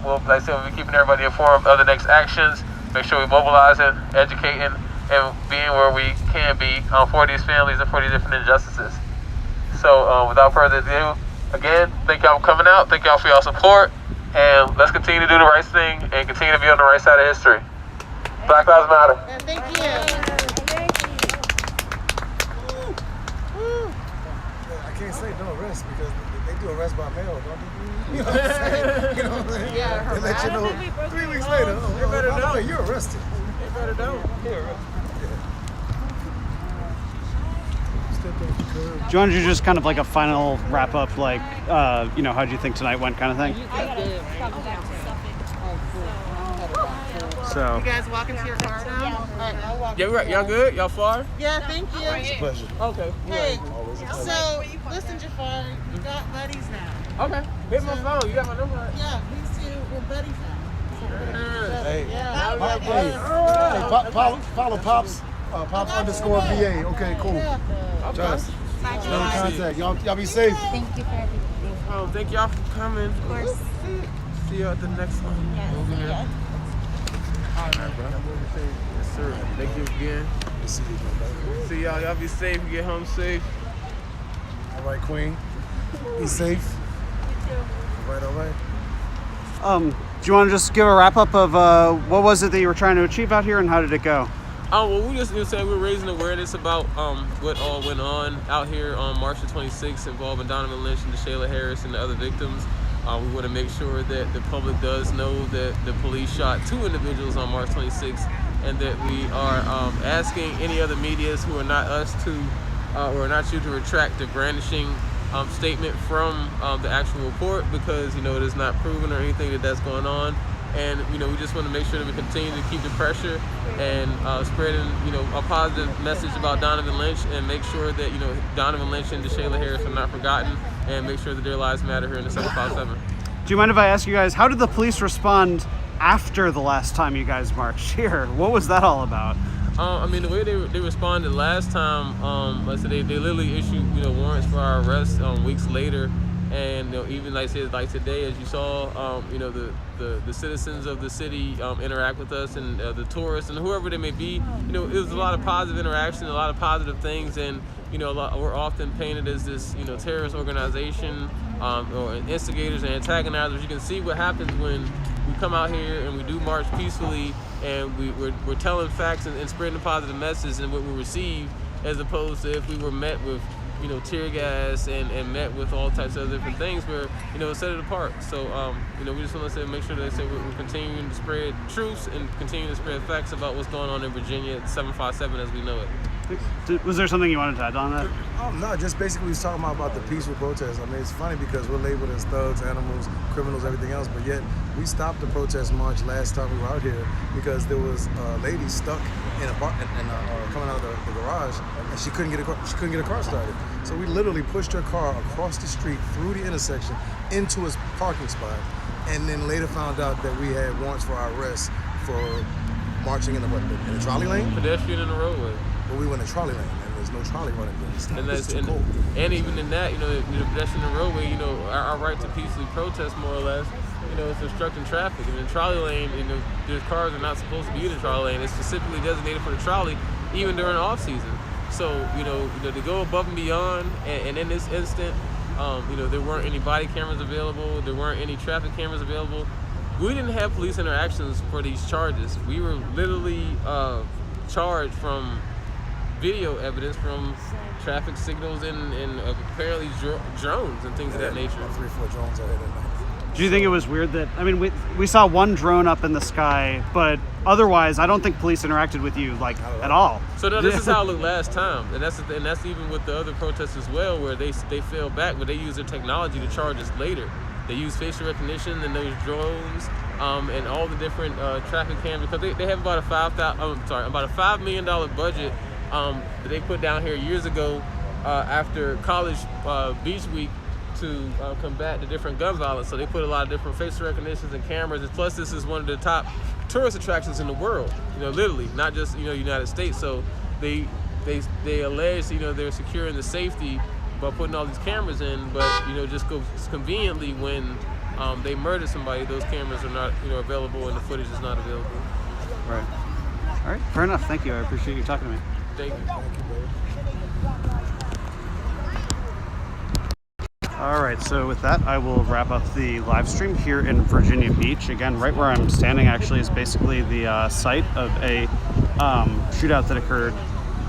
Speaker 1: like I said, we'll be keeping everybody informed of the next actions. Make sure we mobilizing, educating, and being where we can be for these families and for these different injustices. So without further ado, again, thank y'all for coming out. Thank y'all for y'all support, and let's continue to do the right thing and continue to be on the right side of history. Black Lives Matter.
Speaker 10: Thank you.
Speaker 6: can't say no arrest because they do arrest by mail, don't they? You know what I'm saying? You know what I'm saying?
Speaker 5: Yeah,
Speaker 6: they let you know 3 weeks later.
Speaker 5: They better
Speaker 6: by the
Speaker 5: know.
Speaker 6: way, you're arrested.
Speaker 5: They better know.
Speaker 2: Do you want to do just kind of like a final wrap up, like, you know, how do you think tonight went kind of thing? So.
Speaker 4: You guys walking to your car now? Yeah. I'll walk.
Speaker 5: Yeah, y'all good? Y'all far?
Speaker 4: Yeah, thank you.
Speaker 6: It's a pleasure.
Speaker 5: Okay.
Speaker 4: Hey, so listen, Jafar, you got buddies now.
Speaker 5: Okay. Hit my phone. You got my number?
Speaker 4: Yeah, these two, we're buddies now.
Speaker 6: Hey,
Speaker 4: Yeah.
Speaker 6: Mike, follow Pops, Pops_VA. Okay, cool. Trust. Stay in contact. Y'all be safe.
Speaker 3: Thank you for everything.
Speaker 5: Oh, thank y'all for coming.
Speaker 3: Of course.
Speaker 5: See you at the next one.
Speaker 3: Yes.
Speaker 5: All right, bro. Yes, sir. Thank you again. See y'all. Y'all be safe. Get home safe.
Speaker 6: All right, Queen. Be safe. All right.
Speaker 2: Do you want to just give a wrap up of what was it that you were trying to achieve out here and how did it go?
Speaker 5: Oh, well, we just saying we're raising awareness about what all went on out here on March the 26th involving Donovan Lynch and DeShayla Harris and the other victims. We want to make sure that the public does know that the police shot 2 individuals on March 26th and that we are asking any other medias who are not us to, or not you, to retract the brandishing statement from the actual report because, you know, it is not proven or anything that that's going on. And, you know, we just want to make sure that we continue to keep the pressure and spreading, you know, a positive message about Donovan Lynch and make sure that, you know, Donovan Lynch and DeShayla Harris are not forgotten and make sure that their lives matter here in the 757.
Speaker 2: Do you mind if I ask you guys, how did the police respond after the last time you guys marched here? What was that all about?
Speaker 5: I mean, the way they responded last time, like I said, they literally issued, you know, warrants for our arrest weeks later. And, you know, even like I said, like today, as you saw, you know, the citizens of the city interact with us and the tourists and whoever they may be. You know, it was a lot of positive interaction, a lot of positive things, and, you know, we're often painted as this, you know, terrorist organization or instigators and antagonizers. You can see what happens when we come out here and we do march peacefully and we're telling facts and spreading a positive message and what we receive, as opposed to if we were met with, you know, tear gas and met with all types of different things where, you know, set it apart. So, you know, we just want to say, make sure that we're continuing to spread truths and continuing to spread facts about what's going on in Virginia at 757 as we know it.
Speaker 2: Was there something you wanted to add on that?
Speaker 6: No, just basically we was talking about the peaceful protest. I mean, it's funny because we're labeled as thugs, animals, criminals, everything else, but yet we stopped the protest march last time we were out here because there was a lady stuck in a bar, coming out of the garage, and she couldn't get a car started. So we literally pushed her car across the street through the intersection into a parking spot, and then later found out that we had warrants for our arrest for marching in the trolley lane.
Speaker 5: Pedestrian in the roadway.
Speaker 6: But we went in trolley lane, and there's no trolley running there.
Speaker 5: And even in that, you know, pedestrian in the roadway, you know, our right to peacefully protest, more or less, you know, it's obstructing traffic. And in the trolley lane, you know, there's cars are not supposed to be in the trolley lane. It's specifically designated for the trolley, even during off season. So, you know, to go above and beyond, and in this instant, you know, there weren't any body cameras available, there weren't any traffic cameras available. We didn't have police interactions for these charges. We were literally charged from video evidence from traffic signals and apparently drones and things of that nature.
Speaker 6: 3 or 4 drones out there that night.
Speaker 2: Do you think it was weird that, I mean, we saw one drone up in the sky, but otherwise, I don't think police interacted with you, like, at all.
Speaker 5: So this is how it looked last time, and that's even with the other protests as well, where they fell back, but they use their technology to charge us later. They use facial recognition and those drones and all the different traffic cameras, because they have about a $5 million budget that they put down here years ago after College Beach Week to combat the different gun violence. So they put a lot of different facial recognitions and cameras, and plus this is one of the top tourist attractions in the world, you know, literally, not just, you know, United States. So they allege, you know, they're securing the safety by putting all these cameras in, but, you know, just conveniently when they murdered somebody, those cameras are not, you know, available and the footage is not available.
Speaker 2: Right. All right, fair enough. Thank you. I appreciate you talking to me.
Speaker 5: Thank you.
Speaker 2: All right, so with that, I will wrap up the live stream here in Virginia Beach. Again, right where I'm standing actually is basically the site of a shootout that occurred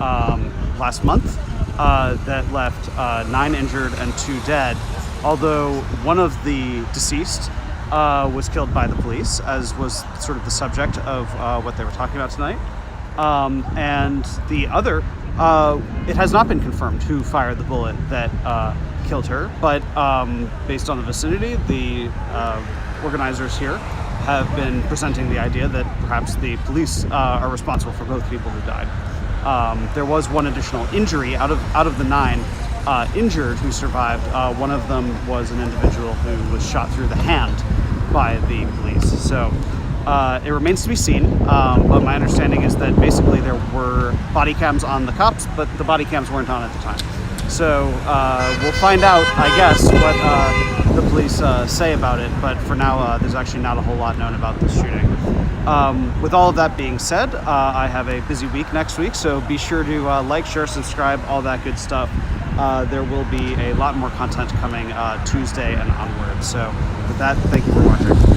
Speaker 2: last month that left 9 injured and 2 dead, although one of the deceased was killed by the police, as was sort of the subject of what they were talking about tonight. And the other, it has not been confirmed who fired the bullet that killed her, but based on the vicinity, the organizers here have been presenting the idea that perhaps the police are responsible for both people who died. There was one additional injury out of the 9 injured who survived. One of them was an individual who was shot through the hand by the police. So it remains to be seen, but my understanding is that basically there were body cams on the cops, but the body cams weren't on at the time. So we'll find out, I guess, what the police say about it, but for now there's actually not a whole lot known about this shooting. With all of that being said, I have a busy week next week, so be sure to like, share, subscribe, all that good stuff. There will be a lot more content coming Tuesday and onward. So with that, thank you for watching.